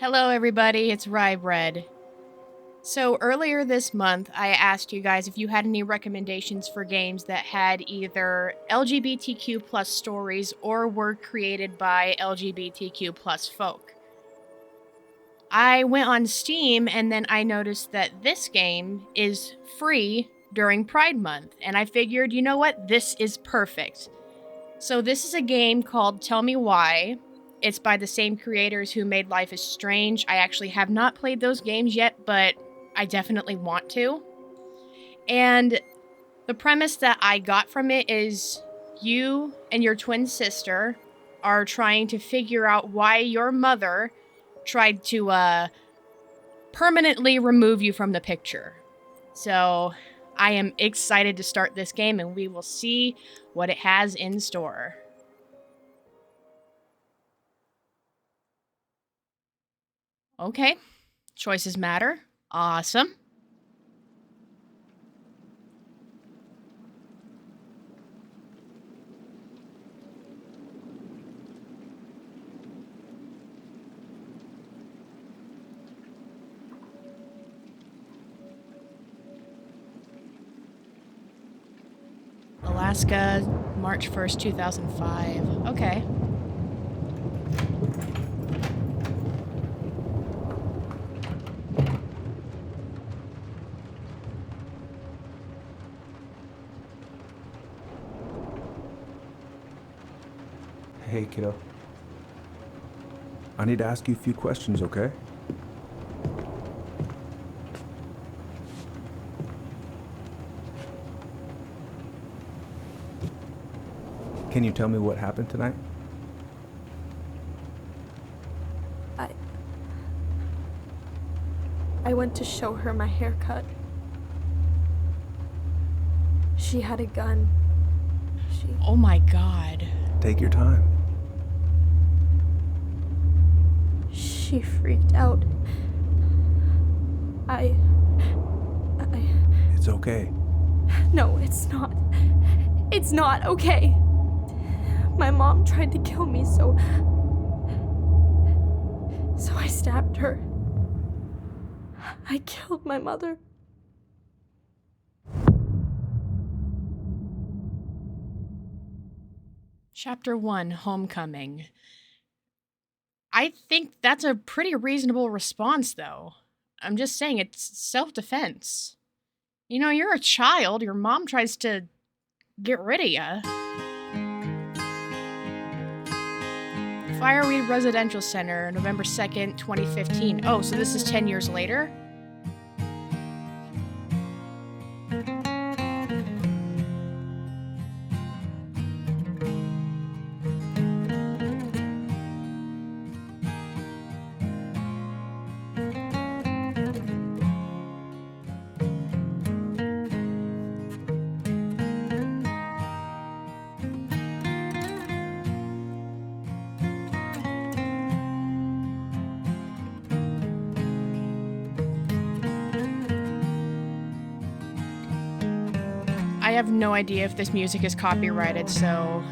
Hello, everybody. It's Rye Bread. So, earlier this month, I asked you guys if you had any recommendations for games that had either LGBTQ plus stories or were created by LGBTQ plus folk. I went on Steam and then I noticed that this game is free during Pride Month, and I figured, you know what? This is perfect. So, this is a game called Tell Me Why. It's by the same creators who made Life is Strange. I actually have not played those games yet, but I definitely want to. And the premise that I got from it is you and your twin sister are trying to figure out why your mother tried to permanently remove you from the picture. So I am excited to start this game and we will see what it has in store. Okay, choices matter. Awesome. Alaska, March 1st, 2005. Okay. Hey, kiddo. I need to ask you a few questions, okay? Can you tell me what happened tonight? I went to show her my haircut. She had a gun. Oh my god. Take your time. She freaked out. It's okay. No, it's not. It's not okay. My mom tried to kill me, so I stabbed her. I killed my mother. Chapter 1, Homecoming. I think that's a pretty reasonable response, though. I'm just saying, it's self-defense. You know, you're a child, your mom tries to get rid of you. Fireweed Residential Center, November 2nd, 2015. Oh, so this is 10 years later? I have no idea if this music is copyrighted, so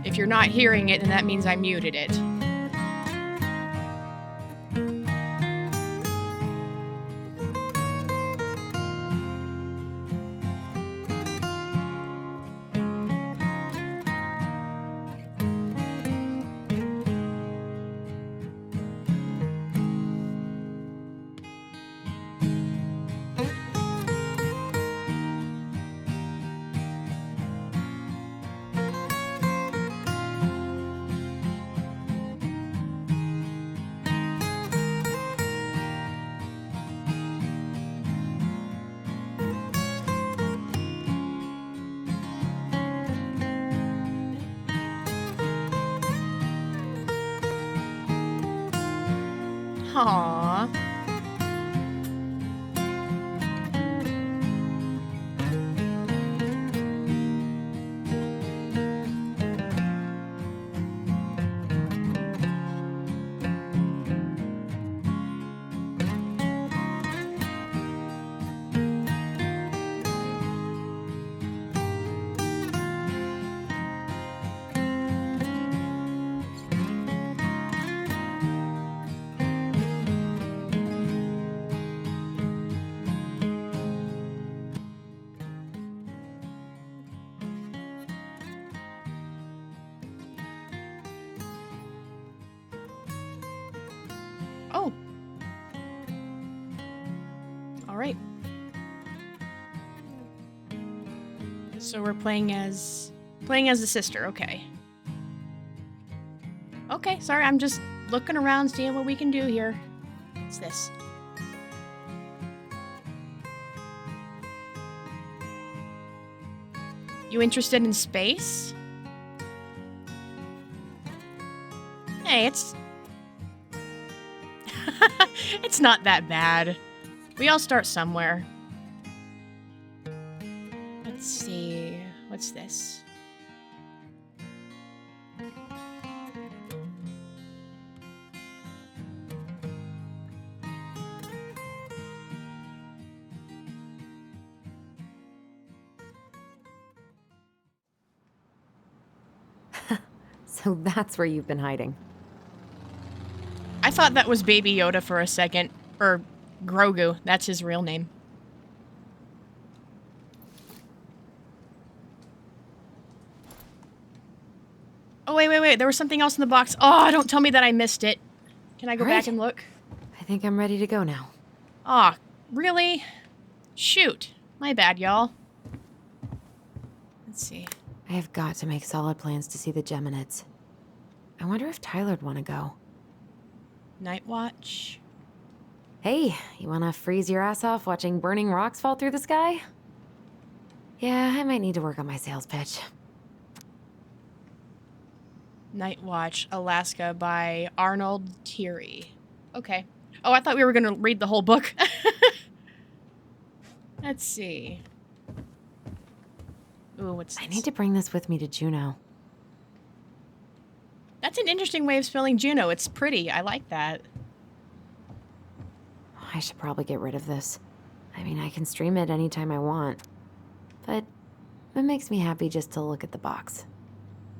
if you're not hearing it, then that means I muted it. Aww. right. So we're playing as the sister. Okay. Okay, sorry, I'm just looking around, seeing what we can do here. What's this? You interested in space? Hey, it's it's not that bad. We all start somewhere. Let's see. What's this? So that's where you've been hiding. I thought that was Baby Yoda for a second. Or Grogu. That's his real name. Oh, wait. There was something else in the box. Oh, don't tell me that I missed it. Can I go back and look? I think I'm ready to go now. Aw, really? Shoot. My bad, y'all. Let's see. I have got to make solid plans to see the Geminids. I wonder if Tyler'd want to go. Night Watch. Hey, you want to freeze your ass off watching burning rocks fall through the sky? Yeah, I might need to work on my sales pitch. Night Watch, Alaska by Arnold Thierry. Okay. Oh, I thought we were going to read the whole book. Let's see. Ooh, what's this? I need to bring this with me to Juneau. That's an interesting way of spelling Juno. It's pretty. I like that. I should probably get rid of this. I mean, I can stream it anytime I want. But it makes me happy just to look at the box.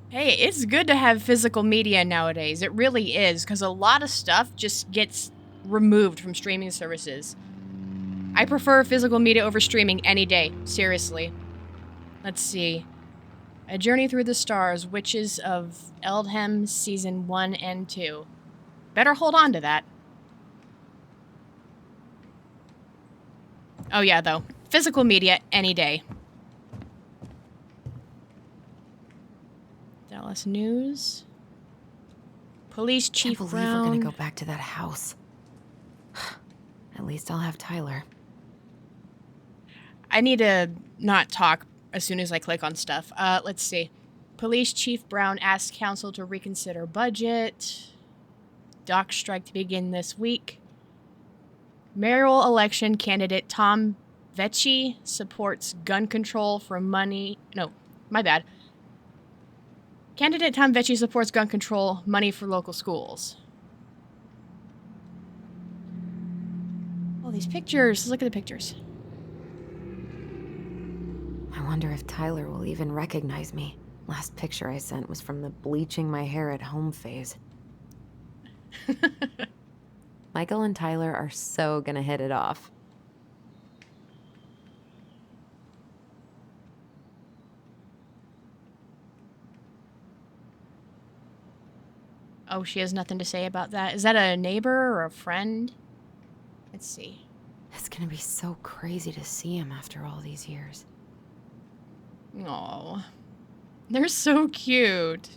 Hey, it's good to have physical media nowadays. It really is, because a lot of stuff just gets removed from streaming services. I prefer physical media over streaming any day. Seriously. Let's see. A Journey Through the Stars, Witches of Eldham, Season 1 and 2. Better hold on to that. Oh yeah, though. Physical media, any day. Dallas News. Police Chief Can't believe Brown. we're gonna go back to that house. At least I'll have Tyler. I need to not talk as soon as I click on stuff. Let's see. Police Chief Brown asks council to reconsider budget. Dock strike to begin this week. Mayoral election candidate Tom Vecchi supports gun control for money. No, my bad. Candidate Tom Vecchi supports gun control, money for local schools. Oh, these pictures. Let's look at the pictures. I wonder if Tyler will even recognize me. Last picture I sent was from the bleaching my hair at home phase. Michael and Tyler are so gonna hit it off. Oh, she has nothing to say about that. Is that a neighbor or a friend? Let's see. It's gonna be so crazy to see him after all these years. Aw. They're so cute.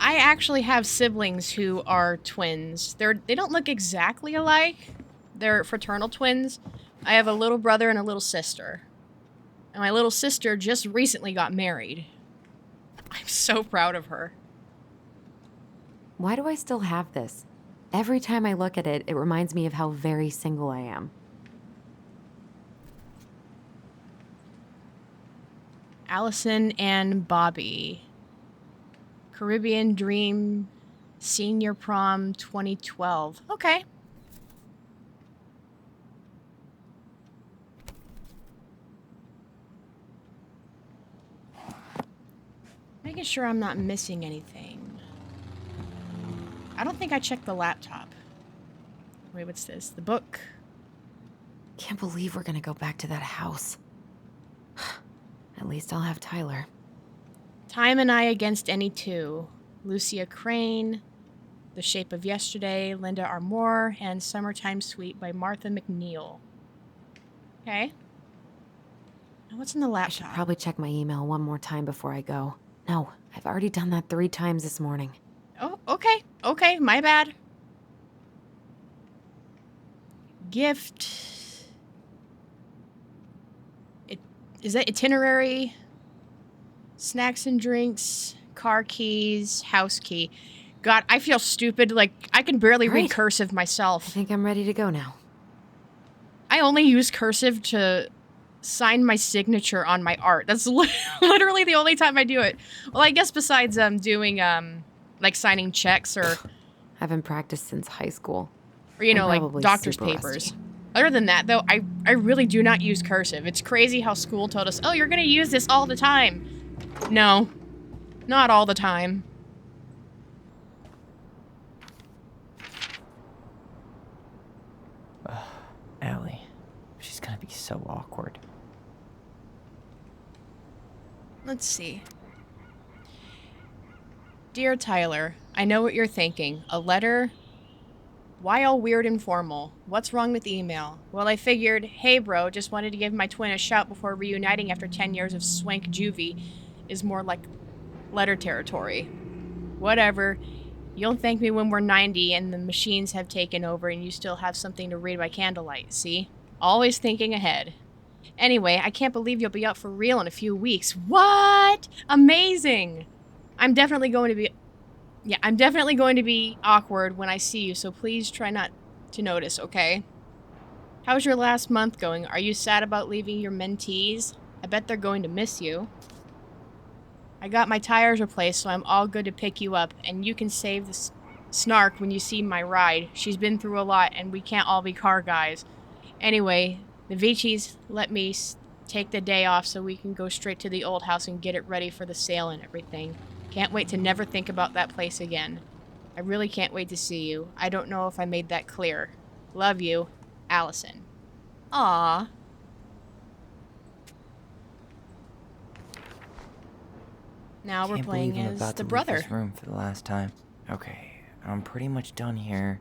I actually have siblings who are twins. They don't look exactly alike. They're fraternal twins. I have a little brother and a little sister. And my little sister just recently got married. I'm so proud of her. Why do I still have this? Every time I look at it, it reminds me of how very single I am. Allison and Bobby. Caribbean Dream Senior Prom 2012. Okay. Making sure I'm not missing anything. I don't think I checked the laptop. Wait, what's this? The book. Can't believe we're gonna go back to that house. At least I'll have Tyler. Time and I Against Any Two. Lucia Crane, The Shape of Yesterday, Linda R. Moore, and Summertime Suite by Martha McNeil. Okay. Now what's in the I should laptop? probably check my email one more time before I go. No, I've already done that 3 times this morning. Oh, okay. Okay, my bad. Gift. Is that itinerary? Snacks and drinks, car keys, house key. God, I feel stupid. Like, I can barely All read right. cursive I myself. think I'm ready to go now. I only use cursive to sign my signature on my art. That's literally the only time I do it. Well, I guess besides doing like signing checks or Haven't practiced since high school. you know, I'm like probably doctor's super papers. rusty. Other than that, though, I really do not use cursive. It's crazy how school told us, oh, you're gonna use this all the time. No, not all the time. Allie, she's gonna be so awkward. Let's see. Dear Tyler, I know what you're thinking. A letter? Why all weird and formal? What's wrong with email? Well, I figured, hey bro, just wanted to give my twin a shout before reuniting after 10 years of swank juvie is more like letter territory. Whatever. You'll thank me when we're 90 and the machines have taken over and you still have something to read by candlelight, see? Always thinking ahead. Anyway, I can't believe you'll be out for real in a few weeks. What? Amazing! I'm definitely going to be awkward when I see you, so please try not to notice, okay? How's your last month going? Are you sad about leaving your mentees? I bet they're going to miss you. I got my tires replaced, so I'm all good to pick you up, and you can save the snark when you see my ride. She's been through a lot, and we can't all be car guys. Anyway, the Vichis let me take the day off so we can go straight to the old house and get it ready for the sale and everything. Can't wait to never think about that place again. I really can't wait to see you. I don't know if I made that clear. Love you, Alyson. Aww. Now we're Can't playing believe I'm as about the to brother. leave this room for the last time. Okay, I'm pretty much done here.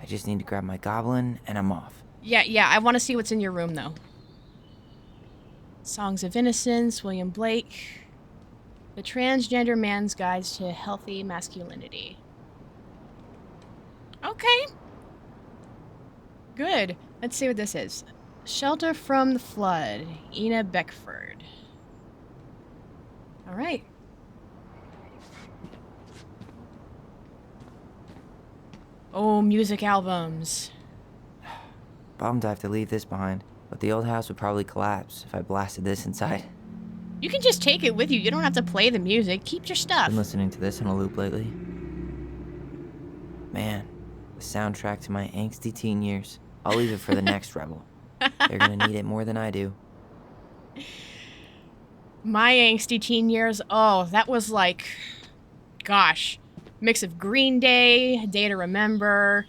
I just need to grab my goblin and I'm off. Yeah, I want to see what's in your room, though. Songs of Innocence, William Blake. The Transgender Man's Guide to Healthy Masculinity. Okay. Good. Let's see what this is. Shelter from the Flood, Ina Beckford. All right. Oh, music albums. Bummed I have to leave this behind, but the old house would probably collapse if I blasted this inside. You can just take it with you. You don't have to play the music. Keep your stuff. Been listening to this on a loop lately. Man, the soundtrack to my angsty teen years. I'll leave it for the next rebel. They're gonna need it more than I do. My angsty teen years, oh, that was like, gosh, mix of Green Day, Day to Remember,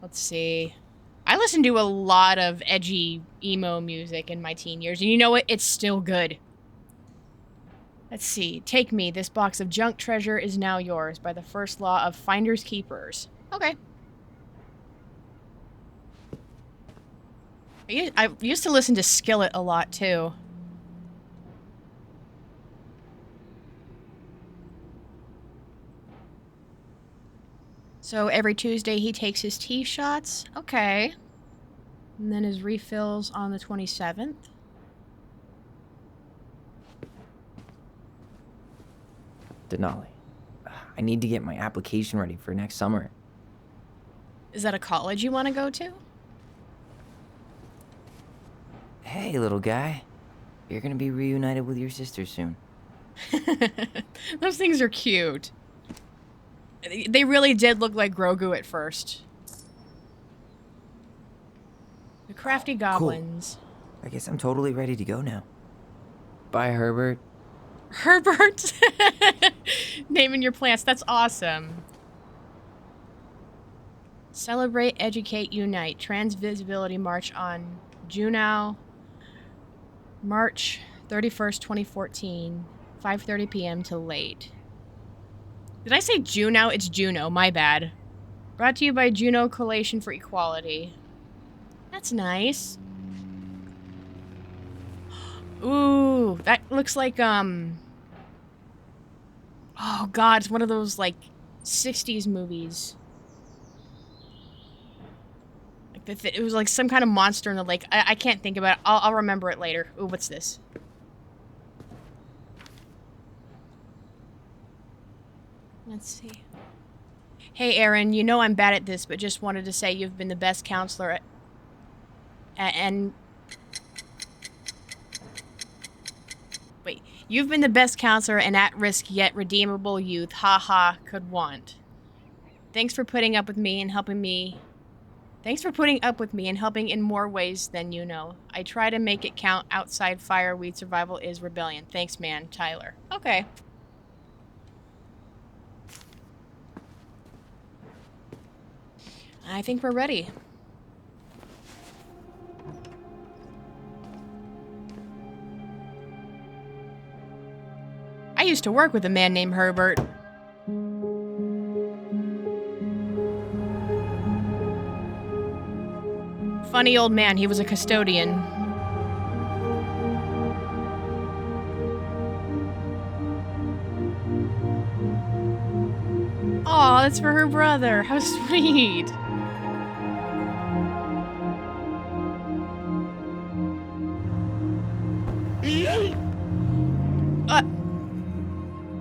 let's see. I listened to a lot of edgy emo music in my teen years, and you know what? It's still good. Let's see. Take Me, This Box of Junk Treasure is Now Yours by the First Law of Finders Keepers. Okay. I used to listen to Skillet a lot, too. So every Tuesday he takes his tea shots. Okay. And then his refills on the 27th. Denali, I need to get my application ready for next summer. Is that a college you want to go to? Hey, little guy. You're gonna be reunited with your sister soon. Those things are cute. They really did look like Grogu at first. The crafty goblins. Cool. I guess I'm totally ready to go now. Bye, Herbert. Herbert? Naming your plants. That's awesome. Celebrate, Educate, Unite. Trans Visibility March on Juneau, March 31st, 2014. 5:30 p.m. to late. Did I say Juno? It's Juno, my bad. Brought to you by Juno Collation for Equality. That's nice. Ooh, that looks like, oh god, it's one of those, like, 60s movies. Like, it was like some kind of monster in the lake. I can't think about it. I'll remember it later. Ooh, what's this? Let's see. Hey, Aaron, you know I'm bad at this, but just wanted to say you've been the best counselor and... Wait. You've been the best counselor and at-risk yet redeemable youth haha could want. Thanks for putting up with me and helping me... Thanks for putting up with me and helping in more ways than you know. I try to make it count. Outside fireweed survival is rebellion. Thanks, man. Tyler. Okay. I think we're ready. I used to work with a man named Herbert. Funny old man, he was a custodian. Aw, that's for her brother. How sweet.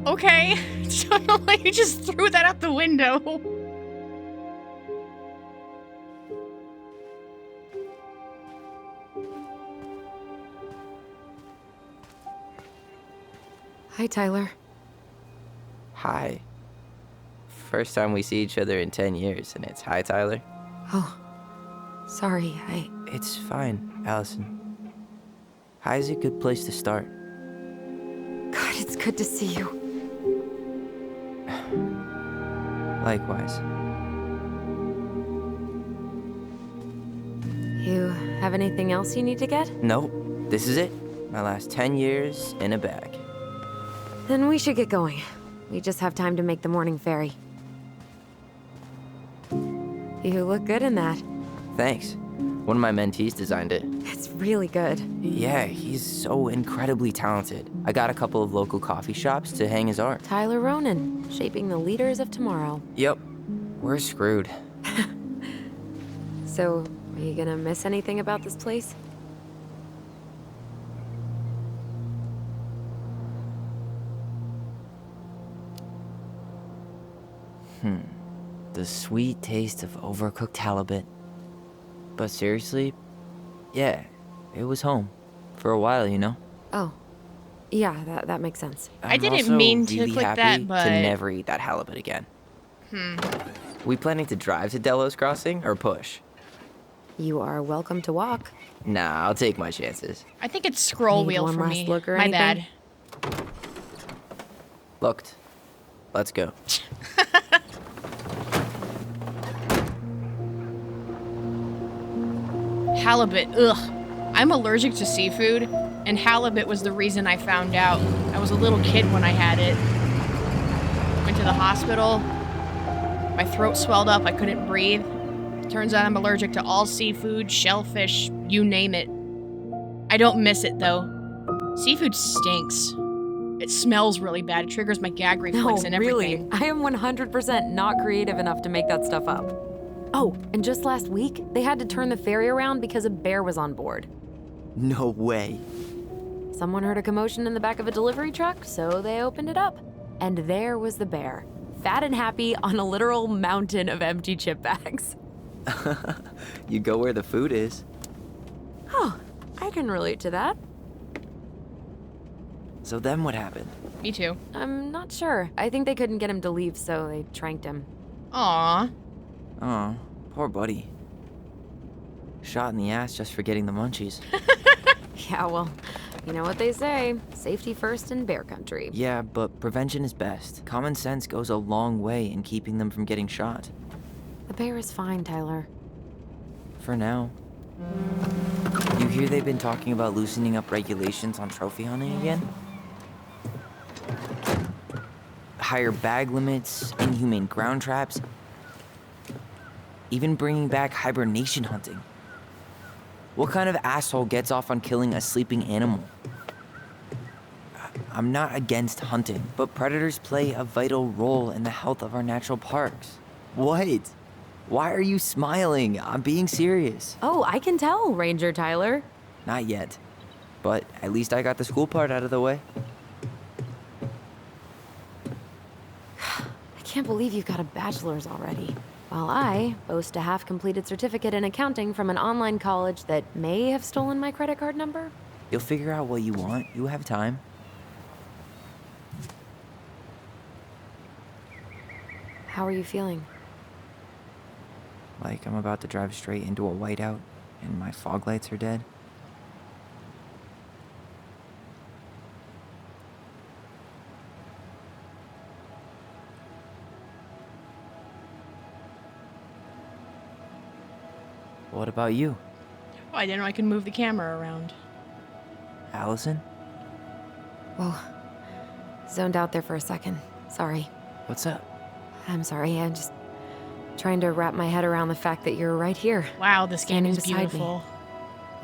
Okay. So you just threw that out the window. Hi, Tyler. Hi. First time we see each other in 10 years, and it's hi, Tyler. Oh, sorry, It's fine, Alyson. Hi's a good place to start. God, it's good to see you. Likewise. You have anything else you need to get? Nope, this is it. My last 10 years in a bag. Then we should get going. We just have time to make the morning ferry. You look good in that. Thanks. One of my mentees designed it. It's really good. Yeah, he's so incredibly talented. I got a couple of local coffee shops to hang his art. Tyler Ronan, shaping the leaders of tomorrow. Yep, we're screwed. So, are you gonna miss anything about this place? The sweet taste of overcooked halibut. But seriously, yeah, it was home. For a while, you know? Oh. Yeah, that makes sense. I I'm didn't also mean to really click happy that, but... to never eat that halibut again. We planning to drive to Delos Crossing or push? You are welcome to walk. Nah, I'll take my chances. I think it's scroll Need wheel one for last me. look or My anything? bad. Looked. Let's go. Halibut, ugh. I'm allergic to seafood, and halibut was the reason I found out. I was a little kid when I had it. Went to the hospital. My throat swelled up, I couldn't breathe. Turns out I'm allergic to all seafood, shellfish, you name it. I don't miss it, though. Seafood stinks. It smells really bad. It triggers my gag reflex and everything. I am 100% not creative enough to make that stuff up. Oh, and just last week, they had to turn the ferry around because a bear was on board. No way. Someone heard a commotion in the back of a delivery truck, so they opened it up. And there was the bear, fat and happy on a literal mountain of empty chip bags. You go where the food is. Oh, I can relate to that. So then what happened? Me too. I'm not sure. I think they couldn't get him to leave, so they tranked him. Aww. Oh, poor buddy. Shot in the ass just for getting the munchies. Yeah, well, you know what they say. Safety first in bear country. Yeah, but prevention is best. Common sense goes a long way in keeping them from getting shot. The bear is fine, Tyler. For now. You hear they've been talking about loosening up regulations on trophy hunting again? higher bag limits, inhumane ground traps, even bringing back hibernation hunting. What kind of asshole gets off on killing a sleeping animal? I'm not against hunting, but predators play a vital role in the health of our natural parks. What? Why are you smiling? I'm being serious. Oh, I can tell, Ranger Tyler. Not yet, but at least I got the school part out of the way. I can't believe you've got a bachelor's already. While I boast a half-completed certificate in accounting from an online college that may have stolen my credit card number. You'll figure out what you want. You have time. How are you feeling? Like I'm about to drive straight into a whiteout and my fog lights are dead. What about you, Oh, I didn't know I could move the camera around. Alyson? Whoa. Zoned out there for a second. Sorry. What's up? I'm sorry. I'm just trying to wrap my head around the fact that you're right here, Wow, this game Standing is beside me. beautiful.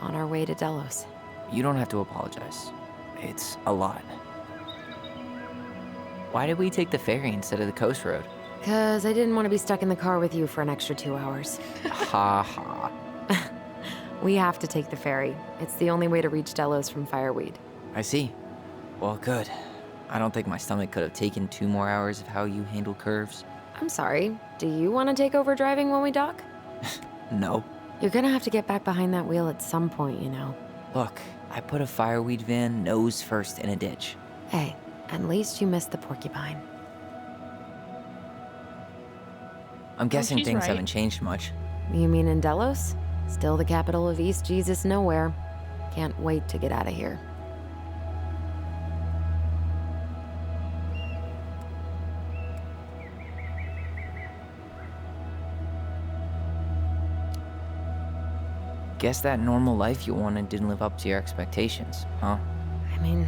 on our way to Delos. You don't have to apologize. It's a lot. Why did we take the ferry instead of the coast road? 'Cause I didn't want to be stuck in the car with you for an extra 2 hours. Ha ha. We have to take the ferry. It's the only way to reach Delos from Fireweed. I see. Well, good. I don't think my stomach could have taken 2 more hours of how you handle curves. I'm sorry. Do you want to take over driving when we dock? No. You're gonna have to get back behind that wheel at some point, you know. Look, I put a fireweed van nose first in a ditch. Hey, at least you missed the porcupine. I'm guessing she's things right. haven't changed much. You mean in Delos? Still the capital of East Jesus Nowhere. Can't wait to get out of here. Guess that normal life you wanted didn't live up to your expectations, huh? I mean,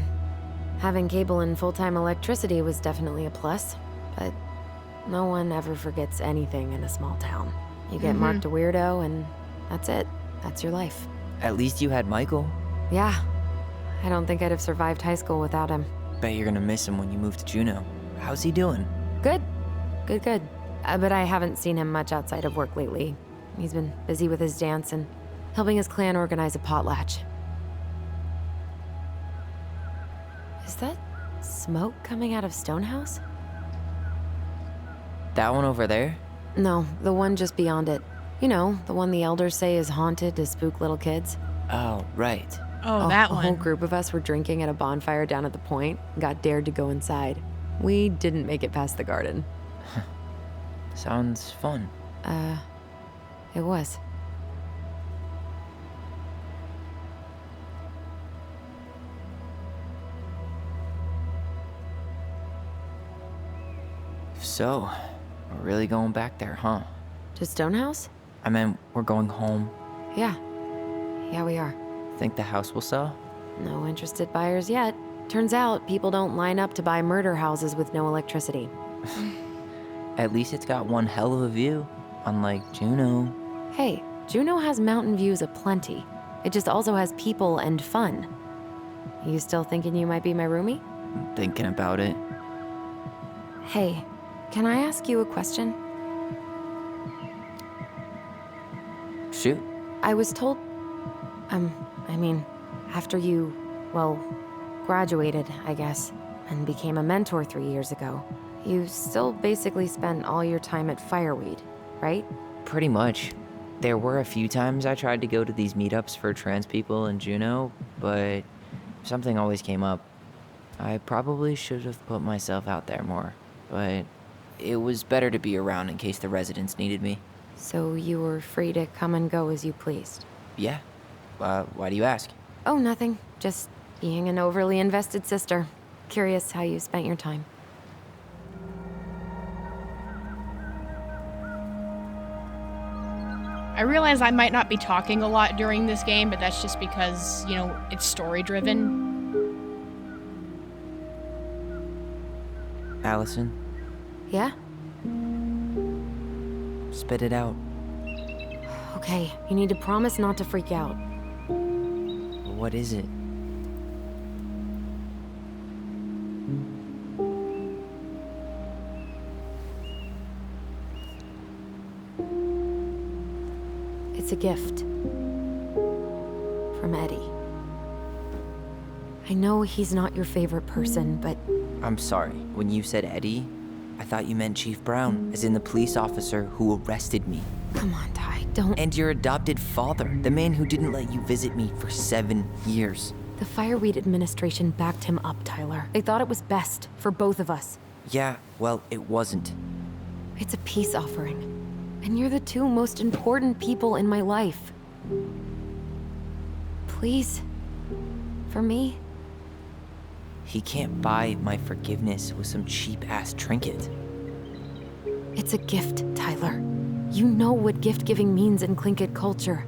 having cable and full-time electricity was definitely a plus, but no one ever forgets anything in a small town. You get marked a weirdo and that's it. That's your life. At least you had Michael. Yeah. I don't think I'd have survived high school without him. Bet you're gonna miss him when you move to Juneau. How's he doing? Good. Good. But I haven't seen him much outside of work lately. He's been busy with his dance and helping his clan organize a potlatch. Is that smoke coming out of Stonehouse? That one over there? No, the one just beyond it. You know, the one the elders say is haunted to spook little kids. Oh, right. Oh, that A whole one. group of us were drinking at a bonfire down at the point, got dared to go inside. We didn't make it past the garden. Sounds fun. It was. So, we're really going back there, huh? To Stonehouse? I mean, we're going home. Yeah. Yeah, we are. Think the house will sell? No interested buyers yet. Turns out people don't line up to buy murder houses with no electricity. At least it's got one hell of a view, unlike Juneau. Hey, Juneau has mountain views aplenty. It just also has people and fun. You still thinking you might be my roomie? Thinking about it. Hey, can I ask you a question? Shoot. I was told, after you, well, graduated, I guess, and became a mentor 3 years ago, you still basically spent all your time at Fireweed, right? Pretty much. There were a few times I tried to go to these meetups for trans people in Juneau, but something always came up. I probably should have put myself out there more, but it was better to be around in case the residents needed me. So you were free to come and go as you pleased? Yeah. Why do you ask? Oh, nothing. Just being an overly invested sister. Curious how you spent your time. I realize I might not be talking a lot during this game, but that's just because, you know, it's story-driven. Alyson, Yeah? Spit it out. Okay, you need to promise not to freak out. What is it? It's a gift. From Eddie. I know he's not your favorite person, but I'm sorry. When you said Eddie, I thought you meant Chief Brown, as in the police officer who arrested me. come on, Ty, don't. And your adopted father, the man who didn't let you visit me for 7 years. The Fireweed administration backed him up, Tyler. They thought it was best for both of us. Yeah, well, it wasn't. It's a peace offering. And you're the two most important people in my life. Please. For me. He can't buy my forgiveness with some cheap-ass trinket. It's a gift, Tyler. You know what gift-giving means in Tlingit culture.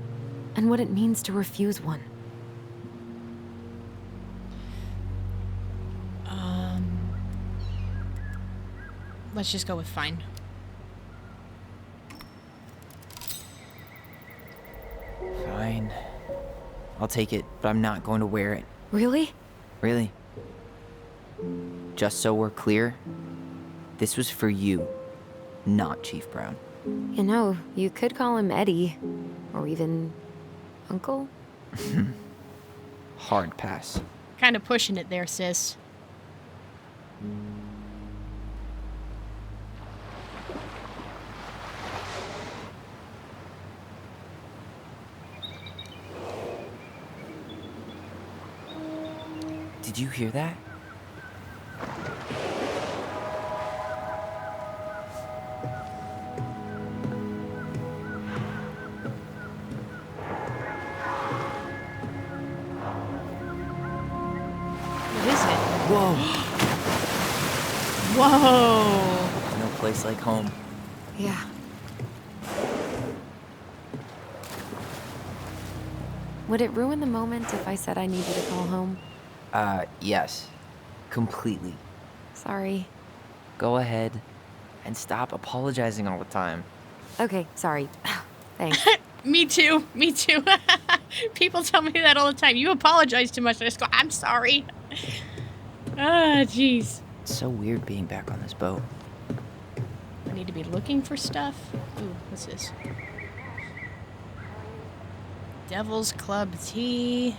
And what it means to refuse one. Let's just go with fine. Fine. I'll take it, but I'm not going to wear it. Really? Really. Just so we're clear, this was for you, not Chief Brown. You know, you could call him Eddie. Or even Uncle? Hard pass. Kind of pushing it there, sis. Did you hear that? What is it? Whoa! Whoa! No place like home. Yeah. Would it ruin the moment if I said I needed to call home? Yes. Completely. Sorry. Go ahead and stop apologizing all the time. Okay, sorry. Thanks. Me too. Me too. People tell me that all the time. You apologize too much. I just go, I'm sorry. Ah, jeez. It's so weird being back on this boat. I need to be looking for stuff. Ooh, what's this? Devil's Club tea.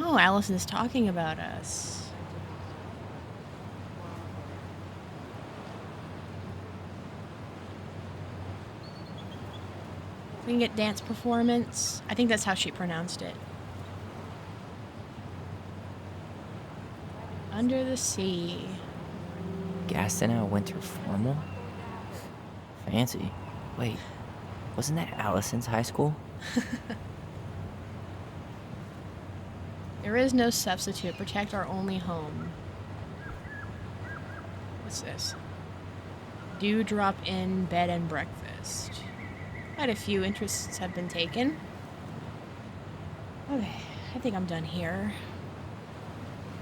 Oh, Allison's talking about us. We can get dance performance. I think that's how she pronounced it. Under the sea. Gaston winter formal? Fancy. Wait, wasn't that Allison's high school? There is no substitute. Protect our only home. What's this? Dewdrop Inn bed and breakfast. Quite a few interests have been taken. Okay, I think I'm done here.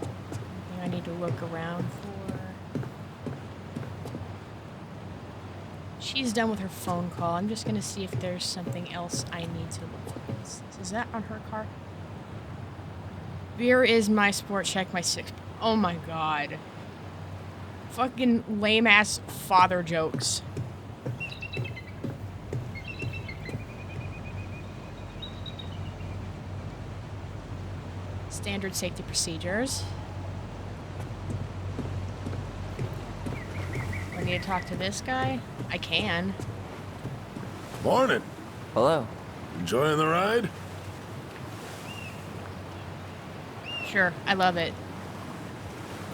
Anything I need to look around for? She's done with her phone call. I'm just gonna see if there's something else I need to look for. Is that on her car? Beer is my sport check, my six. Oh my god. Fucking lame ass father jokes. Standard safety procedures. Do I need to talk to this guy? I can. Morning. Hello. Enjoying the ride? Sure, I love it.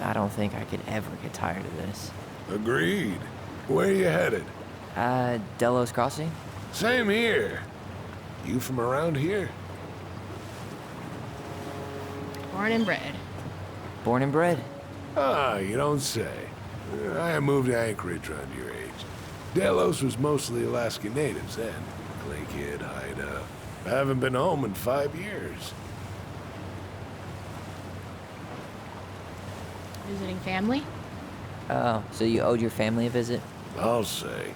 I don't think I could ever get tired of this. Agreed. Where you headed? Delos Crossing? Same here. You from around here? Born and bred. Born and bred. Ah, you don't say. I moved to Anchorage around your age. Delos was mostly Alaska natives then. Clay Kid, Haida. I haven't been home in 5 years. Visiting family? Oh, so you owed your family a visit? I'll say.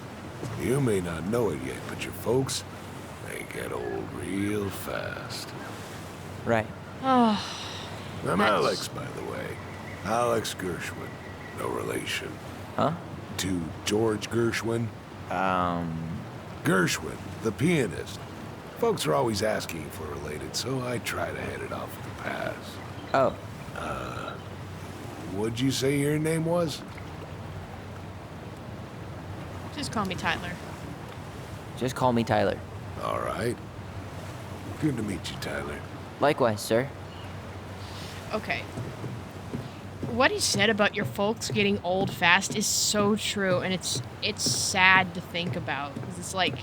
You may not know it yet, but your folks, they get old real fast. Right. Oh, I'm That's- Alex, by the way. Alex Gershwin. No relation. Huh? To George Gershwin. Gershwin, the pianist. Folks are always asking if we're related, so I try to head it off with the pass. Oh, What'd you say your name was? just call me Tyler. just call me Tyler. All right. Good to meet you, Tyler. Likewise, sir. Okay. What he said about your folks getting old fast is so true, and it's sad to think about. 'Cause it's like,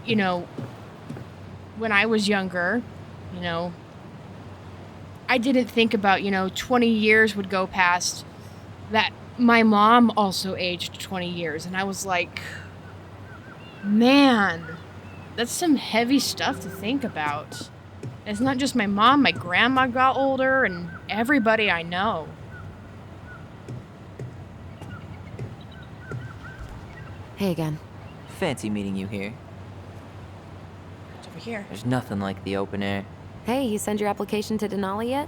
you know, when I was younger, you know, I didn't think about, 20 years would go past that my mom also aged 20 years, and I was like, man, that's some heavy stuff to think about. And it's not just my mom, my grandma got older, and everybody I know. Hey again. Fancy meeting you here. It's over here. There's nothing like the open air. Hey, you send your application to Denali yet?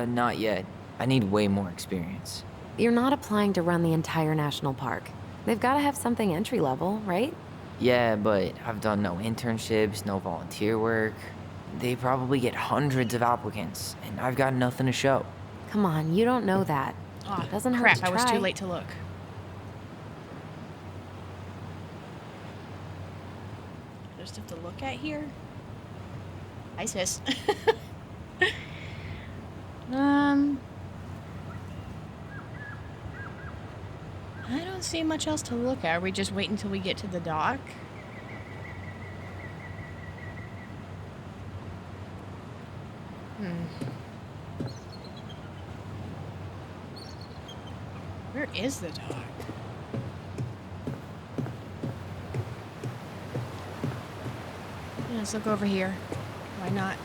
Not yet. I need way more experience. You're not applying to run the entire national park. They've got to have something entry level, right? Yeah, but I've done no internships, no volunteer work. They probably get hundreds of applicants, and I've got nothing to show. Come on, you don't know that. Aw, Doesn't hurt crap, to I was too try. late to look. There's stuff to look at here? Hi, sis. I don't see much else to look at. Are we just wait until we get to the dock? Where is the dock? Yeah, let's look over here. Why not?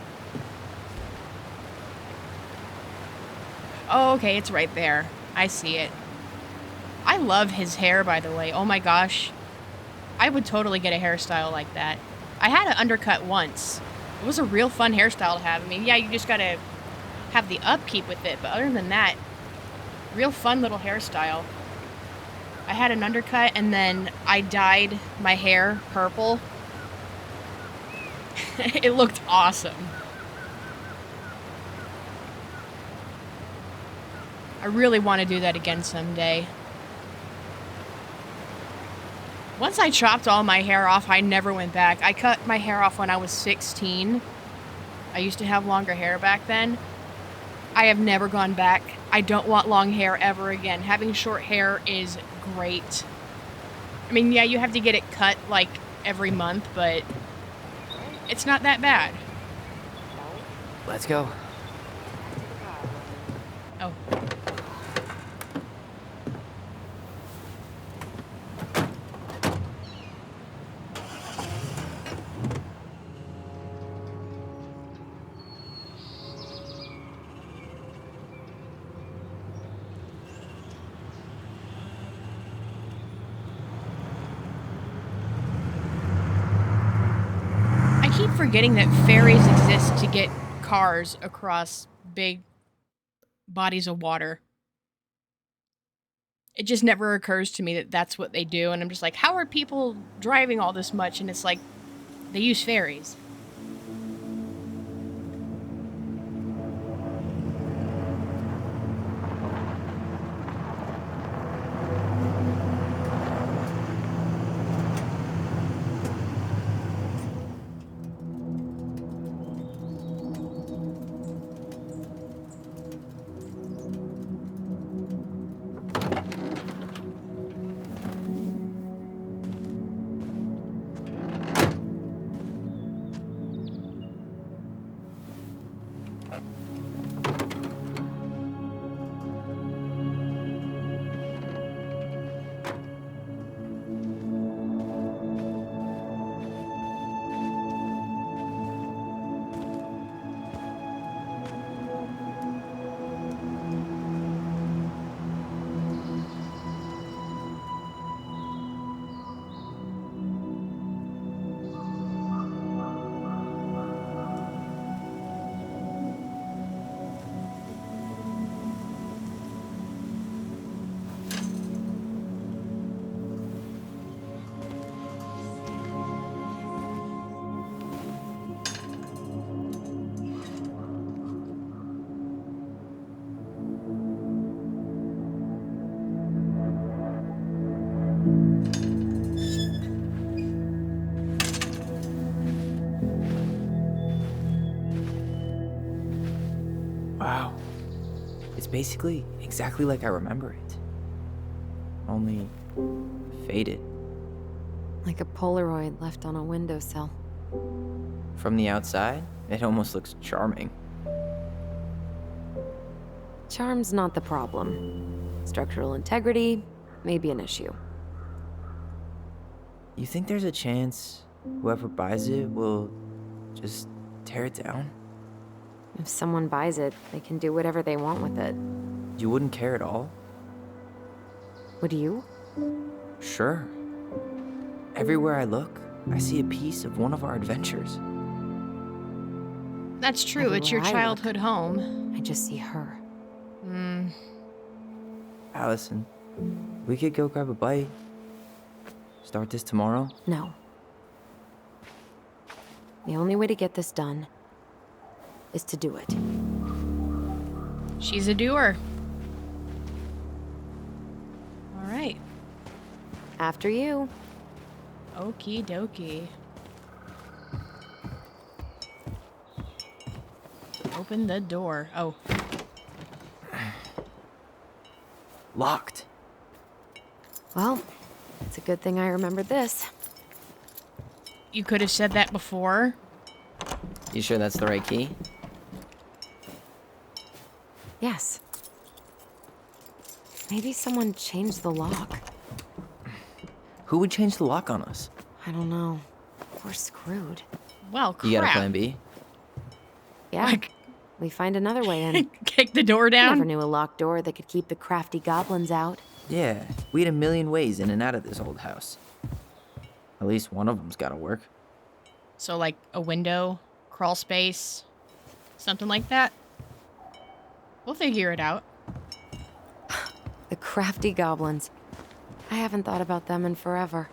Oh, okay, it's right there. I see it. I love his hair, by the way. Oh my gosh. I would totally get a hairstyle like that. I had an undercut once. It was a real fun hairstyle to have. I mean, yeah, you just gotta have the upkeep with it, but other than that, real fun little hairstyle. I had an undercut and then I dyed my hair purple. It looked awesome. I really want to do that again someday. Once I chopped all my hair off, I never went back. I cut my hair off when I was 16. I used to have longer hair back then. I have never gone back. I don't want long hair ever again. Having short hair is great. I mean, yeah, you have to get it cut like every month, but it's not that bad. Let's go. Oh. I keep forgetting that ferries exist to get cars across big bodies of water. It just never occurs to me that that's what they do, and I'm just like, how are people driving all this much? And it's like, they use ferries. Wow. It's basically exactly like I remember it. Only faded. Like a Polaroid left on a windowsill. From the outside, it almost looks charming. Charm's not the problem. Structural integrity may be an issue. You think there's a chance whoever buys it will just tear it down? If someone buys it, they can do whatever they want with it. You wouldn't care at all? Would you? Sure. Everywhere I look, I see a piece of one of our adventures. That's true. It's your Everywhere I look. childhood home. I just see her. Alyson, we could go grab a bite. Start this tomorrow? No. The only way to get this done is to do it. She's a doer. All right. After you. Okie dokie. Open the door. Oh. Locked. Well, it's a good thing I remembered this. You could have said that before. You sure that's the right key? Yes. Maybe someone changed the lock. Who would change the lock on us? I don't know. We're screwed. Well, crap. You got a plan B? Yeah. Like- We find another way in. Kick the door down. Never knew a locked door that could keep the crafty goblins out. Yeah, we had a million ways in and out of this old house. At least one of them's gotta work. So, like a window, crawl space, something like that. We'll figure it out. The crafty goblins. I haven't thought about them in forever.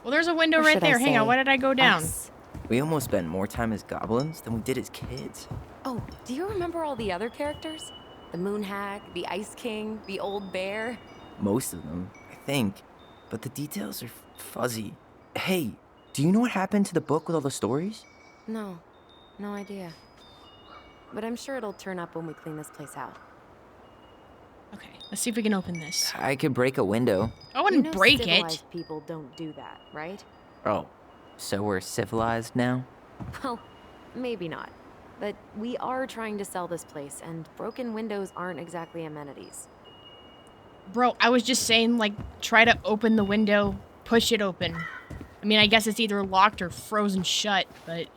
Well, there's a window Or right should I there. Hang on, say why did I go down? us? We almost spent more time as goblins than we did as kids. Oh, do you remember all the other characters? The Moon Hag, the Ice King, the Old Bear? Most of them, I think. But the details are fuzzy. Hey, do you know what happened to the book with all the stories? No, no idea. But I'm sure it'll turn up when we clean this place out. Okay, let's see if we can open this. I could break a window. I wouldn't You know break it. civilized people don't do that, right? Oh, so we're civilized now? Well, maybe not. But we are trying to sell this place, and broken windows aren't exactly amenities. Bro, I was just saying, like, try to open the window, push it open. I mean, I guess it's either locked or frozen shut, but...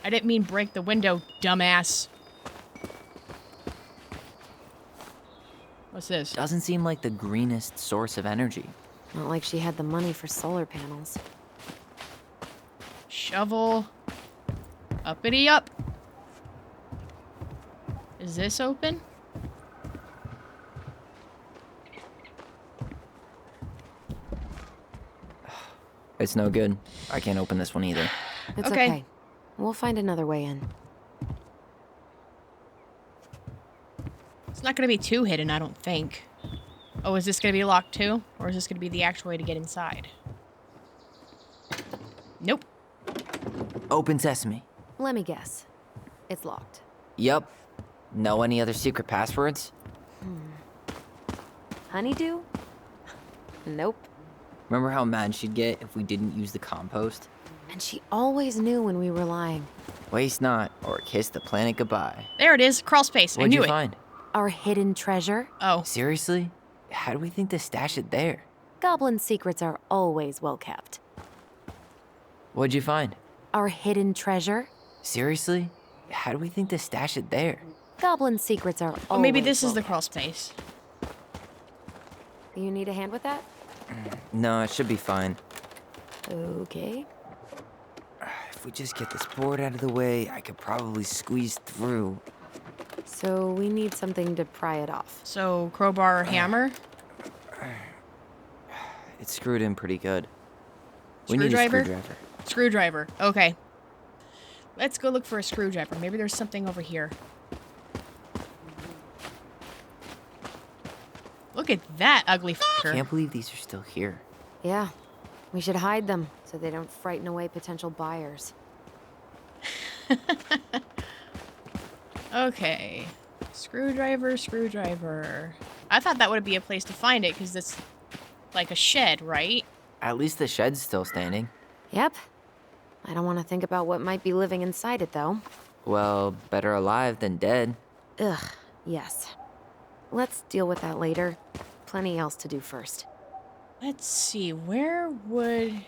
I didn't mean break the window, dumbass. What's this? Doesn't seem like the greenest source of energy. Not like she had the money for solar panels. Shovel. Uppity up. Is this open? It's no good. I can't open this one either. It's Okay. okay. We'll find another way in. It's not gonna be too hidden, I don't think. Oh, is this gonna be locked too? Or is this gonna be the actual way to get inside? Nope. Open sesame. Let me guess. It's locked. Yup. Know any other secret passwords? Honeydew? Nope. Remember how mad she'd get if we didn't use the compost? And she always knew when we were lying. Waste not, or kiss the planet goodbye. There it is. Crawl space. What'd I knew you it. find? Our hidden treasure? Oh. Seriously? How do we think to stash it there? Goblin secrets are always well kept. What'd you find? Our hidden treasure? Seriously? How do we think to stash it there? Goblin secrets are always Oh, maybe this is well the kept. crawl space. You need a hand with that? No, it should be fine. Okay. If we just get this board out of the way, I could probably squeeze through. So we need something to pry it off. So, crowbar or hammer? It's screwed in pretty good. We need a Screwdriver? screwdriver. Screwdriver. Okay. Let's go look for a screwdriver. Maybe there's something over here. Look at that ugly fucker. Can't believe these are still here. Yeah. We should hide them so they don't frighten away potential buyers. Okay. Screwdriver, screwdriver. I thought that would be a place to find it because it's like a shed, right? At least the shed's still standing. Yep. I don't want to think about what might be living inside it, though. Well, better alive than dead. Ugh, yes. Let's deal with that later. Plenty else to do first. Let's see, where would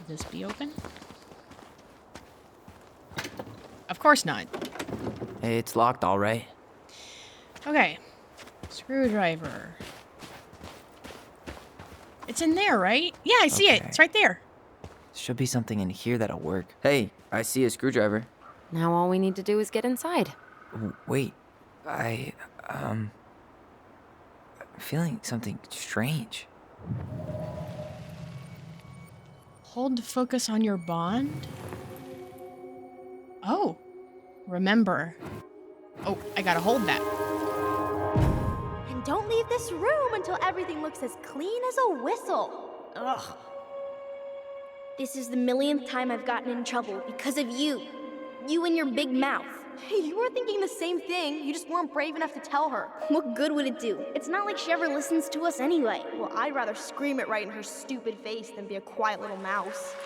this be open? Of course not. It's locked, all right. Okay. Screwdriver. It's in there, right? Yeah, I see it. Okay. It's right there. Should be something in here that'll work. Hey, I see a screwdriver. Now all we need to do is get inside. Wait, I'm feeling something strange. Hold to focus on your bond. Oh, remember. Oh, I gotta hold that. And don't leave this room until everything looks as clean as a whistle. Ugh. This is the millionth time I've gotten in trouble because of you. You and your big mouth. Hey, you were thinking the same thing. You just weren't brave enough to tell her. What good would it do? It's not like she ever listens to us anyway. Well, I'd rather scream it right in her stupid face than be a quiet little mouse.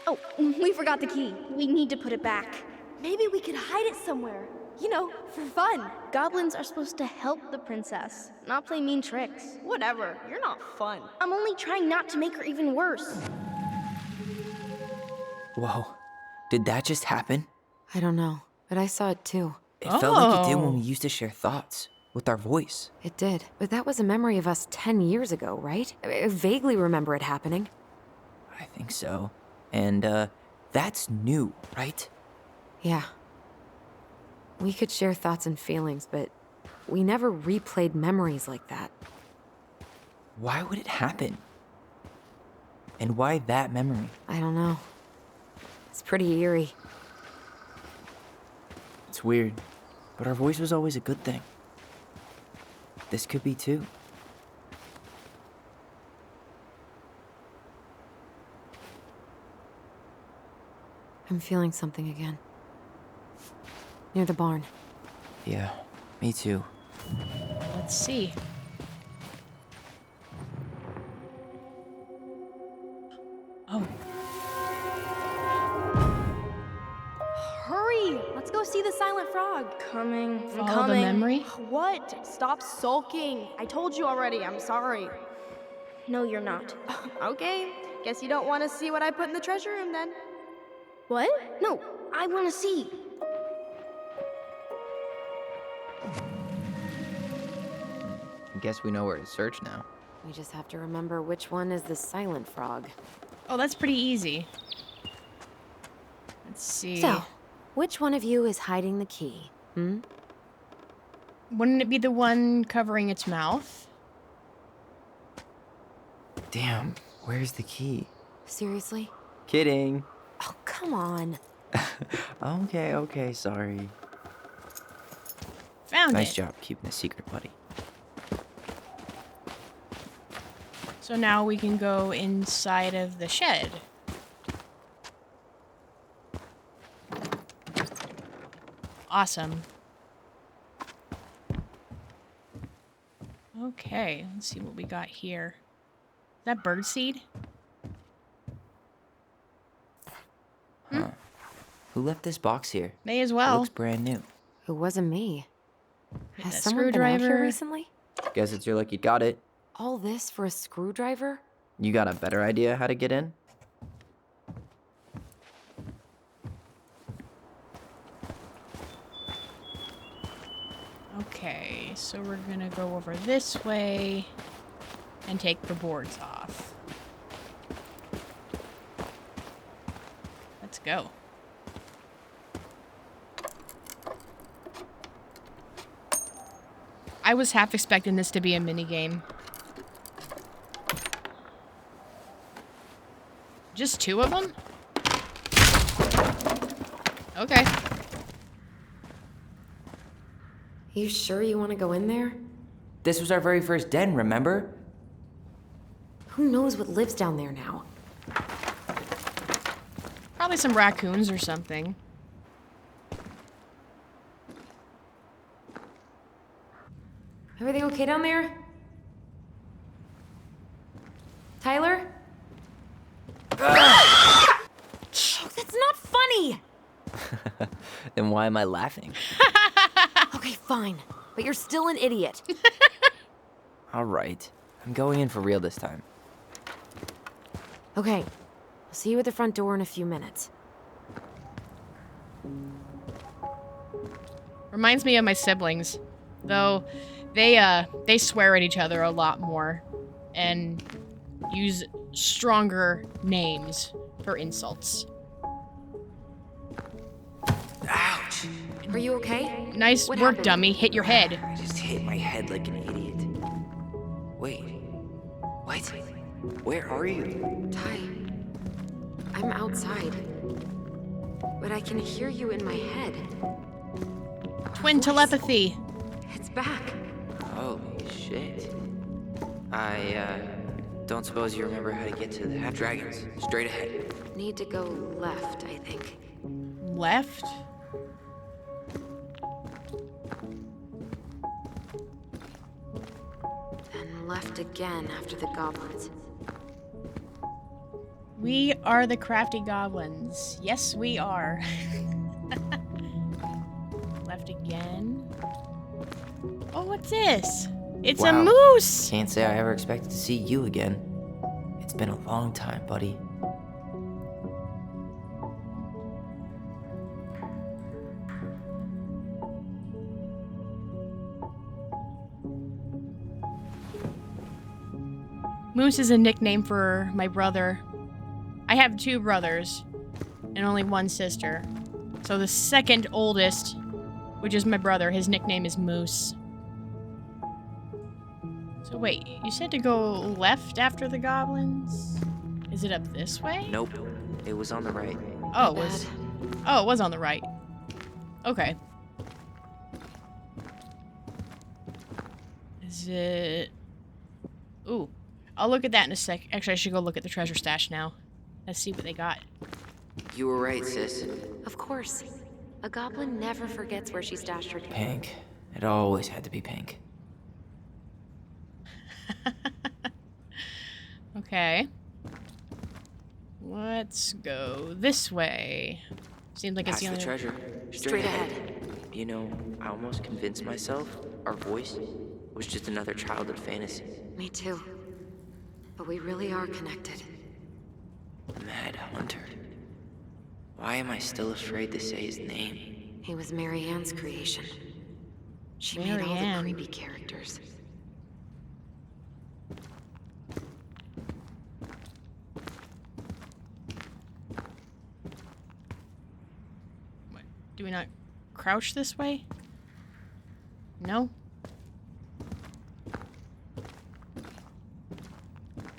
Oh, we forgot the key. We need to put it back. Maybe we could hide it somewhere. You know, for fun. Goblins are supposed to help the princess, not play mean tricks. Whatever, you're not fun. I'm only trying not to make her even worse. Whoa, did that just happen? I don't know, but I saw it too. It felt like it did Oh. when we used to share thoughts with our voice. It did, but that was a memory of us 10 years ago, right? I vaguely remember it happening. I think so. And, that's new, right? Yeah. We could share thoughts and feelings, but we never replayed memories like that. Why would it happen? And why that memory? I don't know. It's pretty eerie. It's weird, but our voice was always a good thing. This could be too. I'm feeling something again. Near the barn. Yeah, me too. Let's see. Oh, Hurry! Let's go see the silent frog. Coming. I'm follow the coming. memory. What? Stop sulking. I told you already, I'm sorry. No, you're not. Okay, guess you don't want to see what I put in the treasure room then. What? No, I want to see. I guess we know where to search now. We just have to remember which one is the silent frog. Oh, that's pretty easy. Let's see. So, which one of you is hiding the key? Hmm? Wouldn't it be the one covering its mouth? Damn, where's the key? Seriously? Kidding. Oh, come on. Okay, sorry. Found Nice it. job keeping a secret, buddy. So now we can go inside of the shed. Awesome. Okay, let's see what we got here. Is that birdseed? Huh. Who left this box here? May as It well. looks brand new. It wasn't me. Get Has that someone been out here screwdriver. recently? Guess it's your luck you got it. All this for a screwdriver? You got a better idea how to get in? Okay, so we're gonna go over this way and take the boards off. Let's go. I was half expecting this to be a mini game. Just two of them? Okay. You sure you want to go in there? This was our very first den, remember? Who knows what lives down there now? Probably some raccoons or something. Everything okay down there? Tyler? Oh, that's not funny! Then why am I laughing? Okay, fine. But you're still an idiot. All right. I'm going in for real this time. Okay. I'll see you at the front door in a few minutes. Reminds me of my siblings, though they swear at each other a lot more and use stronger names for insults. Ouch! Are you okay? Nice What work, happened? dummy. Hit your head. I just hit my head like an idiot. Wait. What? Where are you? Ty, I'm outside. But I can hear you in my head. Twin telepathy. It's back. Holy shit. I don't suppose you remember how to get to the half-dragons. Straight ahead. Need to go left, I think. Left? Then left again after the goblins. We are the crafty goblins. Yes, we are. Left again. Oh, what's this? It's a Wow. moose! Can't say I ever expected to see you again. It's been a long time, buddy. Moose is a nickname for my brother. I have 2 brothers and only 1 sister. So the second oldest, which is my brother, his nickname is Moose. So wait, you said to go left after the goblins? Is it up this way? Nope. It was on the right. Oh, it was. Oh, it was on the right. Okay. Is it? Ooh, I'll look at that in a sec. Actually, I should go look at the treasure stash now. Let's see what they got. You were right, sis. Of course. A goblin never forgets where she stashed her. Pink. It always had to be pink. Okay. Let's go this way. Seems like it's Past the the only treasure. Straight ahead. You know, I almost convinced myself our voice was just another childhood fantasy. Me too. But we really are connected. Mad Hunter. Why am I still afraid to say his name? He was Mary Ann's creation. She made Mary all Ann. the creepy characters. What, do we not crouch this way? No?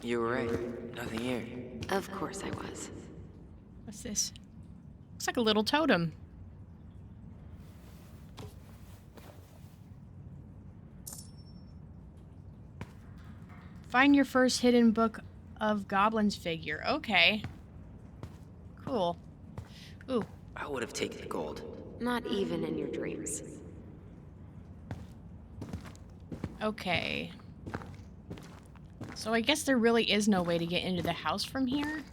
You were right. Nothing here. Of course I was. What's this? Looks like a little totem. Find your first hidden book of goblins figure. Okay. Cool. Ooh. I would have taken the gold. Not even in your dreams. Okay. So I guess there really is no way to get into the house from here?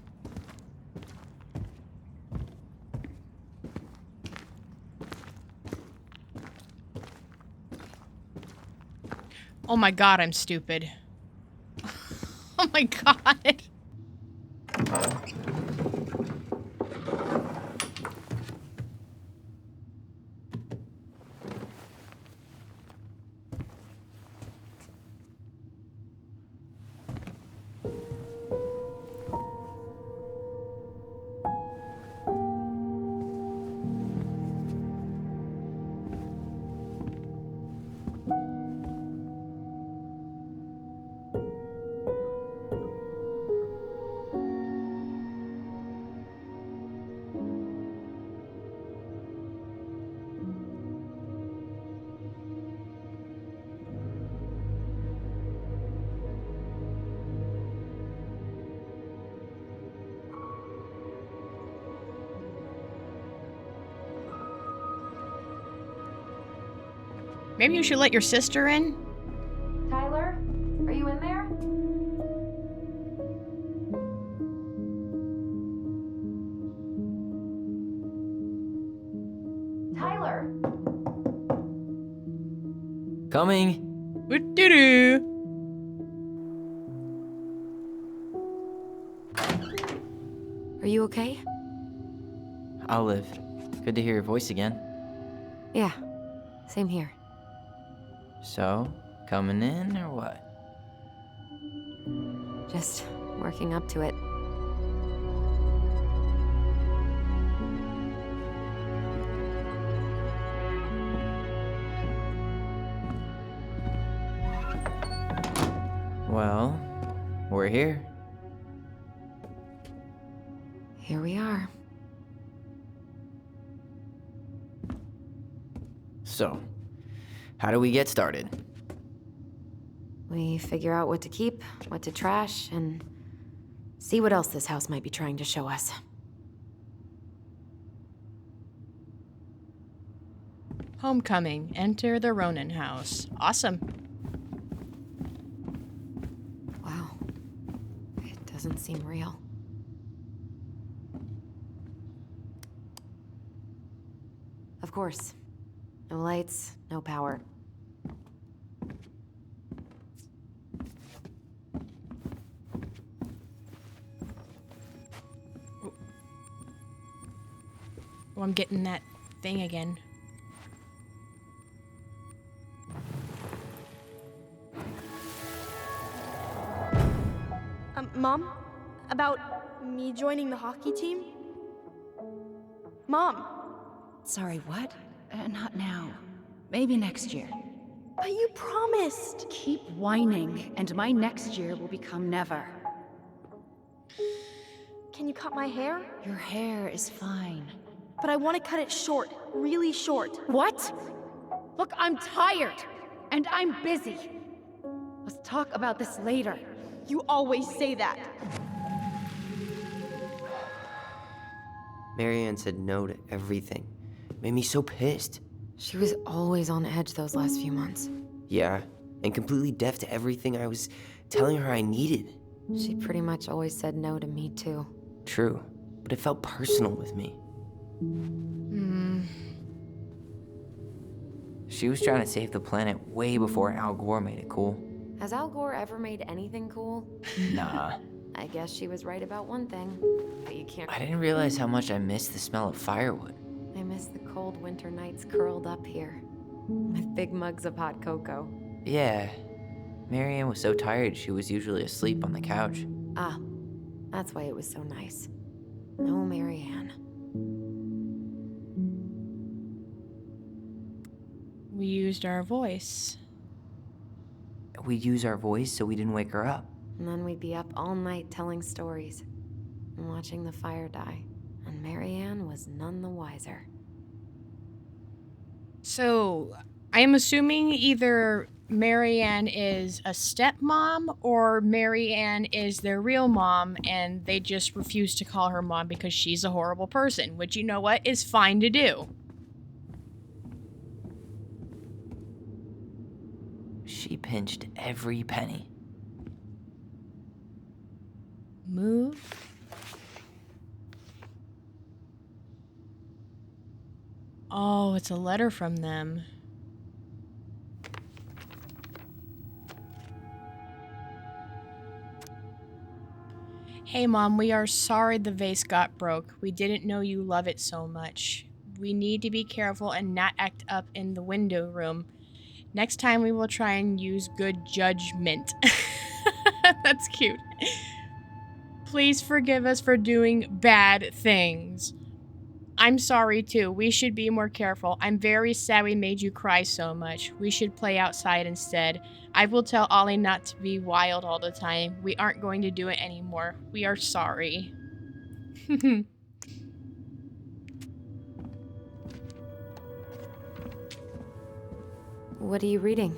Oh my god, I'm stupid. Oh my god. Maybe you should let your sister in? Coming. Doo-doo. Are you okay? Olive, good to hear your voice again. Yeah, same here. So, coming in or what? Just working up to it. Well, we're here. Here we are. So, how do we get started? We figure out what to keep, what to trash, and see what else this house might be trying to show us. Homecoming. Enter the Ronan house. Awesome. Wow. It doesn't seem real. Of course. No lights, no power. Oh, I'm getting that thing again. Mom? About me joining the hockey team? Mom! Sorry, what? Not now. Maybe next year. But you promised! Keep whining, and my next year will become never. Can you cut my hair? Your hair is fine. But I want to cut it short. Really short. What? Look, I'm tired, and I'm busy. Let's talk about this later. You always say that. Marianne said no to everything. Made me so pissed. She was always on edge those last few months. Yeah, and completely deaf to everything I was telling her I needed. She pretty much always said no to me, too. True, but it felt personal with me. She was trying to save the planet way before Al Gore made it cool. Has Al Gore ever made anything cool? Nah. I guess she was right about one thing, but you can't... I didn't realize how much I missed the smell of firewood. I miss the cold winter nights curled up here, with big mugs of hot cocoa. Yeah. Marianne was so tired she was usually asleep on the couch. Ah, that's why it was so nice. No Marianne. We used our voice. We'd use our voice so we didn't wake her up. And then we'd be up all night telling stories and watching the fire die. And Marianne was none the wiser. So, I'm assuming either Marianne is a stepmom or Marianne is their real mom and they just refuse to call her mom because she's a horrible person, which, you know what, is fine to do. She pinched every penny. Move. Oh, it's a letter from them. Hey Mom, we are sorry the vase got broke. We didn't know you love it so much. We need to be careful and not act up in the window room. Next time we will try and use good judgment. That's cute. Please forgive us for doing bad things. I'm sorry too. We should be more careful. I'm very sad we made you cry so much. We should play outside instead. I will tell Ollie not to be wild all the time. We aren't going to do it anymore. We are sorry. What are you reading?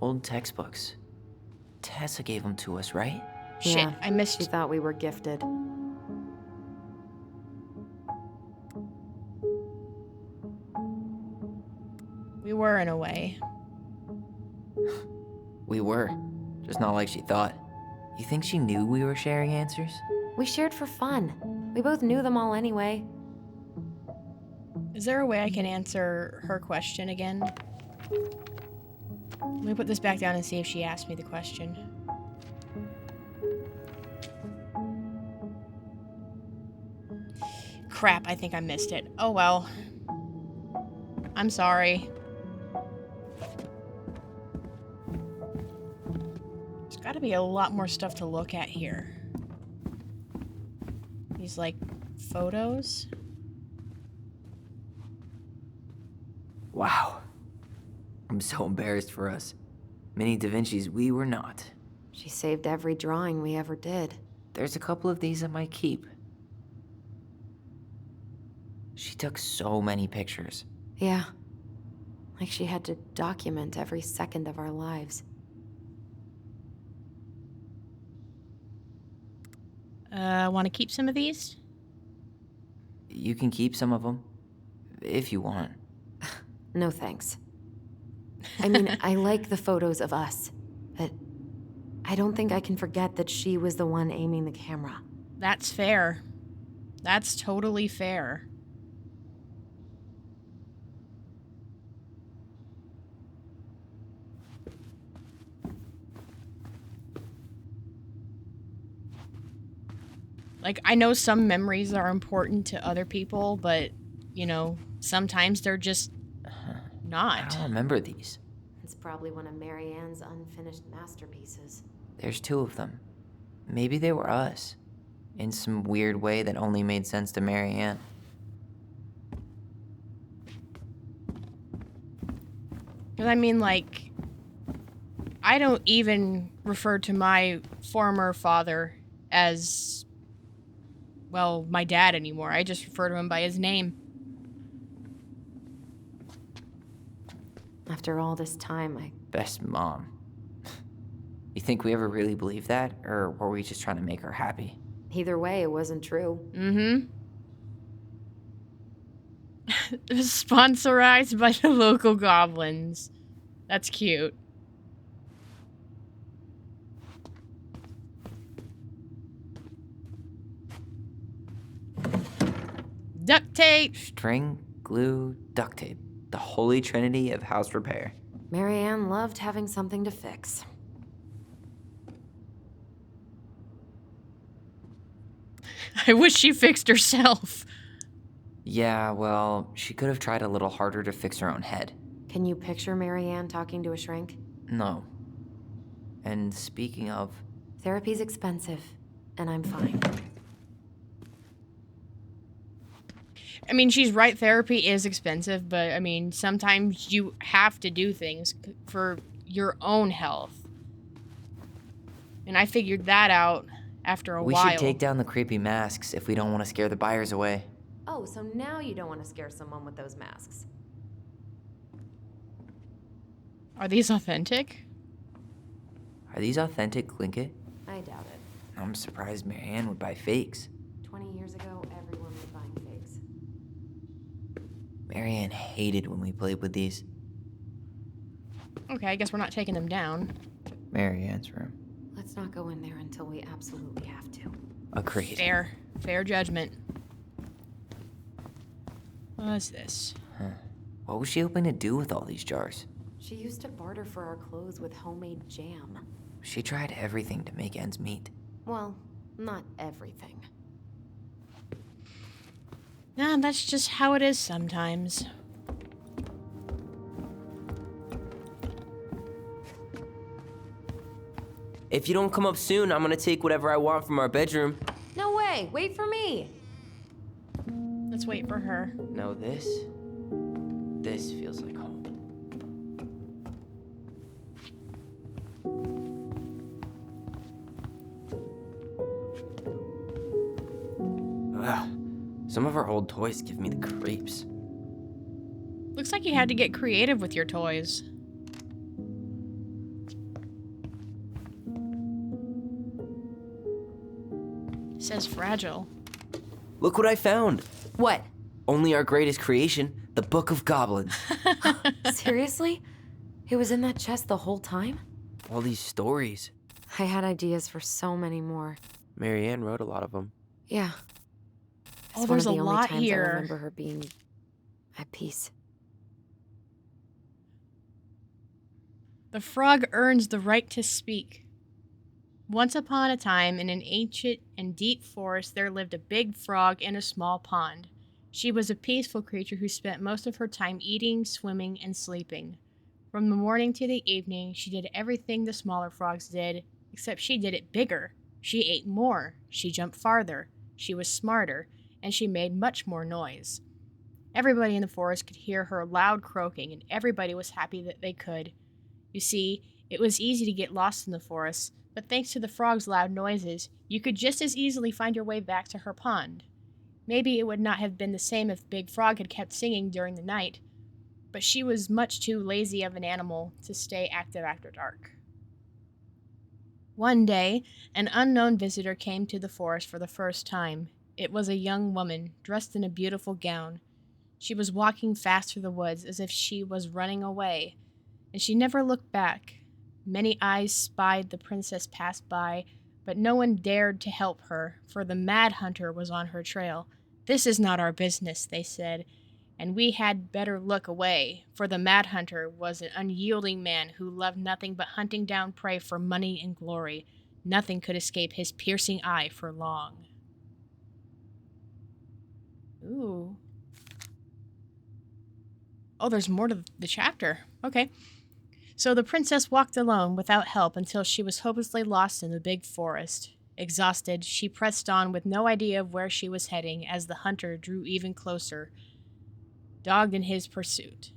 Old textbooks. Tessa gave them to us, right? Shit, Yeah, I missed. She thought we were gifted. We were in a way. We were. Just not like she thought. You think she knew we were sharing answers? We shared for fun. We both knew them all anyway. Is there a way I can answer her question again? Let me put this back down and see if she asked me the question. Crap, I think I missed it. Oh well. I'm sorry. There's gotta be a lot more stuff to look at here. These, like, photos? Wow. I'm so embarrassed for us. Mini Da Vinci's we were not. She saved every drawing we ever did. There's a couple of these I might keep. She took so many pictures. Yeah. Like she had to document every second of our lives. Want to keep some of these? You can keep some of them, if you want. No thanks. I mean, I like the photos of us, but I don't think I can forget that she was the one aiming the camera. That's fair. That's totally fair. Like, I know some memories are important to other people, but, you know, sometimes they're just I not. don't remember these. It's probably one of Marianne's unfinished masterpieces. There's 2 of them. Maybe they were us. In some weird way that only made sense to Marianne. Because, I mean, like, I don't even refer to my former father as, well, my dad anymore. I just refer to him by his name. After all this time, Best mom. You think we ever really believed that? Or were we just trying to make her happy? either way, it wasn't true. Mm-hmm. Sponsorized by the local goblins. That's cute. Duct tape! String, glue, duct tape. The holy trinity of house repair. Marianne loved having something to fix. I wish she fixed herself. Yeah, well, she could have tried a little harder to fix her own head. Can you picture Marianne talking to a shrink? No. And speaking of... Therapy's expensive, and I'm fine. I mean, she's right, therapy is expensive, but I mean, sometimes you have to do things for your own health. And I figured that out after a We while. should take down the creepy masks if we don't want to scare the buyers away. Oh, so now you don't want to scare someone with those masks. Are these authentic? Are these authentic Glinkit? I doubt it. I'm surprised Marianne would buy fakes. 20 years ago, everyone was buying fakes. Marianne hated when we played with these. Okay, I guess we're not taking them down. Marianne's room. Let's not go in there until we absolutely have to. Agreed. Fair judgment. What's this? Huh. What was she hoping to do with all these jars? She used to barter for our clothes with homemade jam. She tried everything to make ends meet. Well, not everything. Nah, that's just how it is sometimes. If you don't come up soon, I'm gonna take whatever I want from our bedroom. No way! Wait for me! Let's wait for her. No, this feels like home. Ugh. Some of our old toys give me the creeps. Looks like you had to get creative with your toys. It says fragile. Look what I found. What? Only our greatest creation, the Book of Goblins. Seriously? It was in that chest the whole time? All these stories. I had ideas for so many more. Marianne wrote a lot of them. Yeah. Oh, It's one there's of a the only lot times here. I remember her being at peace. The frog earns the right to speak. Once upon a time, in an ancient and deep forest, there lived a big frog in a small pond. She was a peaceful creature who spent most of her time eating, swimming, and sleeping. From the morning to the evening, she did everything the smaller frogs did, except she did it bigger. She ate more, she jumped farther, she was smarter, and she made much more noise. Everybody in the forest could hear her loud croaking, and everybody was happy that they could. You see, it was easy to get lost in the forest, but thanks to the frog's loud noises, you could just as easily find your way back to her pond. Maybe it would not have been the same if Big Frog had kept singing during the night, but she was much too lazy of an animal to stay active after dark. One day, an unknown visitor came to the forest for the first time. It was a young woman, dressed in a beautiful gown. She was walking fast through the woods as if she was running away, and she never looked back. Many eyes spied the princess pass by, but no one dared to help her, for the mad hunter was on her trail. "This is not our business," they said, and we had better look away, for the mad hunter was an unyielding man who loved nothing but hunting down prey for money and glory. Nothing could escape his piercing eye for long. Ooh. Oh, there's more to the chapter. Okay. So the princess walked alone, without help, until she was hopelessly lost in the big forest. Exhausted, she pressed on with no idea of where she was heading as the hunter drew even closer, dogged in his pursuit.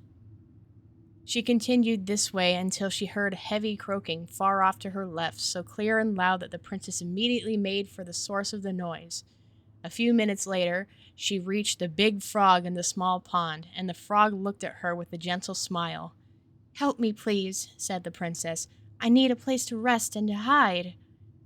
She continued this way until she heard heavy croaking far off to her left, so clear and loud that the princess immediately made for the source of the noise. A few minutes later, she reached the big frog in the small pond, and the frog looked at her with a gentle smile. "Help me, please," said the princess. "I need a place to rest and to hide."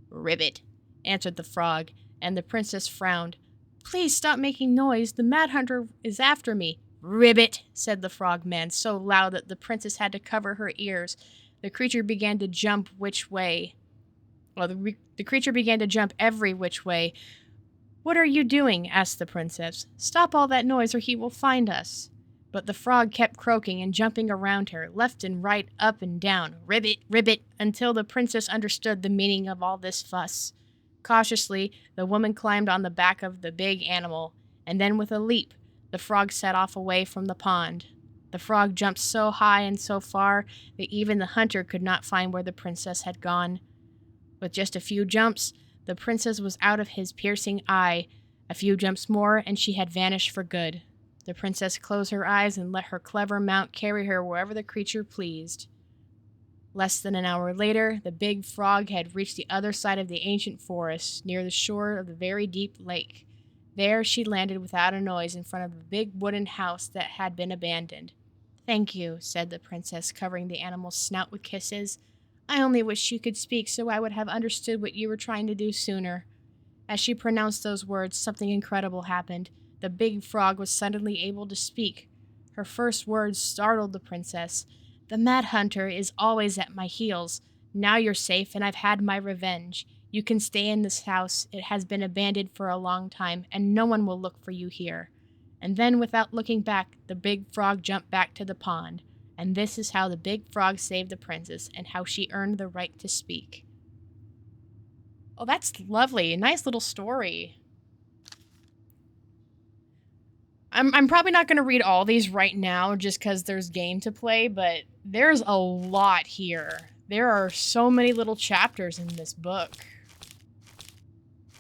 "Ribbit," answered the frog, and the princess frowned. "Please stop making noise. The mad hunter is after me." "Ribbit," said the frogman, so loud that the princess had to cover her ears. The creature began to jump the creature began to jump every which way. "What are you doing?" asked the princess. "Stop all that noise or he will find us." But the frog kept croaking and jumping around her, left and right, up and down, "Ribbit, ribbit," until the princess understood the meaning of all this fuss. Cautiously, the woman climbed on the back of the big animal, and then with a leap, the frog set off away from the pond. The frog jumped so high and so far that even the hunter could not find where the princess had gone. With just a few jumps, the princess was out of his piercing eye. A few jumps more, and she had vanished for good. The princess closed her eyes and let her clever mount carry her wherever the creature pleased. Less than an hour later, the big frog had reached the other side of the ancient forest, near the shore of the very deep lake. There she landed without a noise in front of a big wooden house that had been abandoned. "Thank you," said the princess, covering the animal's snout with kisses. "I only wish you could speak so I would have understood what you were trying to do sooner." As she pronounced those words, something incredible happened. The big frog was suddenly able to speak. Her first words startled the princess. "The mad hunter is always at my heels. Now you're safe and I've had my revenge. You can stay in this house. It has been abandoned for a long time and no one will look for you here." And then, without looking back, the big frog jumped back to the pond. And this is how the big frog saved the princess and how she earned the right to speak. Oh, that's lovely. A nice little story. I'm probably not going to read all these right now just because there's game to play, but there's a lot here. There are so many little chapters in this book.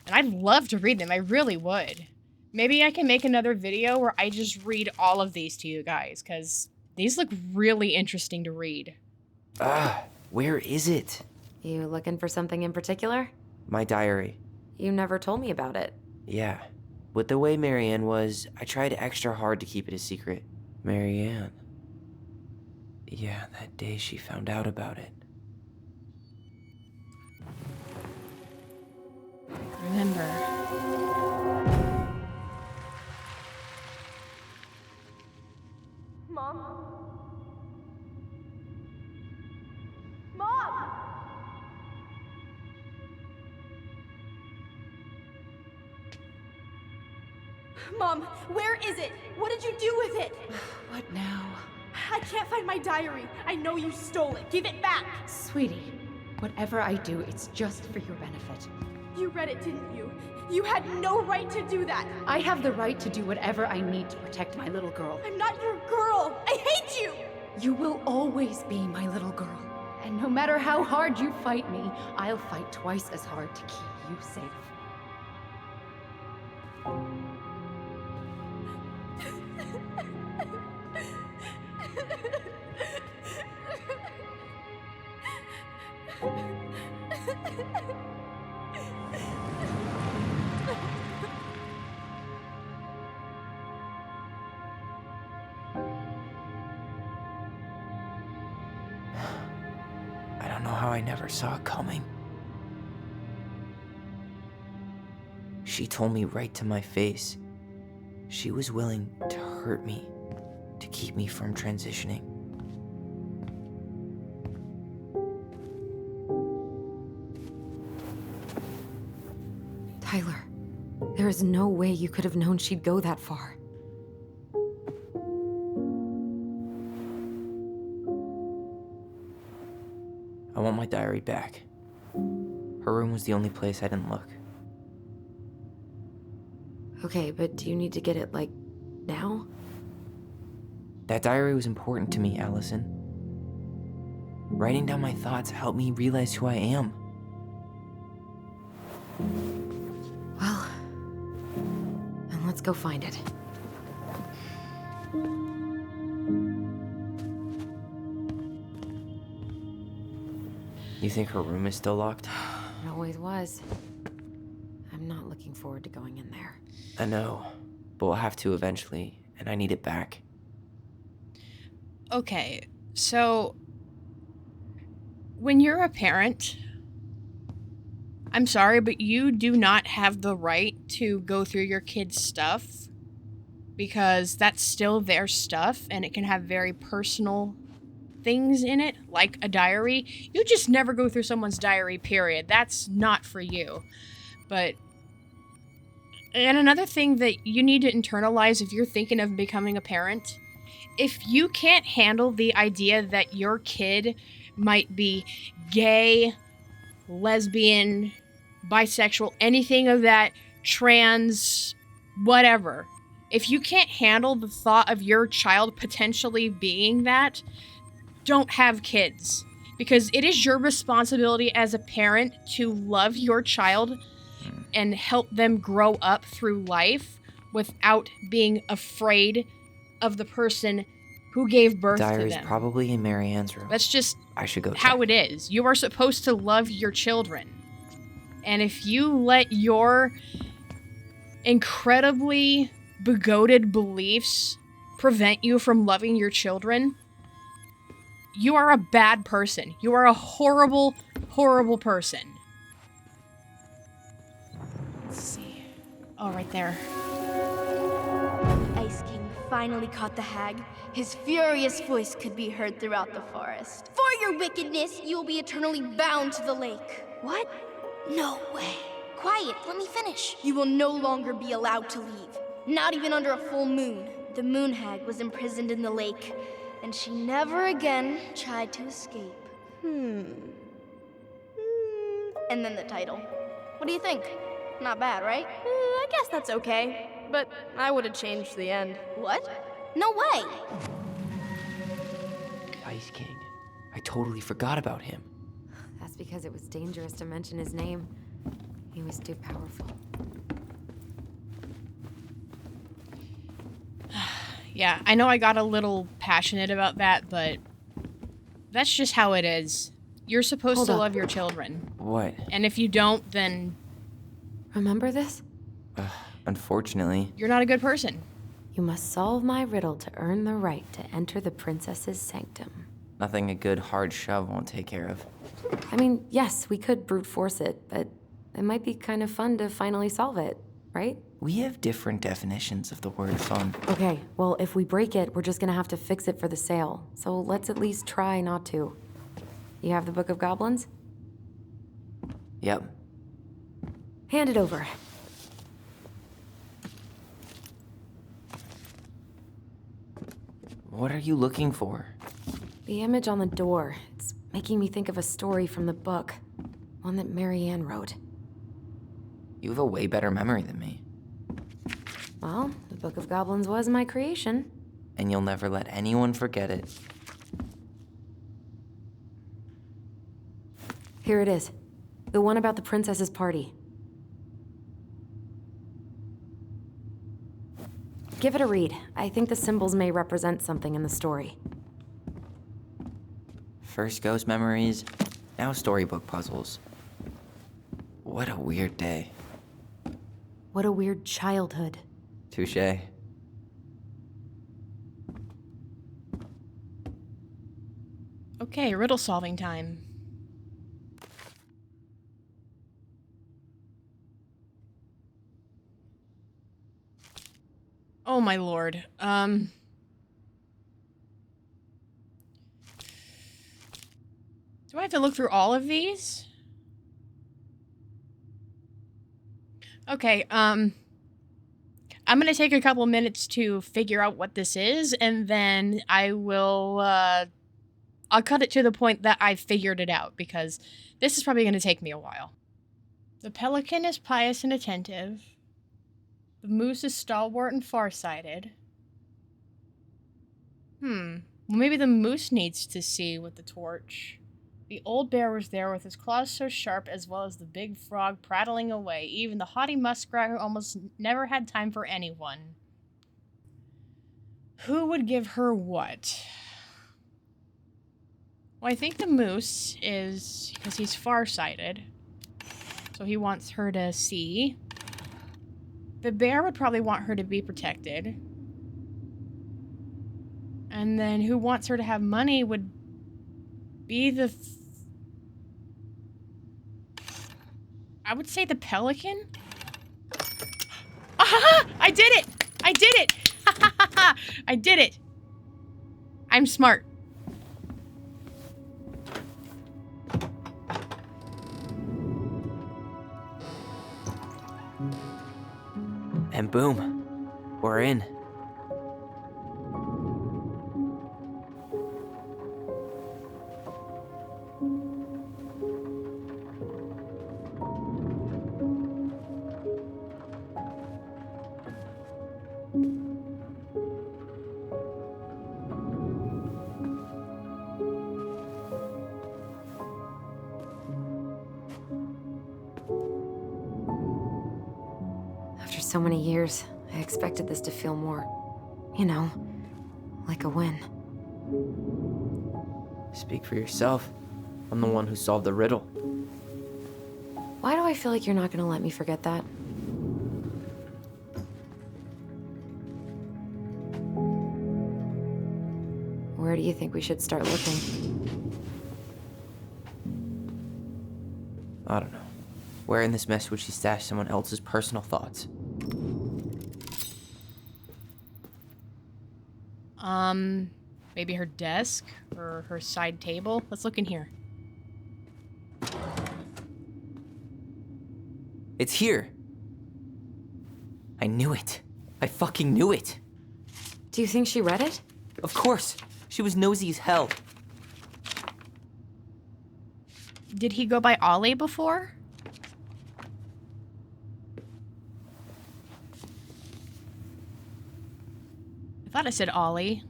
And I'd love to read them. I really would. Maybe I can make another video where I just read all of these to you guys, because these look really interesting to read. Where is it? You looking for something in particular? My diary. You never told me about it. Yeah. With the way Marianne was, I tried extra hard to keep it a secret. Marianne. Yeah, that day she found out about it. Remember. Mom? Mom! Mom, where is it? What did you do with it? What now? I can't find my diary. I know you stole it. Give it back. Sweetie, whatever I do, it's just for your benefit. You read it, didn't you? You had no right to do that. I have the right to do whatever I need to protect my little girl. I'm not your girl. I hate you. You will always be my little girl. And no matter how hard you fight me, I'll fight twice as hard to keep you safe. I don't know how I never saw it coming. She told me right to my face. She was willing to hurt me, to keep me from transitioning. Tyler, there is no way you could have known she'd go that far. I want my diary back. Her room was the only place I didn't look. Okay, but do you need to get it, like, now? That diary was important to me, Alyson. Writing down my thoughts helped me realize who I am. Well, then let's go find it. You think her room is still locked? It always was. I'm not looking forward to going in there. I know, but we'll have to eventually, and I need it back. Okay, so when you're a parent, I'm sorry, but you do not have the right to go through your kids' stuff because that's still their stuff and it can have very personal things in it, like a diary. You just never go through someone's diary, period. That's not for you. And another thing that you need to internalize if you're thinking of becoming a parent, if you can't handle the idea that your kid might be gay, lesbian, bisexual, anything of that, trans, whatever, if you can't handle the thought of your child potentially being that, don't have kids. Because it is your responsibility as a parent to love your child and help them grow up through life without being afraid of the person who gave birth to Diary's them. probably in Marianne's room. That's just I should go how check. it is. You are supposed to love your children. And if you let your incredibly bigoted beliefs prevent you from loving your children, you are a bad person. You are a horrible, horrible person. Let's see. Oh, right there. The Ice King finally caught the hag. His furious voice could be heard throughout the forest. For your wickedness, you will be eternally bound to the lake. What? No way. Quiet, let me finish. You will no longer be allowed to leave. Not even under a full moon. The moon hag was imprisoned in the lake, and she never again tried to escape. And then the title. What do you think? Not bad, right? I guess that's okay. But I would have changed the end. What? No way! Ice King. I totally forgot about him. That's because it was dangerous to mention his name. He was too powerful. Yeah, I know I got a little passionate about that, but that's just how it is. You're supposed Hold to up. love your children. What? And if you don't, then Remember this? Unfortunately. you're not a good person. You must solve my riddle to earn the right to enter the princess's sanctum. Nothing a good hard shove won't take care of. I mean, yes, we could brute force it, but it might be kind of fun to finally solve it, right? We have different definitions of the word fun. Okay, well, if we break it, we're just gonna have to fix it for the sale. So let's at least try not to. You have the Book of Goblins? Yep. Hand it over. What are you looking for? The image on the door. It's making me think of a story from the book. One that Marianne wrote. You have a way better memory than me. Well, the Book of Goblins was my creation. And you'll never let anyone forget it. Here it is. The one about the princess's party. Give it a read. I think the symbols may represent something in the story. First ghost memories, now storybook puzzles. What a weird day. What a weird childhood. Touché. Okay, riddle solving time. Oh my lord. Do I have to look through all of these? Okay, I'm gonna take a couple minutes to figure out what this is, and then I will, I'll cut it to the point that I've figured it out, because this is probably gonna take me a while. The pelican is pious and attentive. The moose is stalwart and farsighted. Well, maybe the moose needs to see with the torch. The old bear was there with his claws so sharp, as well as the big frog prattling away. Even the haughty muskrat almost never had time for anyone. Who would give her what? Well, I think the moose is, because he's farsighted, so he wants her to see. The bear would probably want her to be protected. And then who wants her to have money would be the... I would say the pelican? Ah! I did it! I did it! I did it! I'm smart. And boom, we're in. After so many years, I expected this to feel more, you know, like a win. Speak for yourself. I'm the one who solved the riddle. Why do I feel like you're not gonna let me forget that? Where do you think we should start looking? I don't know. Where in this mess would she stash someone else's personal thoughts? Maybe her desk or her side table. Let's look in here. It's here. I knew it. I fucking knew it. Do you think she read it? Of course. She was nosy as hell. Did he go by Ollie before? I thought I said Ollie.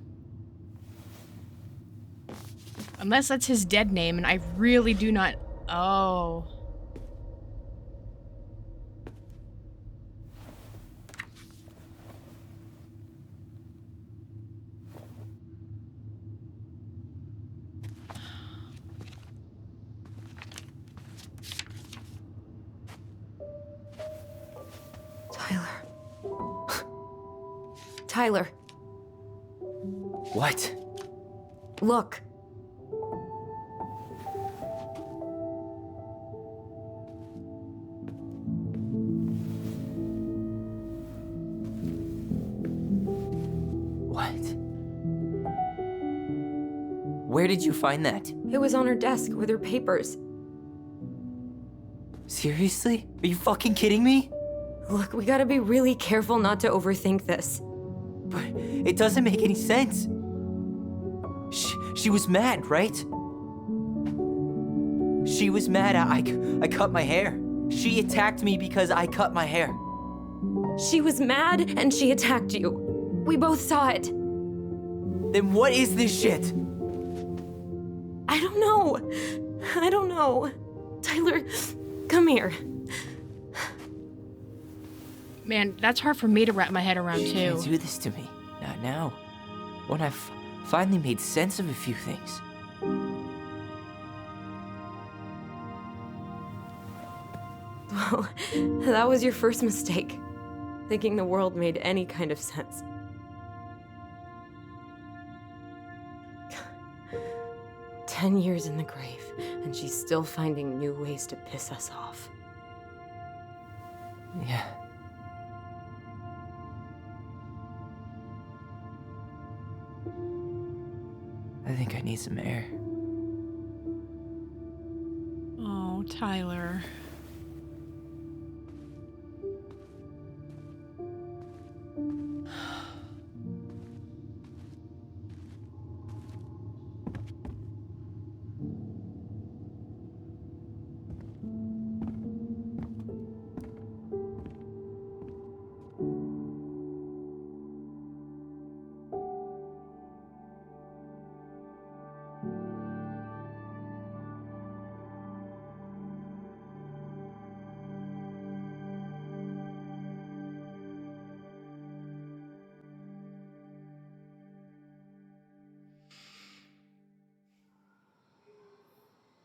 Unless that's his dead name, and I really do not... Oh. Tyler. What? Look. What? Where did you find that? It was on her desk with her papers. Seriously? Are you fucking kidding me? Look, we gotta be really careful not to overthink this. But it doesn't make any sense. She was mad, right? She was mad I cut my hair. She attacked me because I cut my hair. She was mad and she attacked you. We both saw it. Then what is this shit? I don't know. Tyler, come here. Man, that's hard for me to wrap my head around, You too. can't do this to me. Not now. When I've finally made sense of a few things. Well, that was your first mistake. Thinking the world made any kind of sense. 10 years in the grave, and she's still finding new ways to piss us off. Yeah. I think I need some air. Oh, Tyler.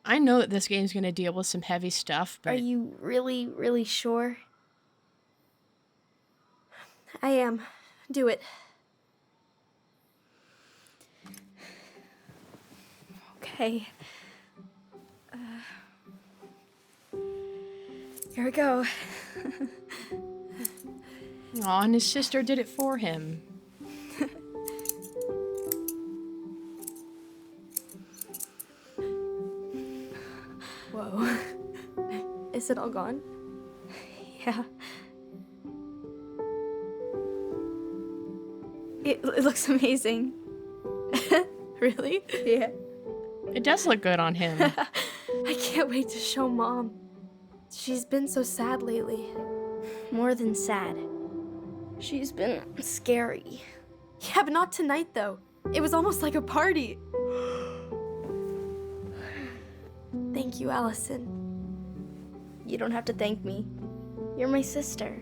I know that this game's gonna deal with some heavy stuff, but Are you really, really sure? I am. Do it. Okay. Here we go. aw, and his sister did it for him. Whoa. Is it all gone? Yeah. It looks amazing. Really? Yeah. It does look good on him. I can't wait to show Mom. She's been so sad lately. More than sad. She's been scary. Yeah, but not tonight, though. It was almost like a party. Thank you, Alyson. You don't have to thank me. You're my sister.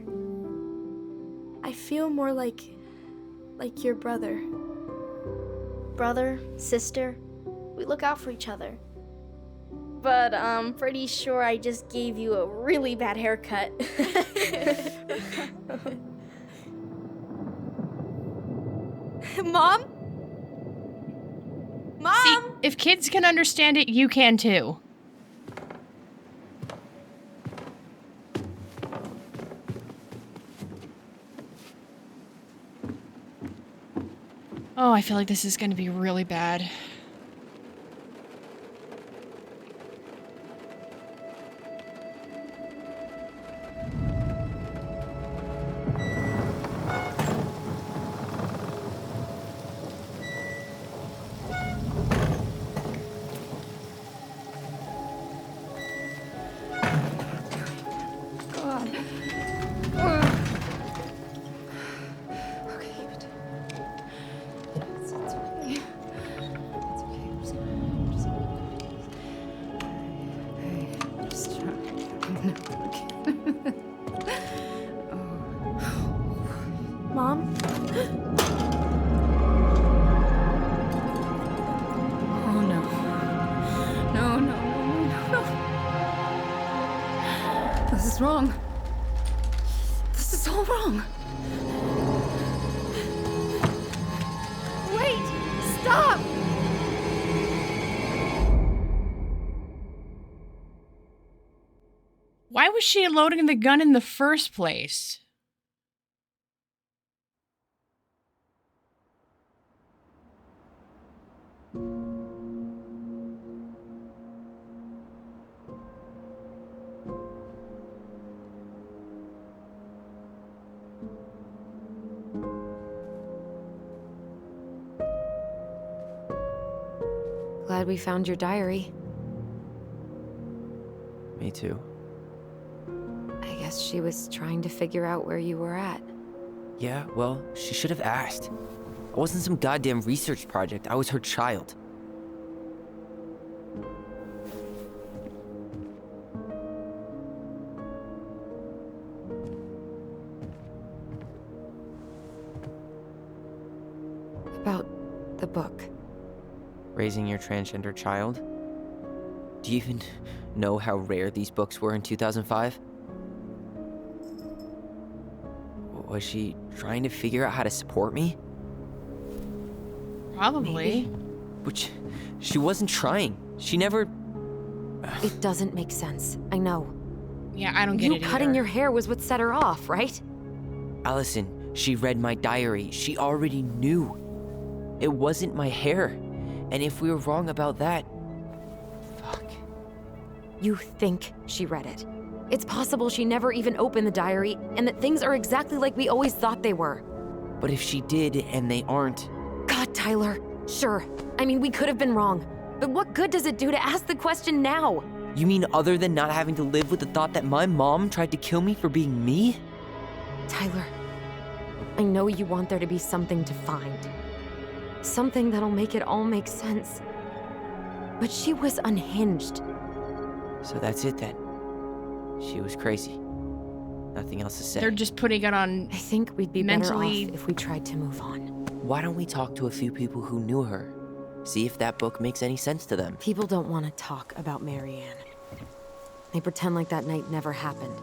I feel more like your brother. Brother, sister, we look out for each other. But I'm pretty sure I just gave you a really bad haircut. Mom? Mom! See, if kids can understand it, you can too. Oh, I feel like this is gonna be really bad. Mom? Oh no. No, no, no, no, no. This is wrong. This is all wrong. Wait! Stop! Why was she loading the gun in the first place? glad we found your diary. Me too. I guess she was trying to figure out where you were at. Yeah, well, she should have asked. I wasn't some goddamn research project. I was her child. About the book. Raising your transgender child? Do you even know how rare these books were in 2005? Was she trying to figure out how to support me? Probably. Which, she wasn't trying. She never... It doesn't make sense. I know. Yeah, I don't get You it cutting either. your hair was what set her off, right? Alyson, she read my diary. She already knew. It wasn't my hair. And if we were wrong about that... Fuck. You think she read it. It's possible she never even opened the diary, and that things are exactly like we always thought they were. But if she did, and they aren't... God, Tyler. Sure. I mean, we could have been wrong. But what good does it do to ask the question now? You mean other than not having to live with the thought that my mom tried to kill me for being me? Tyler, I know you want there to be something to find. Something that'll make it all make sense. But she was unhinged. So that's it then. She was crazy. Nothing else to say. They're just putting it on. I think we'd be Mentally- better off if we tried to move on. Why don't we talk to a few people who knew her? See if that book makes any sense to them. People don't want to talk about Marianne. They pretend like that night never happened.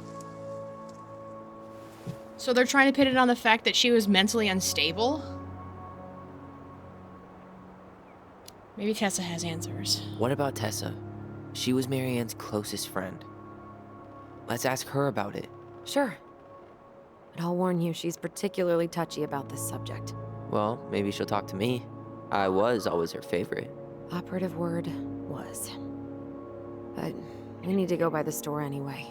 So they're trying to pin it on the fact that she was mentally unstable? Maybe Tessa has answers. What about Tessa? She was Marianne's closest friend. Let's ask her about it. Sure. But I'll warn you, she's particularly touchy about this subject. Well, maybe she'll talk to me. I was always her favorite. Operative word was. But we need to go by the store anyway,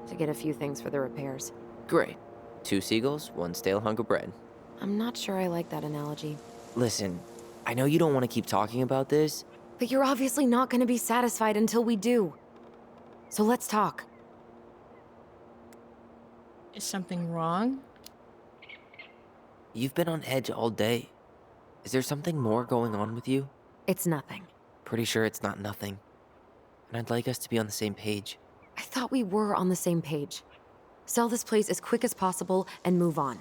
to get a few things for the repairs. Great. 2 seagulls, 1 stale hunk of bread. I'm not sure I like that analogy. Listen, I know you don't want to keep talking about this. But you're obviously not going to be satisfied until we do. So let's talk. Is something wrong? You've been on edge all day. Is there something more going on with you? It's nothing. Pretty sure it's not nothing. And I'd like us to be on the same page. I thought we were on the same page. Sell this place as quick as possible and move on.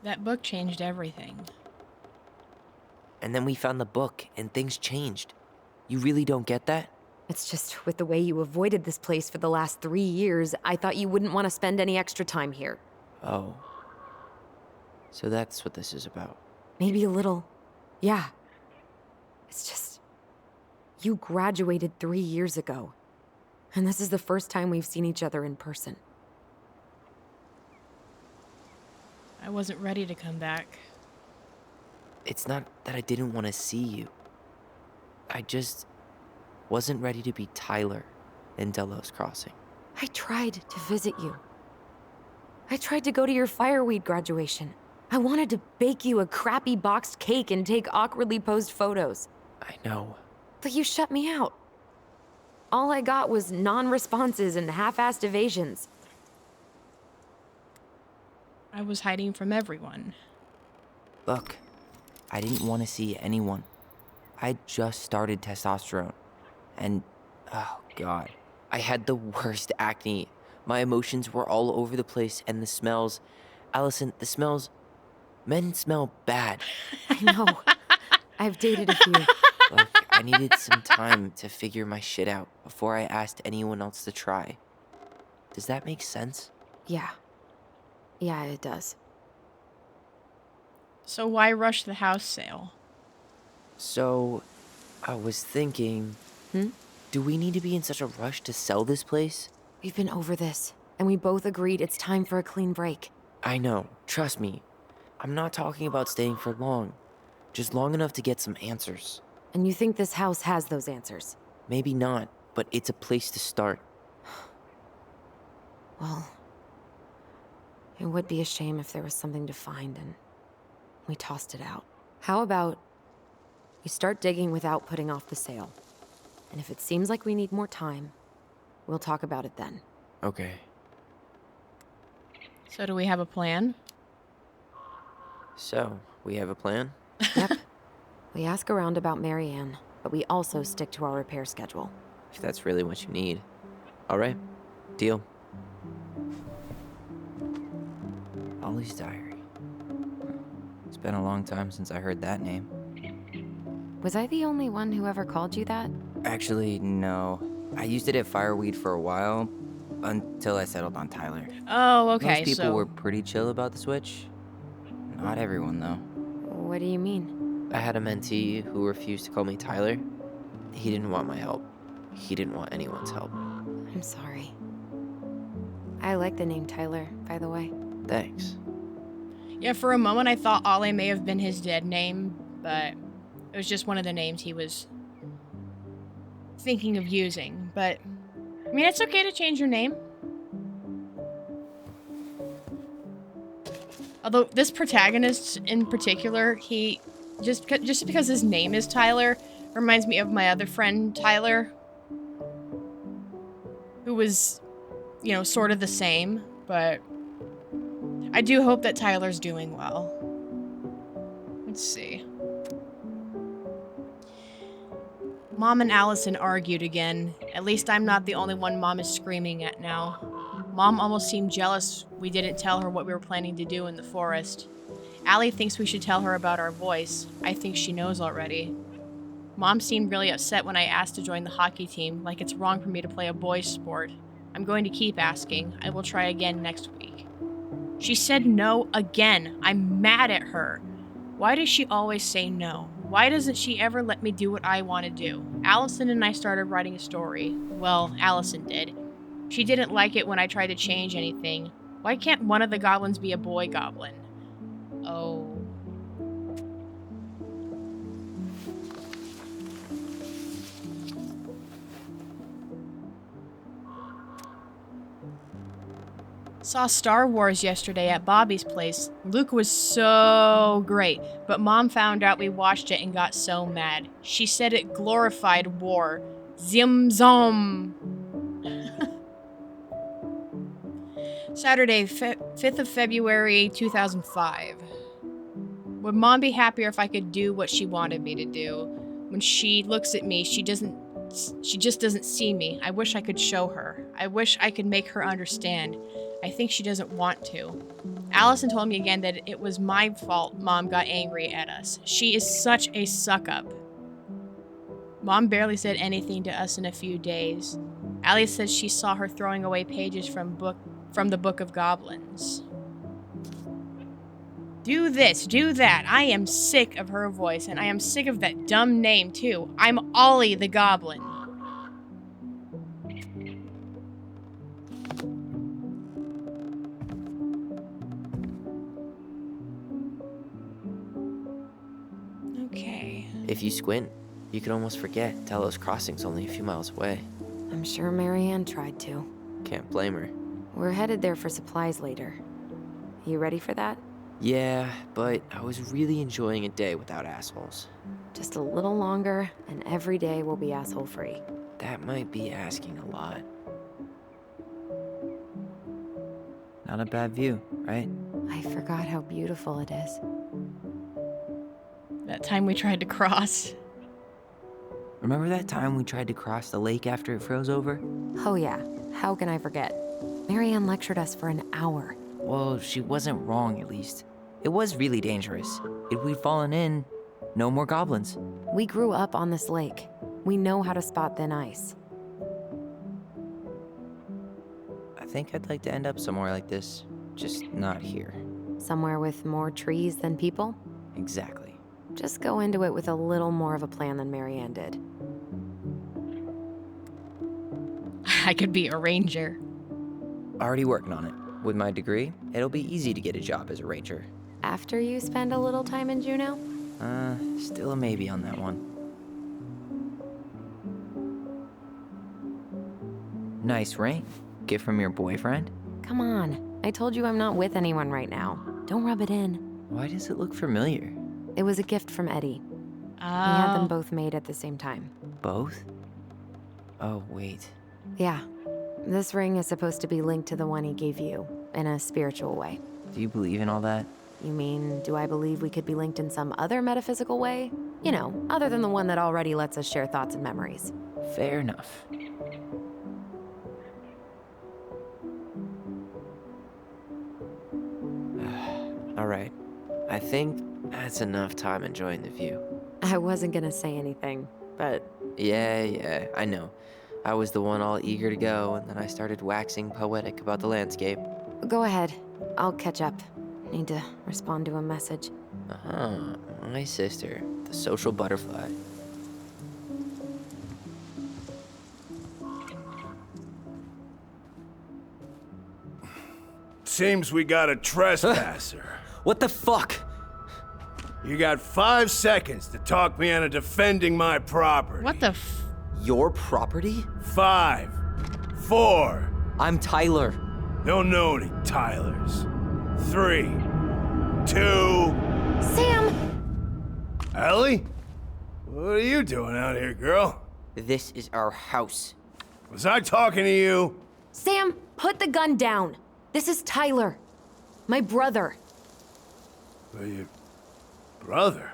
That book changed everything. And then we found the book, and things changed. You really don't get that? It's just with the way you avoided this place for the last 3 years, I thought you wouldn't want to spend any extra time here. Oh. So that's what this is about. Maybe a little. Yeah. It's just... You graduated 3 years ago. And this is the first time we've seen each other in person. I wasn't ready to come back. It's not that I didn't want to see you. I just wasn't ready to be Tyler in Delos Crossing. I tried to visit you. I tried to go to your fireweed graduation. I wanted to bake you a crappy boxed cake and take awkwardly posed photos. I know. But you shut me out. All I got was non-responses and half-assed evasions. I was hiding from everyone. Look, I didn't want to see anyone. I just started testosterone. And, oh god, I had the worst acne. My emotions were all over the place, and the smells... Alyson, the smells... Men smell bad. I know. I've dated a few. Look, I needed some time to figure my shit out before I asked anyone else to try. Does that make sense? Yeah. Yeah, it does. So why rush the house sale? So, I was thinking... Do we need to be in such a rush to sell this place? We've been over this, and we both agreed it's time for a clean break. I know, trust me. I'm not talking about staying for long. Just long enough to get some answers. And you think this house has those answers? Maybe not, but it's a place to start. Well, it would be a shame if there was something to find and we tossed it out. How about We start digging without putting off the sale. And if it seems like we need more time, we'll talk about it then. Okay. So do we have a plan? So, we have a plan? Yep. We ask around about Marianne, but we also stick to our repair schedule. If that's really what you need. All right. Deal. Ollie's diary. It's been a long time since I heard that name. Was I the only one who ever called you that? Actually, no. I used it at Fireweed for a while, until I settled on Tyler. Oh, okay. Most people so were pretty chill about the switch. Not everyone, though. What do you mean? I had a mentee who refused to call me Tyler. He didn't want my help. He didn't want anyone's help. I'm sorry. I like the name Tyler, by the way. Thanks. yeah, for a moment I thought Ollie may have been his dead name, but it was just one of the names he was thinking of using. But I mean, it's okay to change your name. Although this protagonist in particular, he just because his name is Tyler reminds me of my other friend Tyler, who was, you know, sort of the same, but I do hope that Tyler's doing well. Let's see. Mom and Alyson argued again. At least I'm not the only one Mom is screaming at now. Mom almost seemed jealous we didn't tell her what we were planning to do in the forest. Allie thinks we should tell her about our voice. I think she knows already. Mom seemed really upset when I asked to join the hockey team, like it's wrong for me to play a boys' sport. I'm going to keep asking. I will try again next week. She said no again. I'm mad at her. Why does she always say no? Why doesn't she ever let me do what I want to do? Alyson and I started writing a story. Well, Alyson did. She didn't like it when I tried to change anything. Why can't one of the goblins be a boy goblin? Oh. Saw Star Wars yesterday at Bobby's place. Luke was so great, but Mom found out we watched it and got so mad. She said it glorified war. Zim zom. Saturday, 5th of February, 2005. Would Mom be happier if I could do what she wanted me to do? When she looks at me, she just doesn't see me. I wish I could show her. I wish I could make her understand. I think she doesn't want to. Alyson told me again that it was my fault Mom got angry at us. She is such a suck-up. Mom barely said anything to us in a few days. Allie says she saw her throwing away pages from the Book of Goblins. Do this, do that. I am sick of her voice, and I am sick of that dumb name, too. I'm Ollie the Goblin. Okay. If you squint, you can almost forget Delos Crossing's only a few miles away. I'm sure Marianne tried to. Can't blame her. We're headed there for supplies later. You ready for that? Yeah, but I was really enjoying a day without assholes. Just a little longer, and every day will be asshole-free. That might be asking a lot. Not a bad view, right? I forgot how beautiful it is. That time we tried to cross. Remember that time we tried to cross the lake after it froze over? Oh yeah, how can I forget? Marianne lectured us for an hour. Well, she wasn't wrong, at least. It was really dangerous. If we'd fallen in, no more goblins. We grew up on this lake. We know how to spot thin ice. I think I'd like to end up somewhere like this, just not here. Somewhere with more trees than people? Exactly. Just go into it with a little more of a plan than Marianne did. I could be a ranger. Already working on it. With my degree, it'll be easy to get a job as a ranger. After you spend a little time in Juneau? Still a maybe on that one. Nice ring. Gift from your boyfriend? Come on. I told you I'm not with anyone right now. Don't rub it in. Why does it look familiar? It was a gift from Eddie. He had them Oh. both made at the same time. Both? Oh, wait. Yeah. This ring is supposed to be linked to the one he gave you, in a spiritual way. Do you believe in all that? You mean, do I believe we could be linked in some other metaphysical way? You know, other than the one that already lets us share thoughts and memories. Fair enough. Alright. I think that's enough time enjoying the view. I wasn't gonna say anything, but Yeah, I know. I was the one all eager to go, and then I started waxing poetic about the landscape. go ahead. I'll catch up. Need to respond to a message. Uh-huh. My sister, the social butterfly. Seems we got a trespasser. What the fuck? You got 5 seconds to talk me into defending my property. What the Your property? 5, 4. I'm Tyler. Don't know any Tylers. 3, 2. Sam! Ellie? What are you doing out here, girl? This is our house. Was I talking to you? Sam, put the gun down. This is Tyler. My brother. Well, your brother?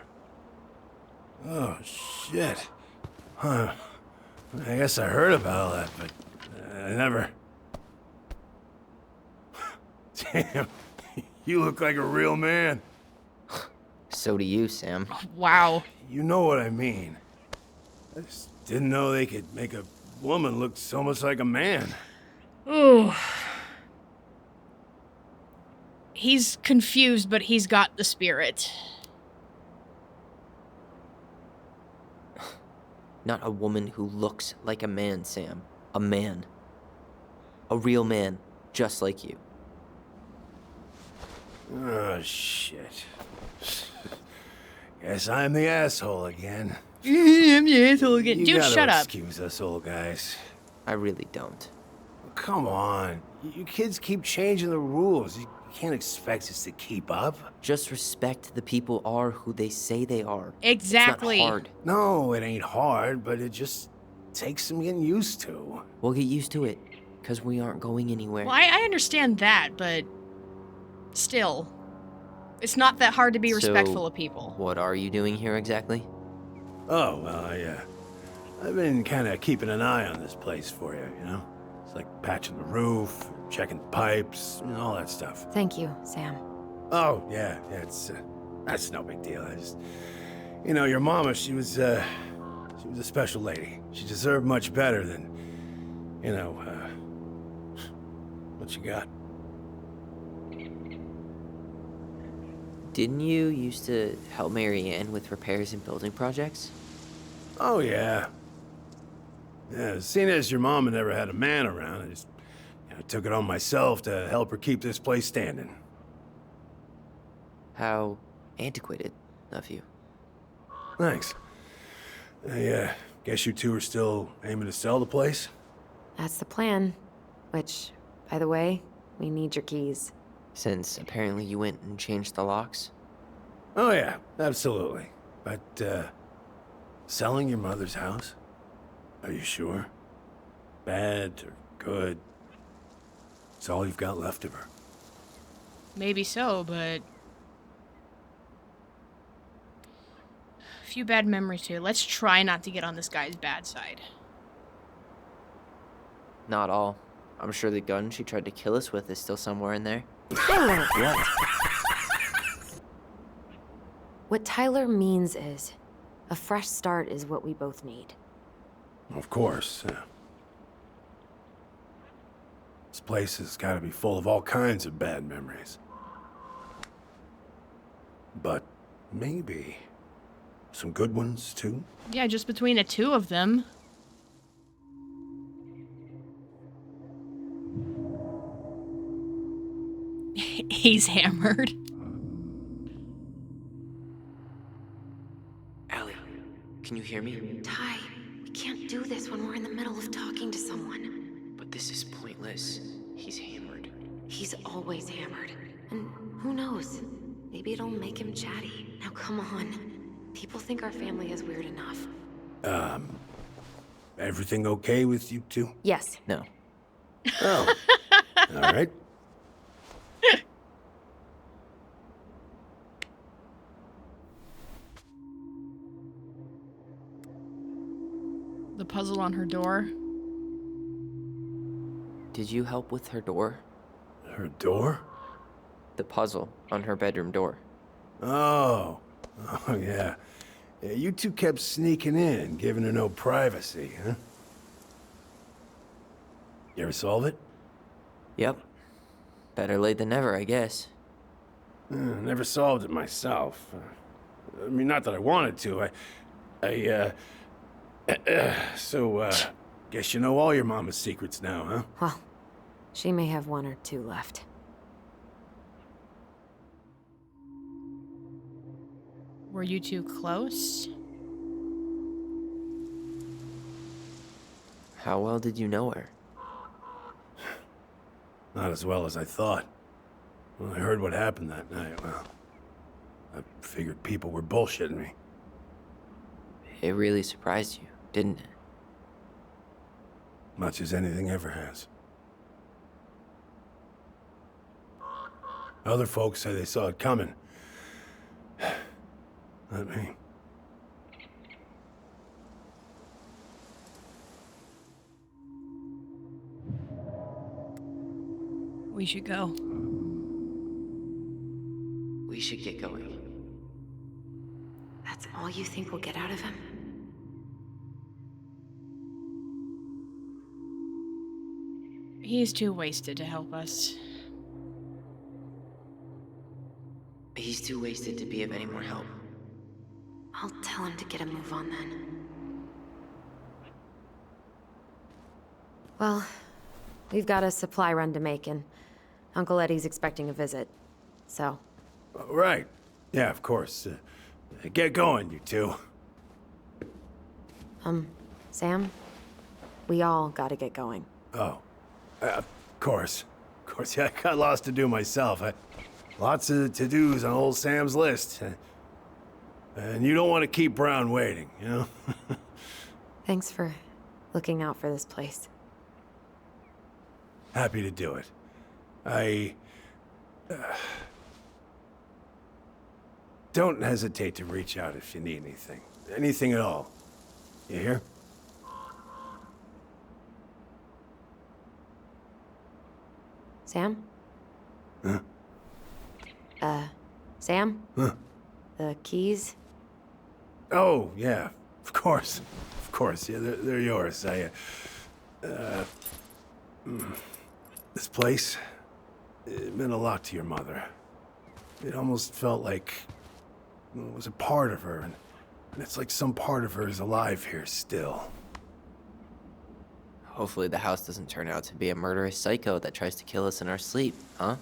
Oh, shit. Huh. I guess I heard about all that, but I never... Damn, you look like a real man. So do you, Sam. Wow. You know what I mean. I just didn't know they could make a woman look so much like a man. Ooh. He's confused, but he's got the spirit. Not a woman who looks like a man, Sam. A man. A real man, just like you. Oh, shit. Guess I'm the asshole again. I'm the asshole again. You Dude, gotta shut up. excuse us old guys. I really don't. Come on. You kids keep changing the rules. You can't expect us to keep up. Just respect the people are who they say they are. Exactly. It's not hard. No, it ain't hard, but it just takes some getting used to. We'll get used to it, because we aren't going anywhere. Well, I understand that, but still. It's not that hard to be respectful of people. What are you doing here exactly? Oh, well, I've been kind of keeping an eye on this place for you, you know? It's like patching the roof, checking pipes, and all that stuff. Thank you, Sam. Oh, yeah, that's no big deal. I just, you know, your mama, she was a special lady. She deserved much better than, you know, what you got. Didn't you used to help Mary Ann with repairs and building projects? Oh, yeah. Yeah, seeing as your mama never had a man around, I just took it on myself to help her keep this place standing. How antiquated of you. Thanks. I guess you two are still aiming to sell the place? That's the plan. Which, by the way, we need your keys. Since apparently you went and changed the locks? Oh, yeah, absolutely. But, selling your mother's house? Are you sure? Bad or good? It's all you've got left of her. Maybe so, but... a few bad memories too. Let's try not to get on this guy's bad side. Not all. I'm sure the gun she tried to kill us with is still somewhere in there. What? What Tyler means is, a fresh start is what we both need. Of course. This place has got to be full of all kinds of bad memories. But maybe some good ones, too? Yeah, just between the two of them. He's hammered. Allie, can you hear me? Ty, we can't do this when we're in the middle of talking to someone. But this is pointless. He's hammered. He's always hammered. And who knows? Maybe it'll make him chatty. Now come on. People think our family is weird enough. Everything okay with you two? Yes. No. Oh. All right. The puzzle on her door. Did you help with her door? Her door? The puzzle on her bedroom door. Oh. Oh, yeah. Yeah, you two kept sneaking in, giving her no privacy, huh? You ever solve it? Yep. Better late than never, I guess. Never solved it myself. I mean, not that I wanted to. So, guess you know all your mama's secrets now, huh? Well, she may have one or two left. Were you two close? How well did you know her? Not as well as I thought. When I heard what happened that night, well, I figured people were bullshitting me. It really surprised you, didn't it? Much as anything ever has. Other folks say they saw it coming. Not me. We should go. We should get going. That's all you think we'll get out of him? He's too wasted to help us. He's too wasted to be of any more help. I'll tell him to get a move on then. Well, we've got a supply run to make, and Uncle Eddie's expecting a visit. So. Right. Yeah, of course. Get going, you two. Sam? We all gotta get going. Oh. Of course. Of course, yeah, I got lots to do myself. Lots of to-dos on old Sam's list. And you don't want to keep Brown waiting, you know? Thanks for looking out for this place. Happy to do it. Don't hesitate to reach out if you need anything. Anything at all. You hear? Sam? Huh? Sam? Huh? The keys? Oh, yeah. Of course. Of course. Yeah, they're yours. This place, it meant a lot to your mother. It almost felt like it was a part of her, and it's like some part of her is alive here still. Hopefully the house doesn't turn out to be a murderous psycho that tries to kill us in our sleep, huh?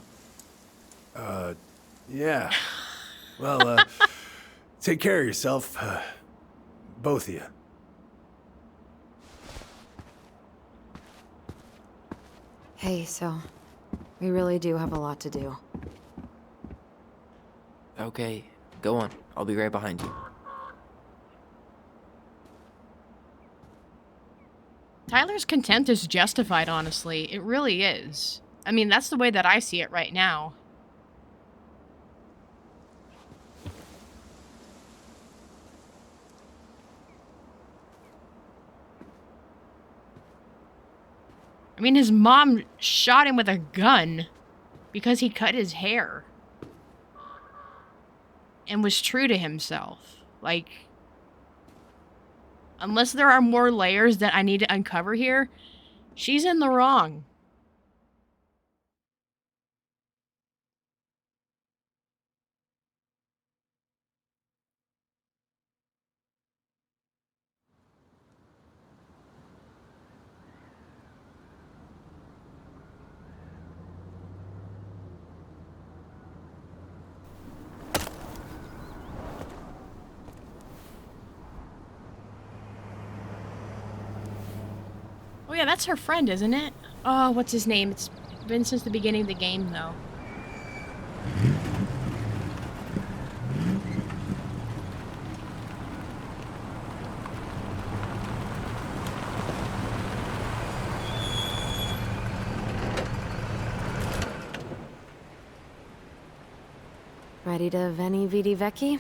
Yeah. Well, take care of yourself, both of you. Hey, so we really do have a lot to do. Okay, go on. I'll be right behind you. Tyler's contempt is justified, honestly. It really is. I mean, that's the way that I see it right now. I mean, his mom shot him with a gun because he cut his hair. And was true to himself. Like, unless there are more layers that I need to uncover here, she's in the wrong. Oh yeah, that's her friend, isn't it? Oh, what's his name? It's been since the beginning of the game, though. Ready to Veni Vidi Vecchi?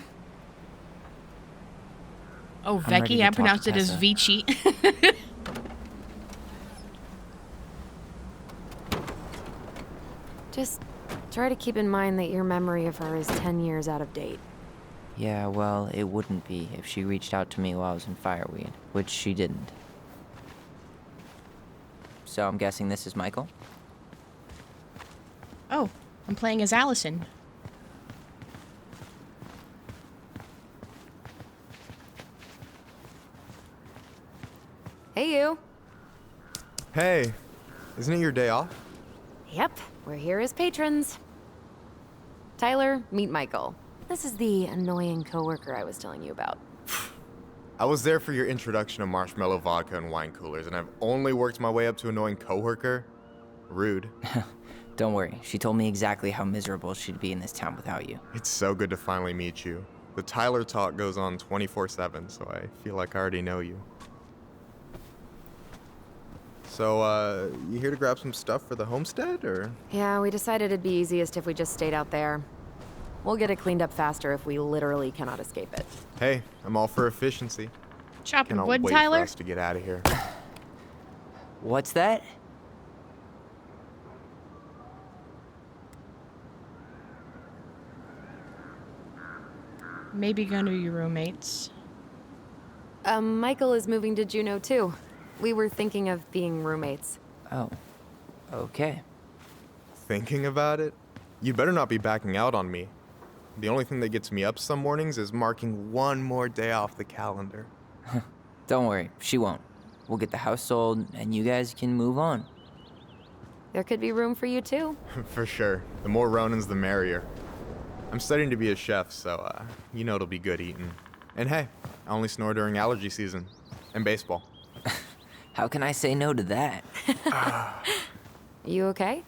Oh, I'm ready Vecchi. to I talk pronounced to it as Tessa. Vici. Just try to keep in mind that your memory of her is 10 years out of date. Yeah, well, it wouldn't be if she reached out to me while I was in Fireweed, which she didn't. So I'm guessing this is Michael? Oh, I'm playing as Alyson. Hey, you. Hey, isn't it your day off? Yep, we're here as patrons. Tyler, meet Michael. This is the annoying coworker I was telling you about. I was there for your introduction to marshmallow vodka and wine coolers, and I've only worked my way up to annoying coworker. Rude. Don't worry, she told me exactly how miserable she'd be in this town without you. It's so good to finally meet you. The Tyler talk goes on 24/7, so I feel like I already know you. So, you here to grab some stuff for the homestead, or? Yeah, we decided it'd be easiest if we just stayed out there. We'll get it cleaned up faster if we literally cannot escape it. Hey, I'm all for efficiency. Chopping Cannot wood, wait Tyler? for us to get out of here. What's that? Maybe gonna be roommates. Michael is moving to Juneau too. We were thinking of being roommates. Oh, okay. Thinking about it? You better not be backing out on me. The only thing that gets me up some mornings is marking one more day off the calendar. Don't worry, she won't. We'll get the house sold, and you guys can move on. There could be room for you too. For sure. The more Ronans, the merrier. I'm studying to be a chef, so, you know it'll be good eating. And hey, I only snore during allergy season. And baseball. How can I say no to that? You okay?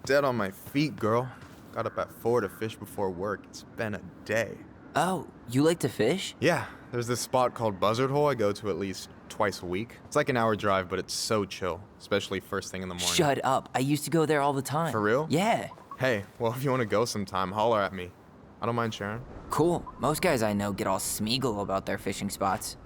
Dead on my feet, girl. Got up at 4 to fish before work. It's been a day. Oh, you like to fish? Yeah, there's this spot called Buzzard Hole I go to at least twice a week. It's like an hour drive, but it's so chill, especially first thing in the morning. Shut up. I used to go there all the time. For real? Yeah. Hey, well, if you want to go sometime, holler at me. I don't mind sharing. Cool. Most guys I know get all Smeagol about their fishing spots.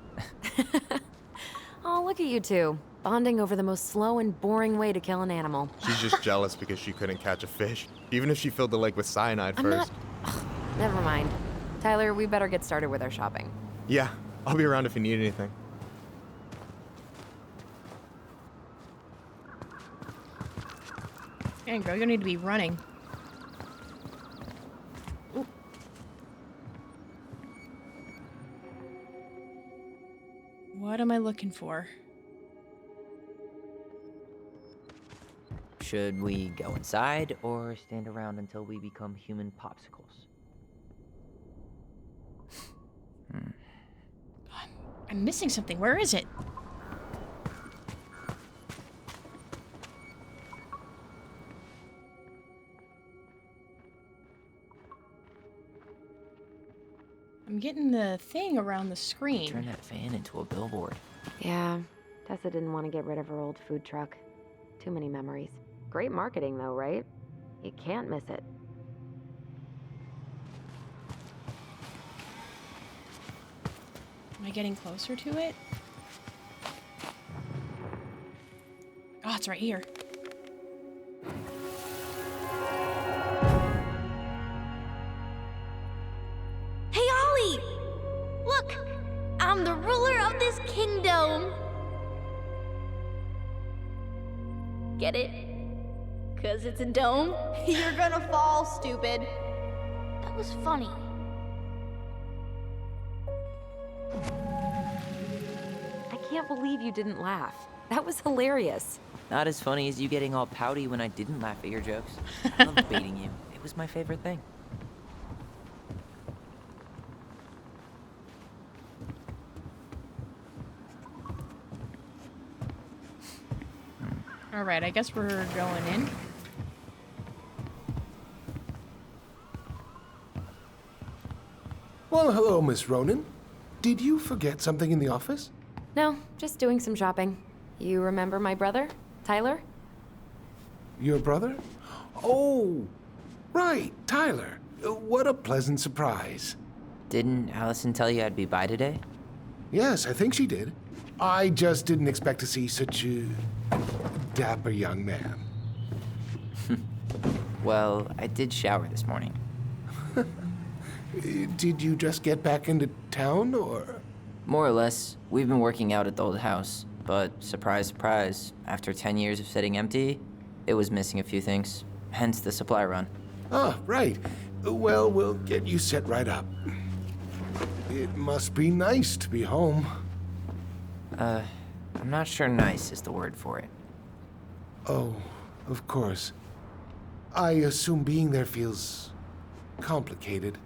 Oh, look at you two. Bonding over the most slow and boring way to kill an animal. She's just jealous because she couldn't catch a fish, even if she filled the lake with cyanide I'm first. Never mind. Tyler, we better get started with our shopping. Yeah, I'll be around if you need anything. Dang, girl, you need to be running. Ooh. What am I looking for? Should we go inside or stand around until we become human popsicles? I'm missing something. Where is it? I'm getting the thing around the screen. Turn that van into a billboard. Yeah, Tessa didn't want to get rid of her old food truck. Too many memories. Great marketing though, right? You can't miss it. Am I getting closer to it? Oh, it's right here. Hey, Ollie! Look! I'm the ruler of this kingdom! Get it? 'Cause it's a dome? You're gonna fall, stupid. That was funny. I can't believe you didn't laugh. That was hilarious. Not as funny as you getting all pouty when I didn't laugh at your jokes. I loved baiting you. It was my favorite thing. All right, I guess we're going in. Well, hello, Miss Ronan. Did you forget something in the office? No, just doing some shopping. You remember my brother, Tyler? Your brother? Oh, right, Tyler. What a pleasant surprise. Didn't Alyson tell you I'd be by today? Yes, I think she did. I just didn't expect to see such a dapper young man. Well, I did shower this morning. Did you just get back into town, or? More or less, we've been working out at the old house, but surprise, surprise, after 10 years of sitting empty, it was missing a few things, hence the supply run. Ah, right. Well, we'll get you set right up. It must be nice to be home. I'm not sure nice is the word for it. Oh, of course. I assume being there feels complicated.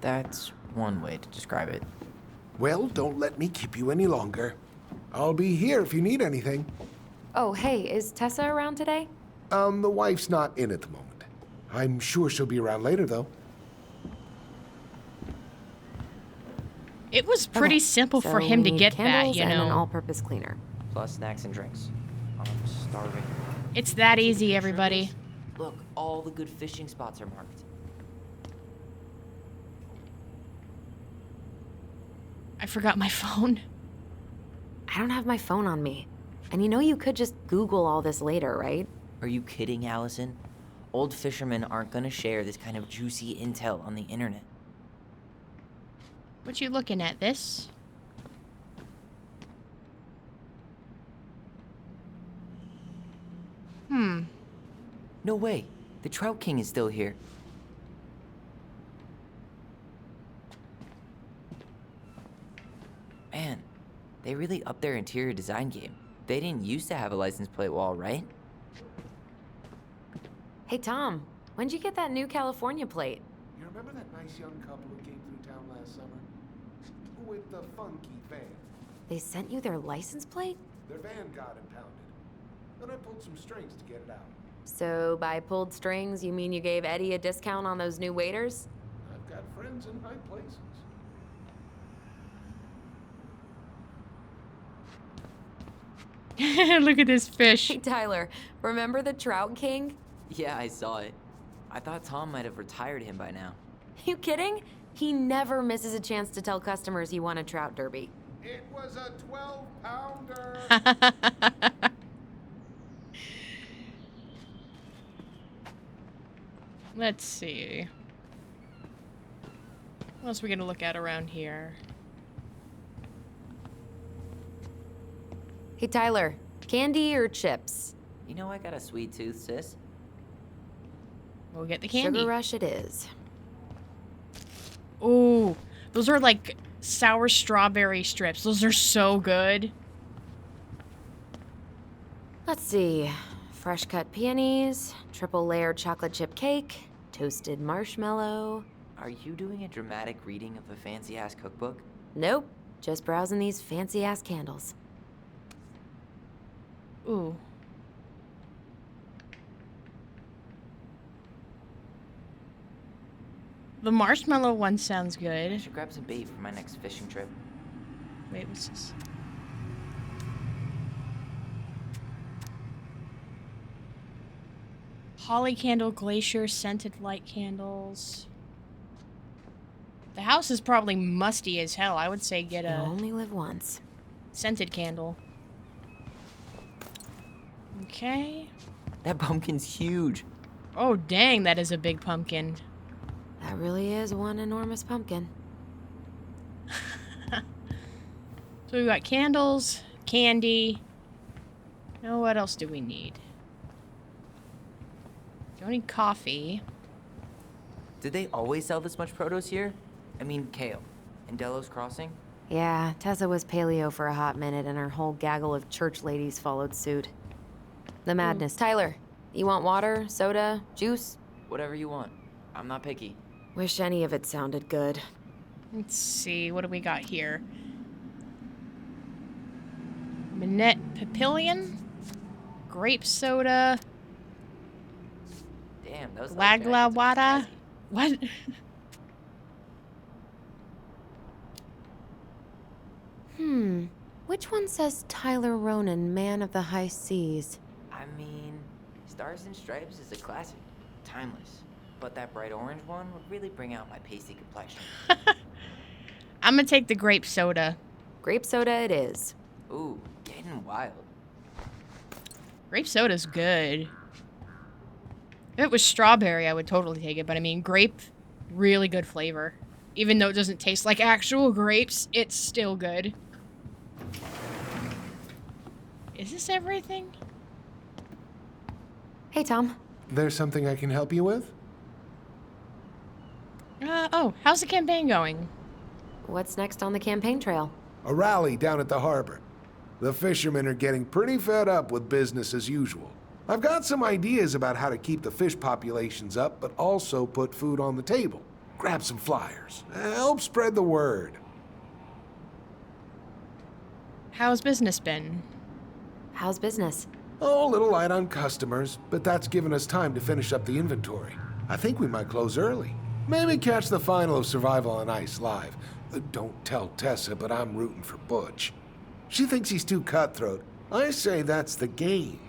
That's one way to describe it. Well, don't let me keep you any longer. I'll be here if you need anything. Oh, hey, is Tessa around today? The wife's not in at the moment. I'm sure she'll be around later, though. It was pretty simple So for we him to need get that, candles you and an know. all-purpose cleaner. Plus snacks and drinks. I'm starving. It's that easy, everybody. Look, all the good fishing spots are marked. I forgot my phone. I don't have my phone on me. And you know you could just Google all this later, right? Are you kidding, Alyson? Old fishermen aren't gonna share this kind of juicy intel on the internet. What you looking at, this? No way. The Trout King is still here. Man, they really upped their interior design game. They didn't used to have a license plate wall, right? Hey, Tom, when'd you get that new California plate? You remember that nice young couple who came through town last summer? With the funky van. They sent you their license plate? Their van got impounded. Then I pulled some strings to get it out. So by pulled strings, you mean you gave Eddie a discount on those new waiters? I've got friends in high places. Look at this fish. Hey, Tyler, remember the Trout King? Yeah, I saw it. I thought Tom might have retired him by now. You kidding? He never misses a chance to tell customers he won a trout derby. It was a 12-pounder. Let's see. What else are we gonna look at around here? Hey, Tyler, candy or chips? You know I got a sweet tooth, sis. We'll get the candy. Sugar Rush it is. Ooh, those are like sour strawberry strips. Those are so good. Let's see. Fresh cut peonies, triple layered chocolate chip cake, toasted marshmallow. Are you doing a dramatic reading of a fancy-ass cookbook? Nope, just browsing these fancy ass candles. Ooh. The marshmallow one sounds I good. should grab some bait for my next fishing trip. Wait, what's this? Holly candle, glacier, scented light candles. The house is probably musty as hell. I would say get You a only live once. scented candle. Okay. That pumpkin's huge. Oh, dang, that is a big pumpkin. That really is one enormous pumpkin. So we got candles, candy. Now what else do we need? Don't need coffee. Did they always sell this much produce here? I mean, kale. In Delos Crossing? Yeah, Tessa was paleo for a hot minute and her whole gaggle of church ladies followed suit. The madness. Tyler, you want water, soda, juice? Whatever you want. I'm not picky. Wish any of it sounded good. Let's see, what do we got here? Minette Papillion? Grape soda? Damn, those Glagla-wada? What? Which one says Tyler Ronan, man of the high seas? I mean, Stars and Stripes is a classic. Timeless. but that bright orange one would really bring out my pasty complexion. I'm gonna take the grape soda. Grape soda it is. Ooh, getting wild. Grape soda's good. If it was strawberry, I would totally take it, but I mean, grape, really good flavor. Even though it doesn't taste like actual grapes, it's still good. Is this everything? Hey, Tom. There's something I can help you with? Oh, how's the campaign going? What's next on the campaign trail? A rally down at the harbor. The fishermen are getting pretty fed up with business as usual. I've got some ideas about how to keep the fish populations up, but also put food on the table. Grab some flyers. Help spread the word. How's business been? How's business? Oh, a little light on customers, but that's given us time to finish up the inventory. I think we might close early. Maybe catch the final of Survival on Ice live. Don't tell Tessa, but I'm rooting for Butch. She thinks he's too cutthroat. I say that's the game.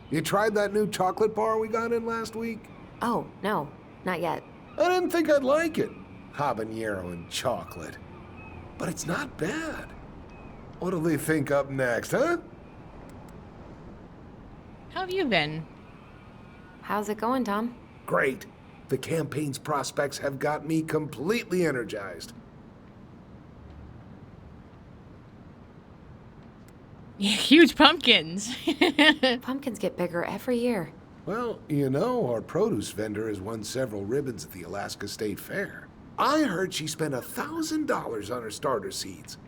You tried that new chocolate bar we got in last week? Oh, no, not yet. I didn't think I'd like it. Habanero and chocolate. But it's not bad. What'll they think up next, huh? How have you been? How's it going, Tom? Great. The campaign's prospects have got me completely energized. Huge pumpkins. Pumpkins get bigger every year. Well, you know, our produce vendor has won several ribbons at the Alaska State Fair. I heard she spent $1,000 on her starter seeds.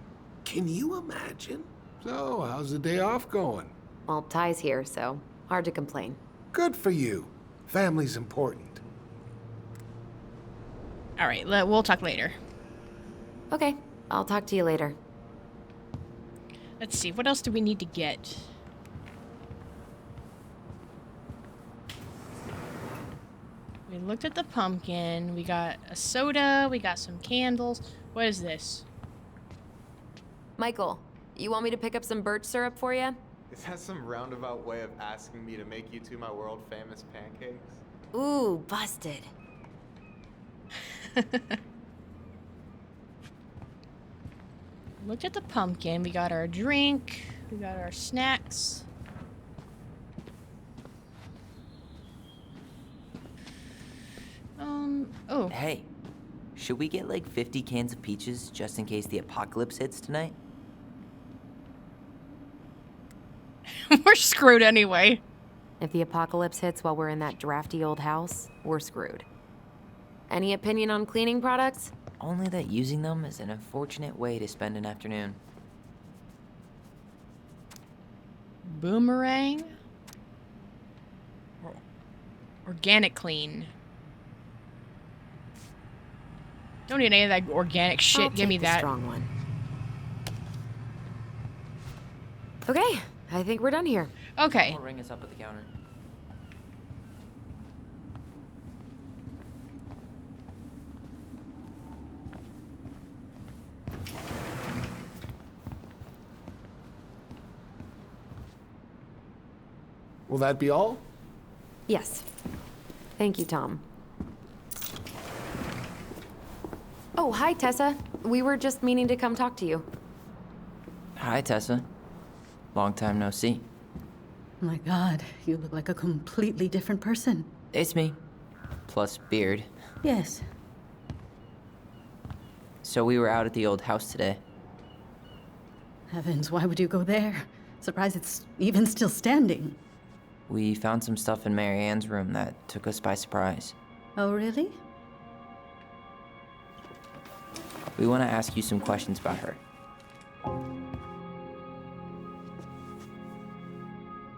Can you imagine? So, how's the day off going? Well, Ty's here, so hard to complain. Good for you. Family's important. All right, we'll talk later. Okay, I'll talk to you later. Let's see, what else do we need to get? We looked at the pumpkin, we got a soda, we got some candles. What is this? Michael, you want me to pick up some birch syrup for you? Is that some roundabout way of asking me to make you two my world famous pancakes? Ooh, busted. Looked at the pumpkin, we got our drink, we got our snacks. Oh. Hey, should we get like 50 cans of peaches just in case the apocalypse hits tonight? We're screwed anyway. If the apocalypse hits while we're in that drafty old house, we're screwed. Any opinion on cleaning products? Only that using them is an unfortunate way to spend an afternoon. Boomerang? Organic clean. Don't need any of that organic shit. I'll Give me take the that. strong one. Okay, I think we're done here. Okay. Ring us up at the counter. Will that be all? Yes. Thank you, Tom. Oh, hi, Tessa. We were just meaning to come talk to you. Hi, Tessa. Long time no see. My God, you look like a completely different person. It's me. Plus beard. Yes. So we were out at the old house today. Heavens, why would you go there? Surprised it's even still standing. We found some stuff in Mary Ann's room that took us by surprise. Oh, really? We want to ask you some questions about her.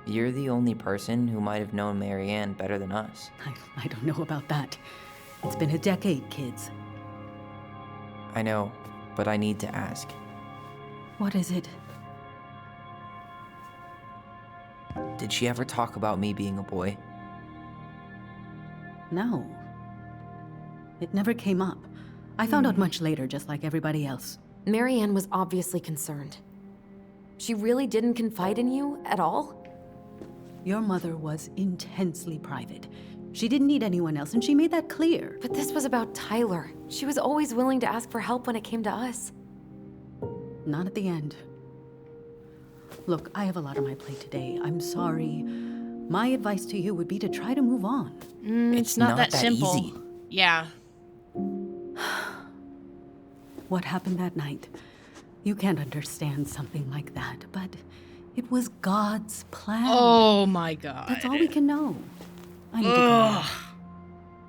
You're the only person who might have known Mary Ann better than us. I don't know about that. It's been a decade, kids. I know, but I need to ask. What is it? Did she ever talk about me being a boy? No. It never came up. I found out much later, just like everybody else. Mary Ann was obviously concerned. She really didn't confide in you at all? Your mother was intensely private. She didn't need anyone else, and she made that clear. But this was about Tyler. She was always willing to ask for help when it came to us. Not at the end. Look, I have a lot on my plate today. I'm sorry. My advice to you would be to try to move on. It's not that simple. easy. Yeah. What happened that night? You can't understand something like that, but it was God's plan. Oh my god. That's all we can know. I need to go now.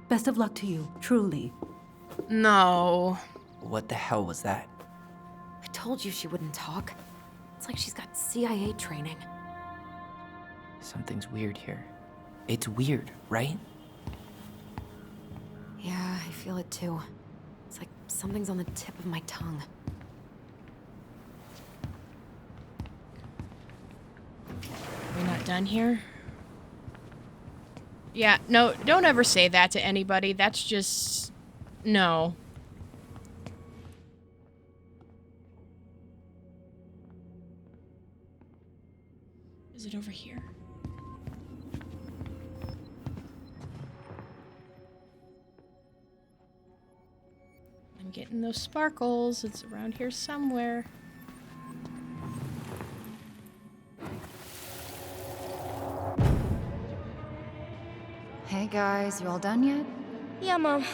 Best of luck to you, truly. No. What the hell was that? I told you she wouldn't talk. It's like she's got CIA training. Something's weird here. It's weird, right? Yeah, I feel it too. It's like something's on the tip of my tongue. We're not done here? Yeah, no, don't ever say that to anybody. That's just... no. Is it over here? I'm getting those sparkles. It's around here somewhere. Hey guys, you all done yet? Yeah, Mom.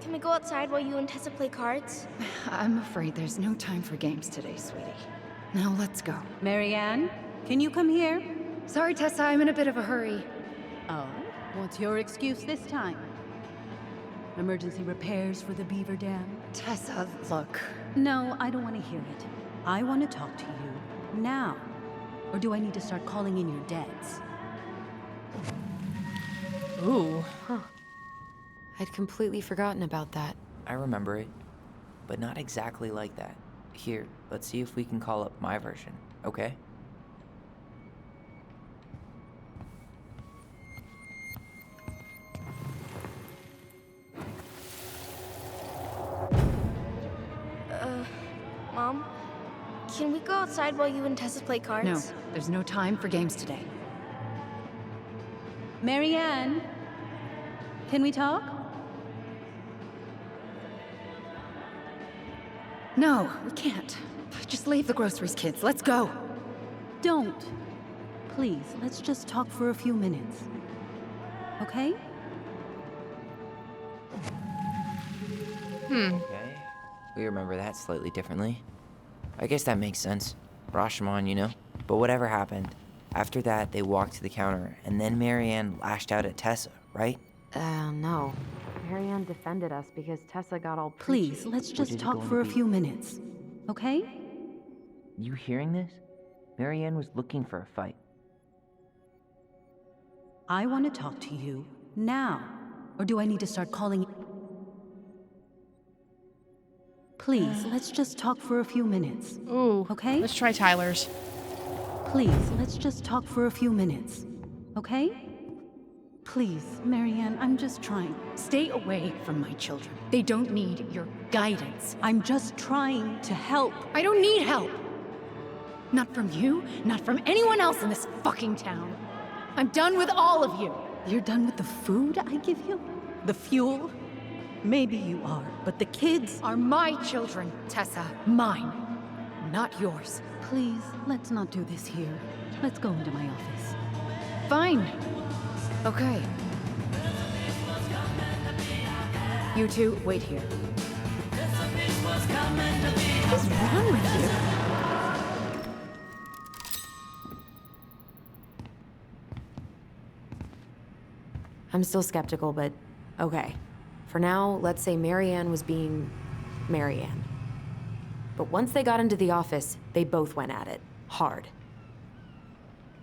Can we go outside while you and Tessa play cards? I'm afraid there's no time for games today, sweetie. Now let's go. Marianne, can you come here? Sorry, Tessa, I'm in a bit of a hurry. Oh, what's your excuse this time? Emergency repairs for the beaver dam? Tessa, look. No, I don't want to hear it. I want to talk to you now. Or do I need to start calling in your debts? Ooh. Huh. I'd completely forgotten about that. I remember it, but not exactly like that. Here, let's see if we can call up my version, okay? Mom? Can we go outside while you and Tessa play cards? No, there's no time for games today. Marianne, can we talk? No, we can't. Just leave the groceries, kids. Let's go. Don't. Please, let's just talk for a few minutes. Okay? Okay. We remember that slightly differently. I guess that makes sense. Rashomon, you know? But whatever happened, after that, they walked to the counter, and then Marianne lashed out at Tessa, right? No. Marianne defended us because Tessa got all Please, let's did just it talk going for to a be? few minutes. Okay? You hearing this? Marianne was looking for a fight. I want to talk to you now. Or do I need to start calling? Please, let's just talk for a few minutes. Ooh. Okay? Let's try Tyler's. Please, let's just talk for a few minutes. Okay? Please, Marianne, I'm just trying. Stay away from my children. They don't need your guidance. I'm just trying to help. I don't need help. Not from you, not from anyone else in this fucking town. I'm done with all of you. You're done with the food I give you? The fuel? Maybe you are, but the kids Are my children, Tessa. Mine, not yours. Please, let's not do this here. Let's go into my office. Fine. Okay. You two, wait here. What is wrong with you? I'm still skeptical, but okay. For now, let's say Marianne was being Marianne. But once they got into the office, they both went at it. Hard.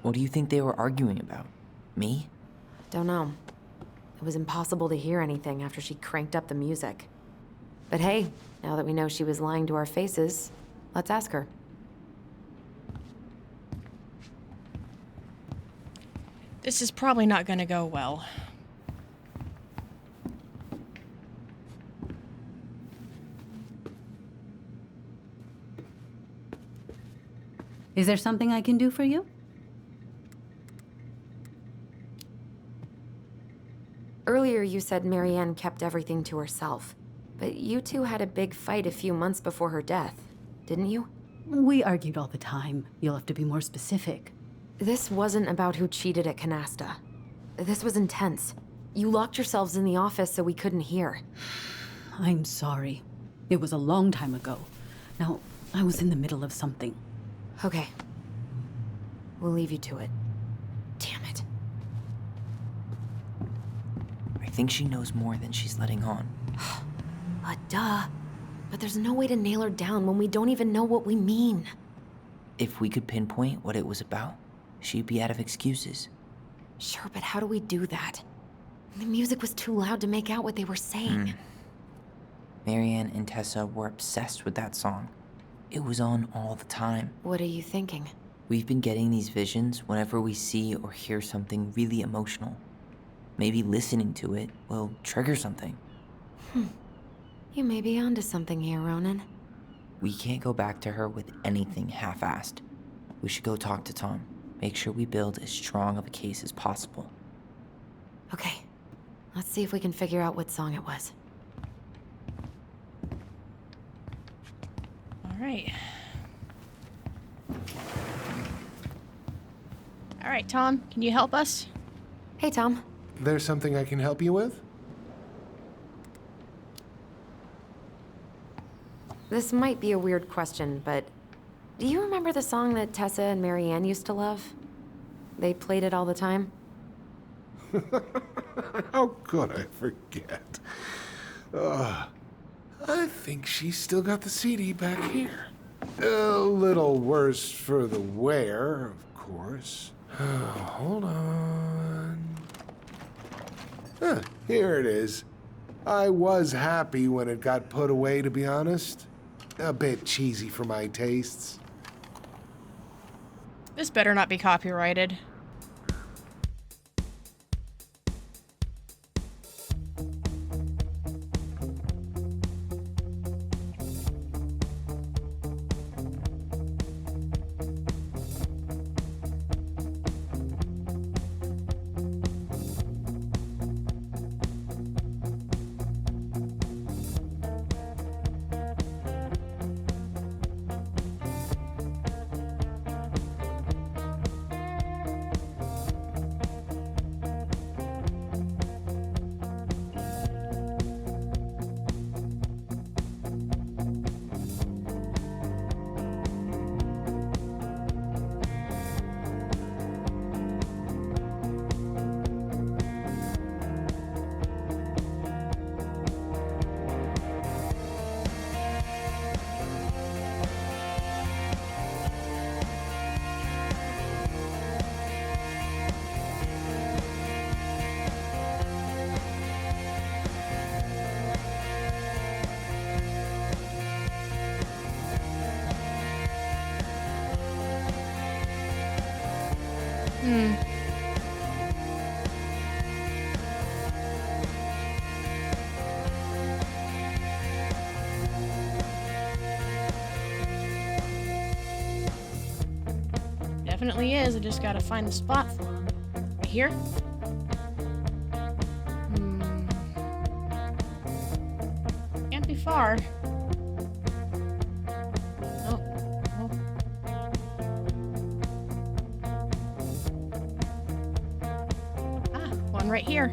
What do you think they were arguing about? Me? Don't know. It was impossible to hear anything after she cranked up the music. But hey, now that we know she was lying to our faces, let's ask her. This is probably not gonna go well. Is there something I can do for you? you said Marianne kept everything to herself. But you two had a big fight a few months before her death, didn't you? We argued all the time. You'll have to be more specific. This wasn't about who cheated at Canasta. This was intense. You locked yourselves in the office so we couldn't hear. I'm sorry. It was a long time ago. Now, I was in the middle of something. Okay. We'll leave you to it. Damn it. I think she knows more than she's letting on. Duh. But there's no way to nail her down when we don't even know what we mean. If we could pinpoint what it was about, she'd be out of excuses. Sure, but how do we do that? The music was too loud to make out what they were saying. Marianne and Tessa were obsessed with that song. It was on all the time. What are you thinking? We've been getting these visions whenever we see or hear something really emotional. Maybe listening to it will trigger something. You may be onto something here, Ronan. We can't go back to her with anything half-assed. We should go talk to Tom. Make sure we build as strong of a case as possible. Okay. Let's see if we can figure out what song it was. All right. All right, Tom, can you help us? Hey, Tom. There's something I can help you with? This might be a weird question, but do you remember the song that Tessa and Marianne used to love? They played it all the time. How could I forget? I think she's still got the CD back here. A little worse for the wear, of course. Hold on. Here it is. I was happy when it got put away, to be honest. A bit cheesy for my tastes. This better not be copyrighted. Definitely is. I just gotta find the spot for him. Right here? Can't be far. Oh. One right here.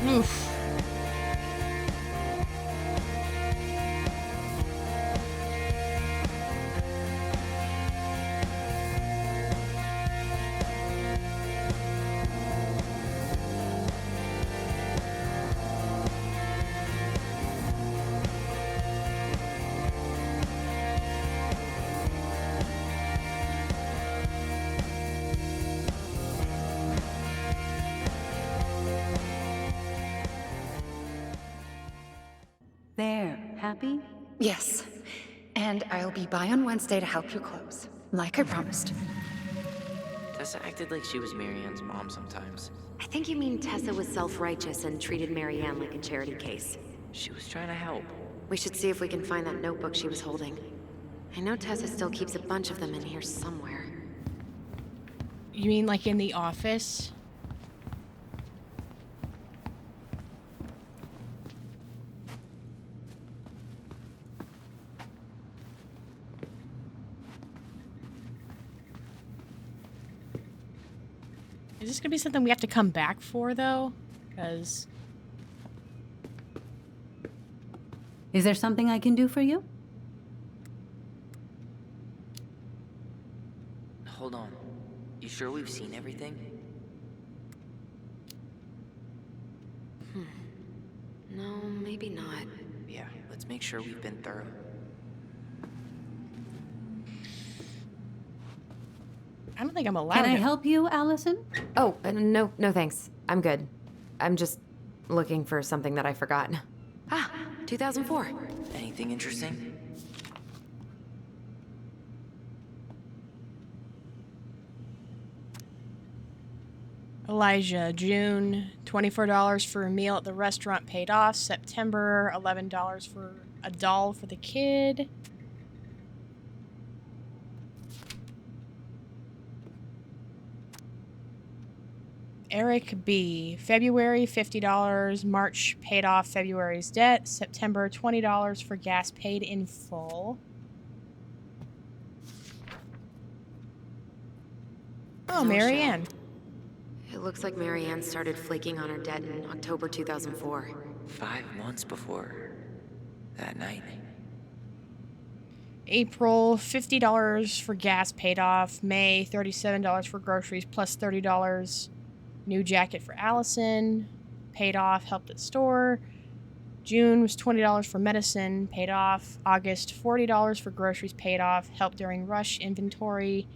Oof. There, happy? Yes. And I'll be by on Wednesday to help you close, like I promised. Tessa acted like she was Marianne's mom sometimes. I think you mean Tessa was self-righteous and treated Marianne like a charity case. She was trying to help. We should see if we can find that notebook she was holding. I know Tessa still keeps a bunch of them in here somewhere. You mean like in the office? Is this gonna be something we have to come back for, though? Because... Is there something I can do for you? Hold on. You sure we've seen everything? No, maybe not. Yeah, let's make sure we've been thorough. I don't think I'm allowed Can I to... help you, Alyson? Oh, no thanks. I'm good. I'm just looking for something that I forgot. Ah, 2004. Anything interesting? Elijah, June, $24 for a meal at the restaurant paid off. September, $11 for a doll for the kid. Eric B. February, $50. March, paid off February's debt. September, $20 for gas paid in full. Oh, No Marianne. It looks like Marianne started flaking on her debt in October 2004. 5 months before that night. April, $50 for gas paid off. May, $37 for groceries plus $30. New jacket for Alyson, paid off, helped at store. June was $20 for medicine, paid off. August, $40 for groceries, paid off, helped during rush inventory.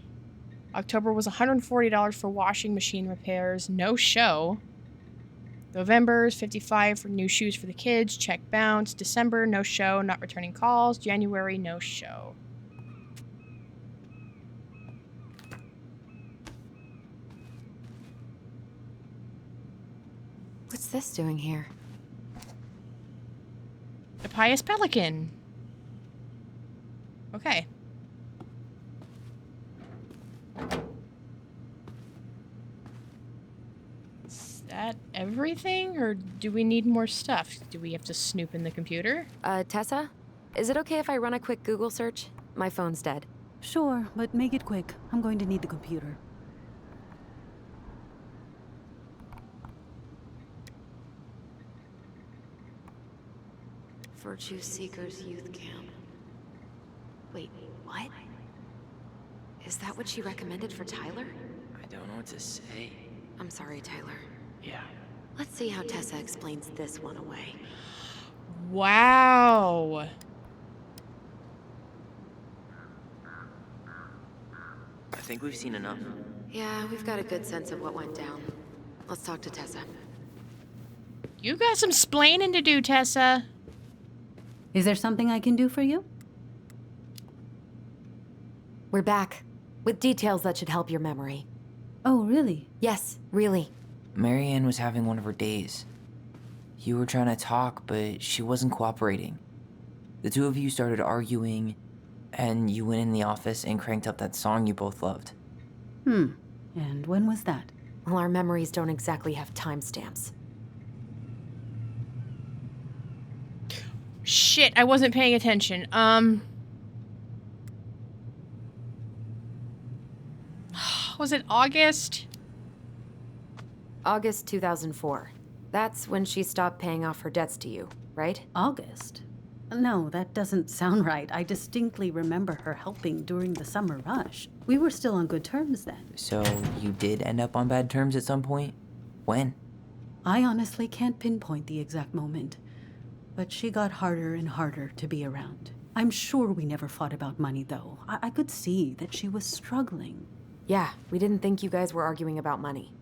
October was $140 for washing machine repairs, no show. November is $55 for new shoes for the kids, check bounce. December, no show, not returning calls. January, no show. What's this doing here? The Pious Pelican. Okay. Is that everything, or do we need more stuff? Do we have to snoop in the computer? Tessa? Is it okay if I run a quick Google search? My phone's dead. Sure, but make it quick. I'm going to need the computer. Virtue Seekers Youth Camp. Wait, what? Is that what she recommended for Tyler? I don't know what to say. I'm sorry, Tyler. Yeah. Let's see how Tessa explains this one away. Wow. I think we've seen enough. Yeah, we've got a good sense of what went down. Let's talk to Tessa. You got some splaining to do, Tessa. Is there something I can do for you? We're back, with details that should help your memory. Oh, really? Yes, really. Marianne was having one of her days. You were trying to talk, but she wasn't cooperating. The two of you started arguing, and you went in the office and cranked up that song you both loved. And when was that? Well, our memories don't exactly have timestamps. Shit, I wasn't paying attention. Was it August? August 2004. That's when she stopped paying off her debts to you, right? August? No, that doesn't sound right. I distinctly remember her helping during the summer rush. We were still on good terms then. So you did end up on bad terms at some point? When? I honestly can't pinpoint the exact moment. But she got harder and harder to be around. I'm sure we never fought about money, though. I could see that she was struggling. Yeah, we didn't think you guys were arguing about money.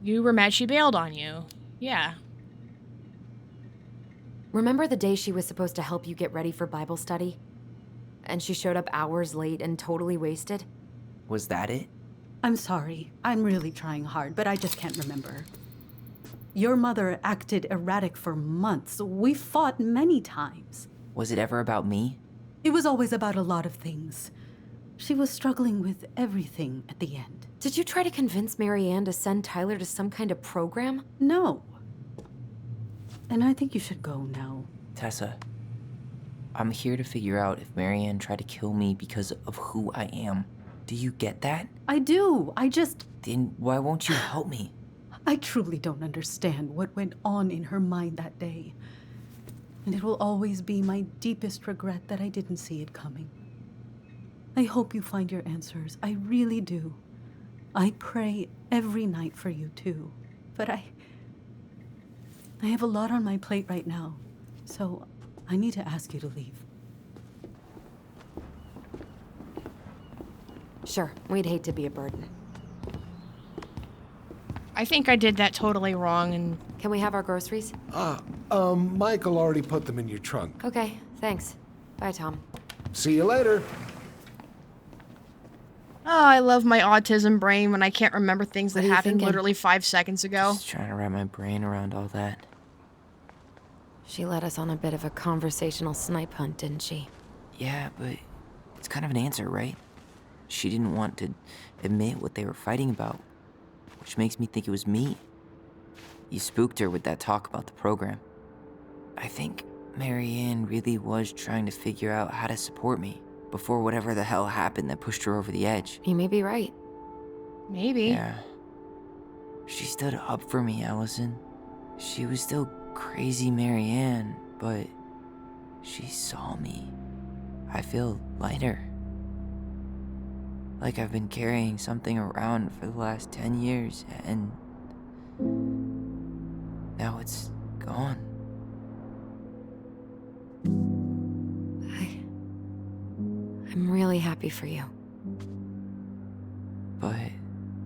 You were mad she bailed on you. Yeah. Remember the day she was supposed to help you get ready for Bible study? And she showed up hours late and totally wasted? Was that it? I'm sorry. I'm really trying hard, but I just can't remember. Your mother acted erratic for months. We fought many times. Was it ever about me? It was always about a lot of things. She was struggling with everything at the end. Did you try to convince Marianne to send Tyler to some kind of program? No. And I think you should go now. Tessa, I'm here to figure out if Marianne tried to kill me because of who I am. Do you get that? I do. Then why won't you help me? I truly don't understand what went on in her mind that day. And it will always be my deepest regret that I didn't see it coming. I hope you find your answers. I really do. I pray every night for you too. But I have a lot on my plate right now, so I need to ask you to leave. Sure, we'd hate to be a burden. I think I did that totally wrong and... Can we have our groceries? Michael already put them in your trunk. Okay, thanks. Bye, Tom. See you later. Oh, I love my autism brain when I can't remember things that What are you happened thinking? literally 5 seconds ago. Just trying to wrap my brain around all that. She led us on a bit of a conversational snipe hunt, didn't she? Yeah, but it's kind of an answer, right? She didn't want to admit what they were fighting about, which makes me think it was me. You spooked her with that talk about the program. I think Marianne really was trying to figure out how to support me before whatever the hell happened that pushed her over the edge. You may be right. Maybe. Yeah. She stood up for me, Alyson. She was still crazy Marianne, but she saw me. I feel lighter. Like I've been carrying something around for the last 10 years, and now it's gone. I'm really happy for you. But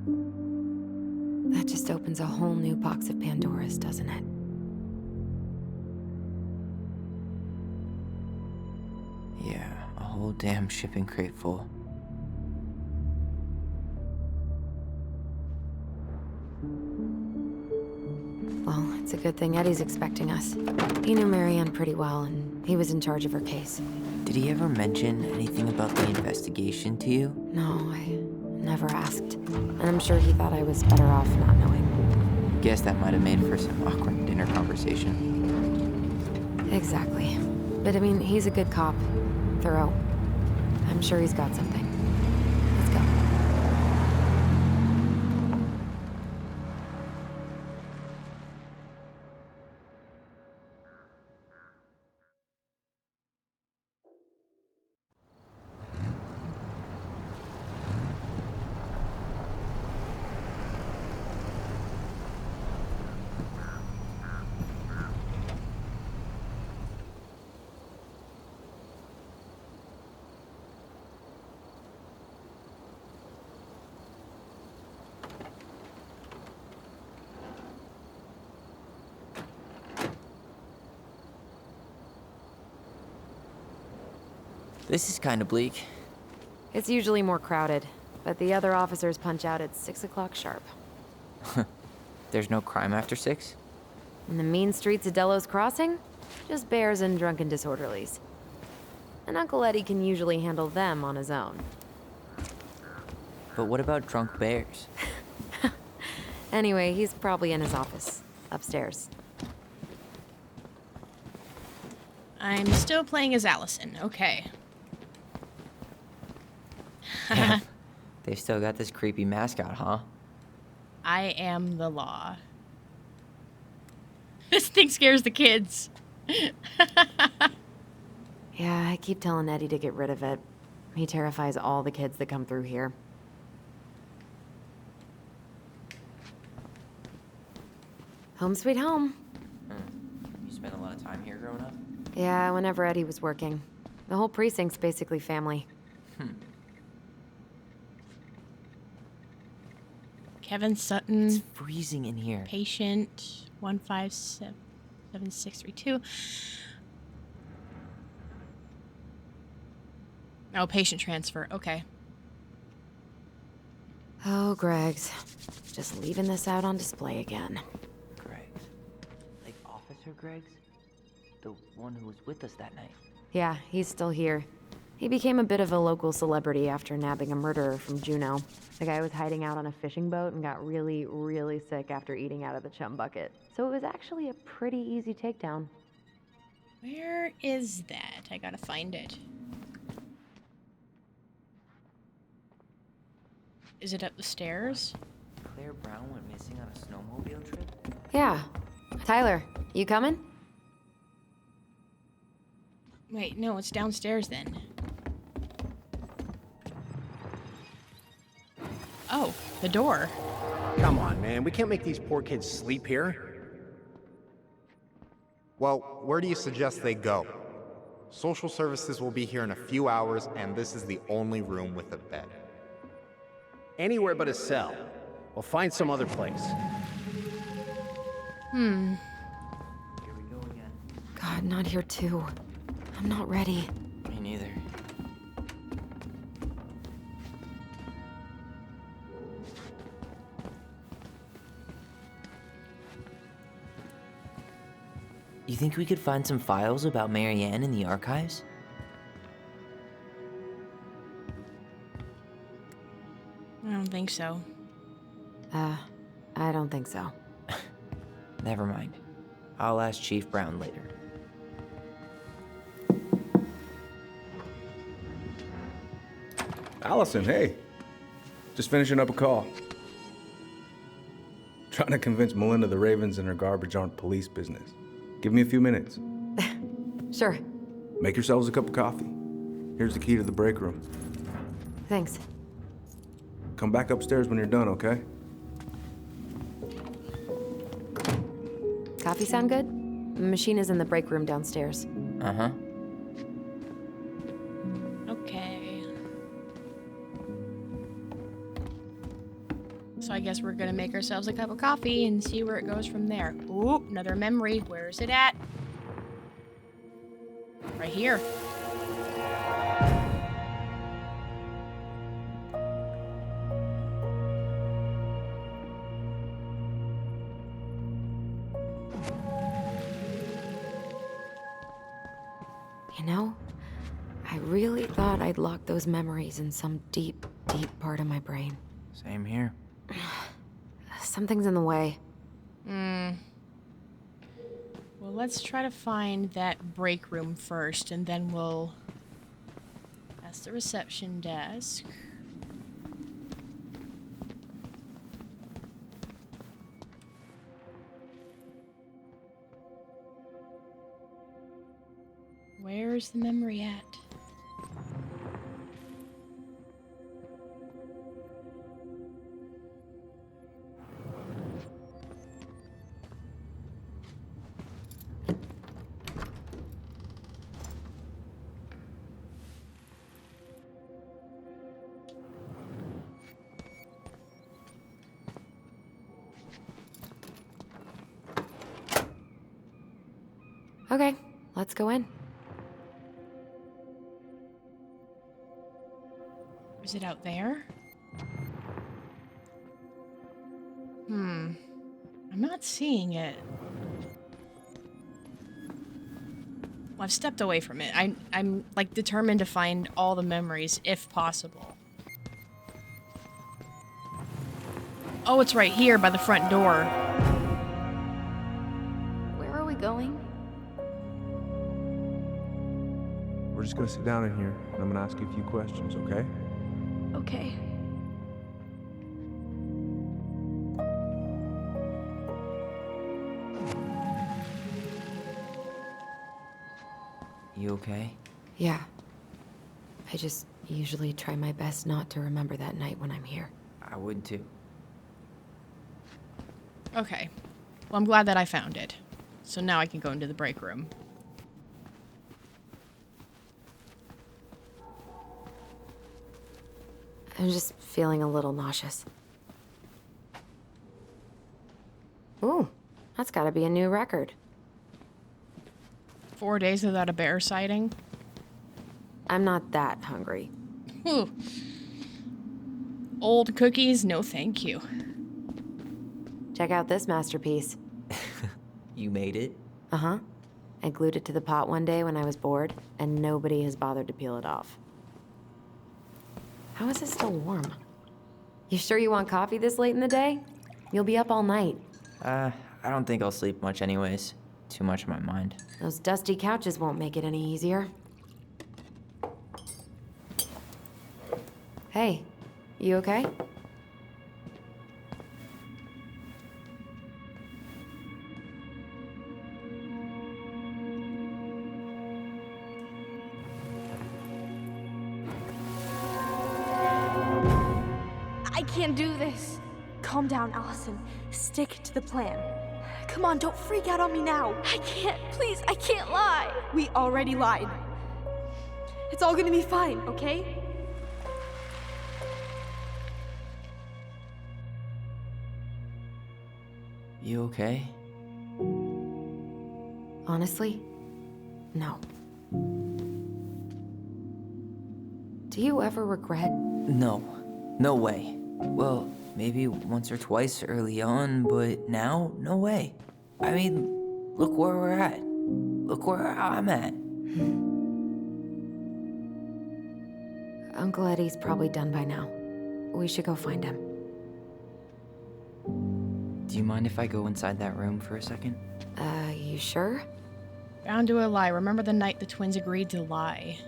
That just opens a whole new box of Pandora's, doesn't it? yeah, a whole damn shipping crate full. Well, it's a good thing Eddie's expecting us. He knew Marianne pretty well, and he was in charge of her case. Did he ever mention anything about the investigation to you? No, I never asked. And I'm sure he thought I was better off not knowing. Guess that might have made for some awkward dinner conversation. Exactly. But I mean, he's a good cop. Thorough. I'm sure he's got something. Let's go. This is kind of bleak. It's usually more crowded, but the other officers punch out at 6 o'clock sharp. There's no crime after 6? In the mean streets of Delos Crossing, just bears and drunken disorderlies. And Uncle Eddie can usually handle them on his own. But what about drunk bears? Anyway, he's probably in his office, upstairs. I'm still playing as Alyson. Okay. Damn. They've still got this creepy mascot, huh? I am the law. This thing scares the kids. Yeah, I keep telling Eddie to get rid of it. He terrifies all the kids that come through here. Home sweet home. You spent a lot of time here growing up? Yeah, whenever Eddie was working. The whole precinct's basically family. Kevin Sutton. It's freezing in here. Patient 1577632. Oh, patient transfer. Okay. Oh, Greg's. Just leaving this out on display again. Greg's. Like Officer Greg's? The one who was with us that night. Yeah, he's still here. He became a bit of a local celebrity after nabbing a murderer from Juneau. The guy was hiding out on a fishing boat and got really, really sick after eating out of the chum bucket. So it was actually a pretty easy takedown. Where is that? I gotta find it. Is it up the stairs? Claire Brown went missing on a snowmobile trip? Yeah. Tyler, you coming? Wait, no, it's downstairs then. Oh, the door. Come on, man. We can't make these poor kids sleep here. Well, where do you suggest they go? Social services will be here in a few hours, and this is the only room with a bed. Anywhere but a cell. We'll find some other place. Here we go again. God, not here too. I'm not ready. Me neither. You think we could find some files about Marianne in the archives? I don't think so. I don't think so. Never mind. I'll ask Chief Brown later. Alyson, hey. Just finishing up a call. Trying to convince Melinda the Ravens and her garbage aren't police business. Give me a few minutes. Sure. Make yourselves a cup of coffee. Here's the key to the break room. Thanks. Come back upstairs when you're done, okay? Coffee sound good? The machine is in the break room downstairs. Uh-huh. Okay. So I guess we're gonna make ourselves a cup of coffee and see where it goes from there. Ooh, another memory. Where's it at? Right here. You know, I really thought I'd locked those memories in some deep, deep part of my brain. Same here. Something's in the way. Well, let's try to find that break room first, and then we'll ask the reception desk. Where's the memory at? Okay, let's go in. Is it out there? I'm not seeing it. Well, I've stepped away from it. I'm like determined to find all the memories if possible. Oh, it's right here by the front door. Where are we going? We're just gonna sit down in here, and I'm gonna ask you a few questions, okay? Okay. You okay? Yeah. I just usually try my best not to remember that night when I'm here. I would too. Okay. Well, I'm glad that I found it. So now I can go into the break room. I'm just feeling a little nauseous. Ooh, that's gotta be a new record. 4 days without a bear sighting. I'm not that hungry. Ooh. Old cookies? No, thank you. Check out this masterpiece. You made it? Uh-huh. I glued it to the pot one day when I was bored, and nobody has bothered to peel it off. How is it still warm? You sure you want coffee this late in the day? You'll be up all night. I don't think I'll sleep much anyways. Too much on my mind. Those dusty couches won't make it any easier. Hey, you okay? I can't do this. Calm down, Alyson. Stick to the plan. Come on, don't freak out on me now. I can't, please, I can't lie. We already lied. It's all gonna be fine, okay? You okay? Honestly, no. Do you ever regret? No. No way. Well, maybe once or twice early on, but now, no way. I mean, look where we're at. Look where I'm at. Uncle Eddie's probably done by now. We should go find him. Do you mind if I go inside that room for a second? You sure? Bound to a lie. Remember the night the twins agreed to lie.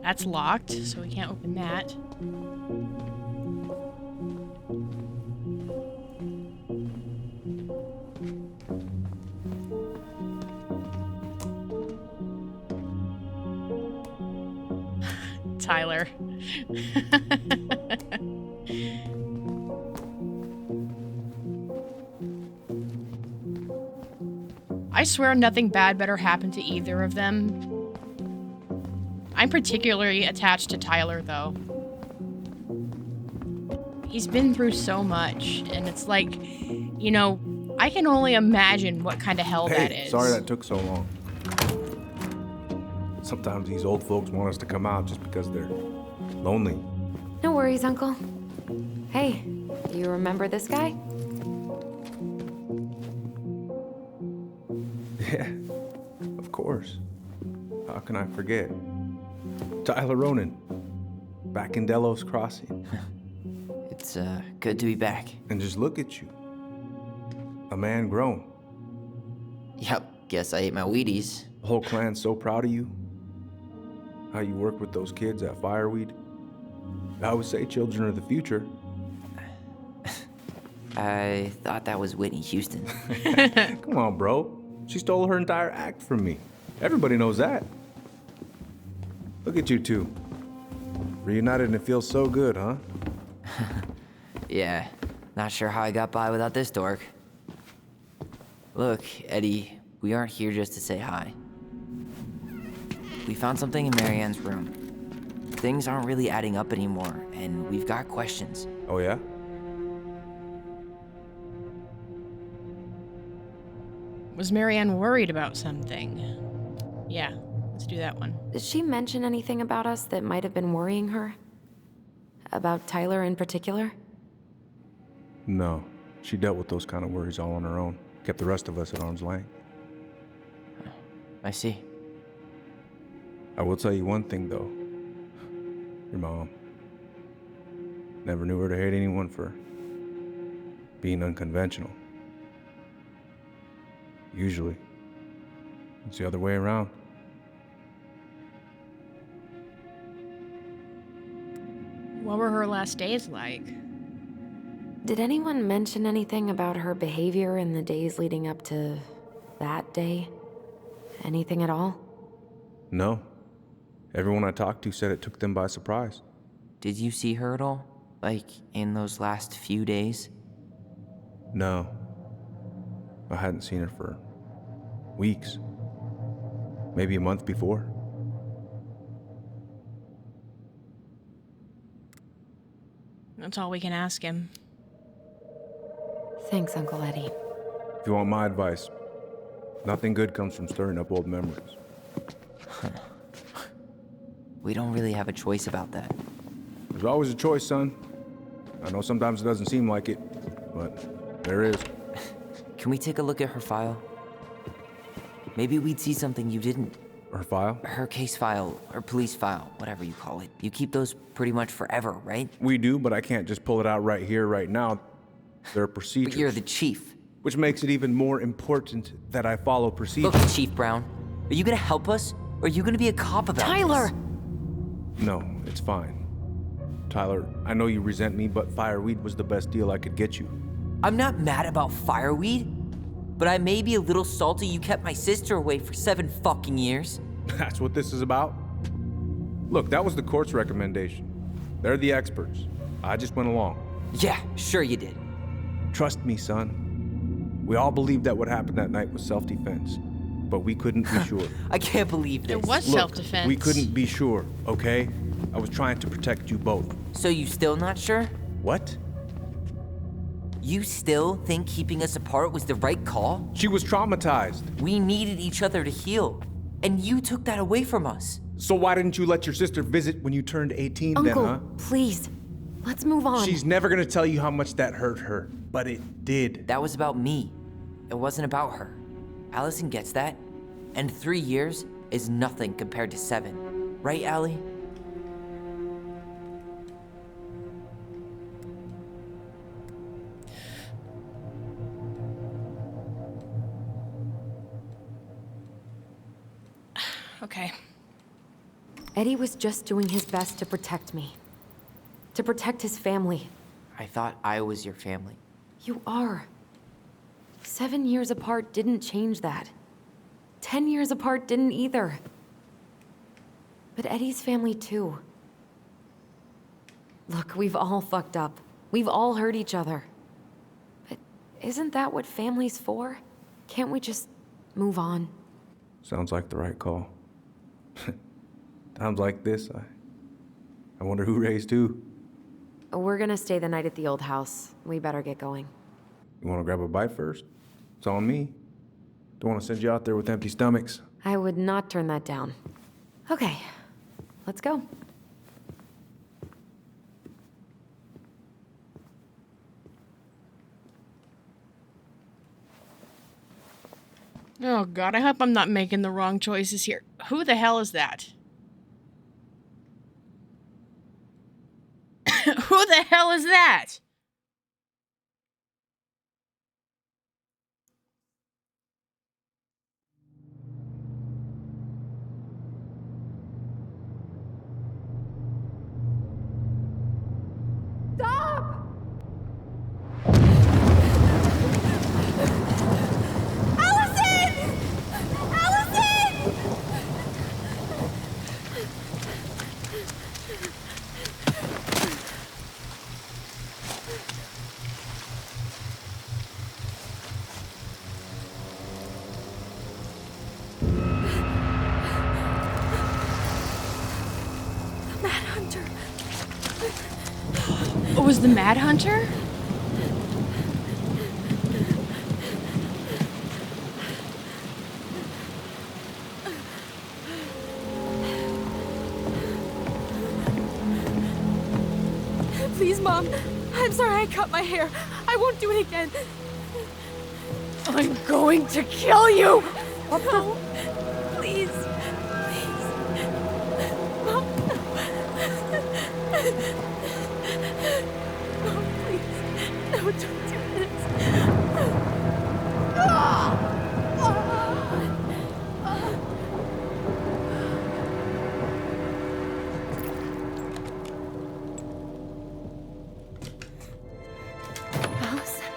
That's locked, so we can't open that. Tyler. I swear nothing bad better happen to either of them. I'm particularly attached to Tyler, though. He's been through so much, and it's like, you know, I can only imagine what kind of hell that is. Sorry that took so long. Sometimes these old folks want us to come out just because they're lonely. No worries, Uncle. Hey, you remember this guy? Yeah, of course. How can I forget? Tyler Ronan, back in Delos Crossing. It's good to be back. And just look at you. A man grown. Yep, guess I ate my Wheaties. The whole clan's so proud of you. How you work with those kids at Fireweed. I would say children are the future. I thought that was Whitney Houston. Come on, bro. She stole her entire act from me. Everybody knows that. Look at you two. Reunited and it feels so good, huh? Yeah, not sure how I got by without this dork. Look, Eddie, we aren't here just to say hi. We found something in Marianne's room. Things aren't really adding up anymore, and we've got questions. Oh, yeah? Was Marianne worried about something? Yeah, let's do that one. Did she mention anything about us that might have been worrying her? About Tyler in particular? No. She dealt with those kind of worries all on her own. Kept the rest of us at arm's length. I see. I will tell you one thing, though. Your mom. Never knew her to hate anyone for being unconventional. Usually, it's the other way around. What were her last days like? Did anyone mention anything about her behavior in the days leading up to that day? Anything at all? No. Everyone I talked to said it took them by surprise. Did you see her at all? Like, in those last few days? No. I hadn't seen her for weeks. Maybe a month before. That's all we can ask him. Thanks, Uncle Eddie. If you want my advice, nothing good comes from stirring up old memories. We don't really have a choice about that. There's always a choice, son. I know sometimes it doesn't seem like it, but there is. Can we take a look at her file? Maybe we'd see something you didn't. Her file? Her case file, or police file, whatever you call it. You keep those pretty much forever, right? We do, but I can't just pull it out right here, right now. There are procedures. But you're the chief. Which makes it even more important that I follow procedures. Look, Chief Brown, are you gonna help us? Or are you gonna be a cop about Tyler! this? No, it's fine. Tyler, I know you resent me, but fireweed was the best deal I could get you. I'm not mad about fireweed, but I may be a little salty you kept my sister away for 7 fucking years. That's what this is about? Look, that was the court's recommendation. They're the experts. I just went along. Yeah, sure you did. Trust me, son. We all believed that what happened that night was self-defense, but we couldn't be sure. I can't believe this. It was Look, self-defense. we couldn't be sure, okay? I was trying to protect you both. So you still not sure? What? You still think keeping us apart was the right call? She was traumatized. We needed each other to heal, and you took that away from us. So why didn't you let your sister visit when you turned 18 Uncle, then, huh? please. Let's move on. She's never gonna tell you how much that hurt her, but it did. That was about me. It wasn't about her. Alyson gets that, and 3 years is nothing compared to 7. Right, Allie? Okay. Eddie was just doing his best to protect me. To protect his family. I thought I was your family. You are. 7 years apart didn't change that. 10 years apart didn't either. But Eddie's family too. Look, we've all fucked up. We've all hurt each other. But isn't that what family's for? Can't we just move on? Sounds like the right call. Times like this, I wonder who raised who. We're gonna stay the night at the old house. We better get going. You wanna grab a bite first? It's on me. Don't wanna send you out there with empty stomachs. I would not turn that down. Okay, let's go. Oh god, I hope I'm not making the wrong choices here. Who the hell is that? Who the hell is that? Stop! Alyson! Alyson! The Mad Hunter. It was the Mad Hunter? Please, Mom. I'm sorry I cut my hair. I won't do it again. I'm going to kill you! What no. Please. Please. Mom. Mom, please. No, don't do this. Alyson.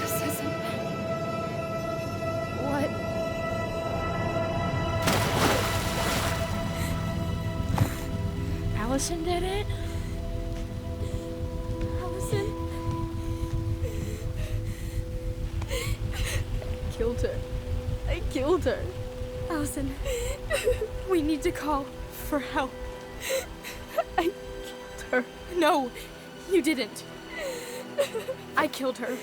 This isn't... What? Alyson did it? Alyson? Killed her. I killed her. Alyson, we need to call for help. I killed her. No, you didn't. I killed her.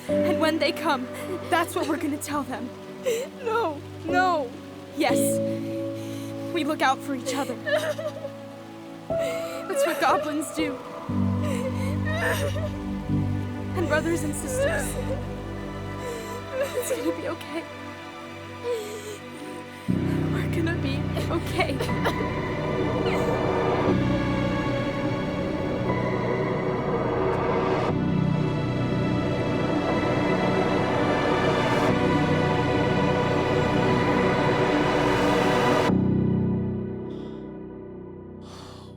And when they come, that's what we're gonna tell them. No, no. Yes. We look out for each other. That's what goblins do. And brothers and sisters. It's gonna be okay. We're gonna be okay.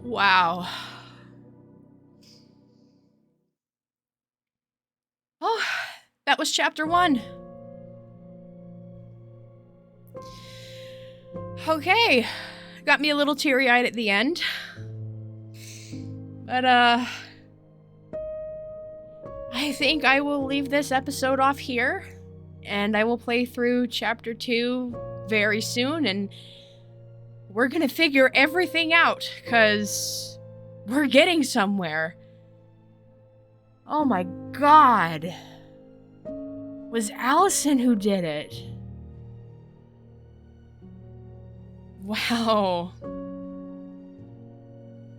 Wow. Oh, that was chapter 1. Okay. Got me a little teary-eyed at the end. But, I think I will leave this episode off here. And I will play through chapter 2 very soon, and we're gonna figure everything out, because we're getting somewhere. Oh my god. Was Alyson who did it? Wow.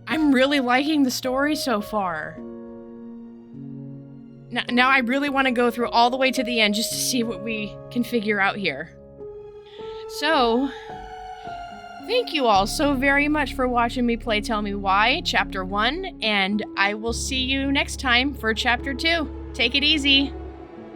I'm really liking the story so far. Now I really want to go through all the way to the end just to see what we can figure out here. So, thank you all so very much for watching me play Tell Me Why, Chapter 1, and I will see you next time for Chapter 2. Take it easy.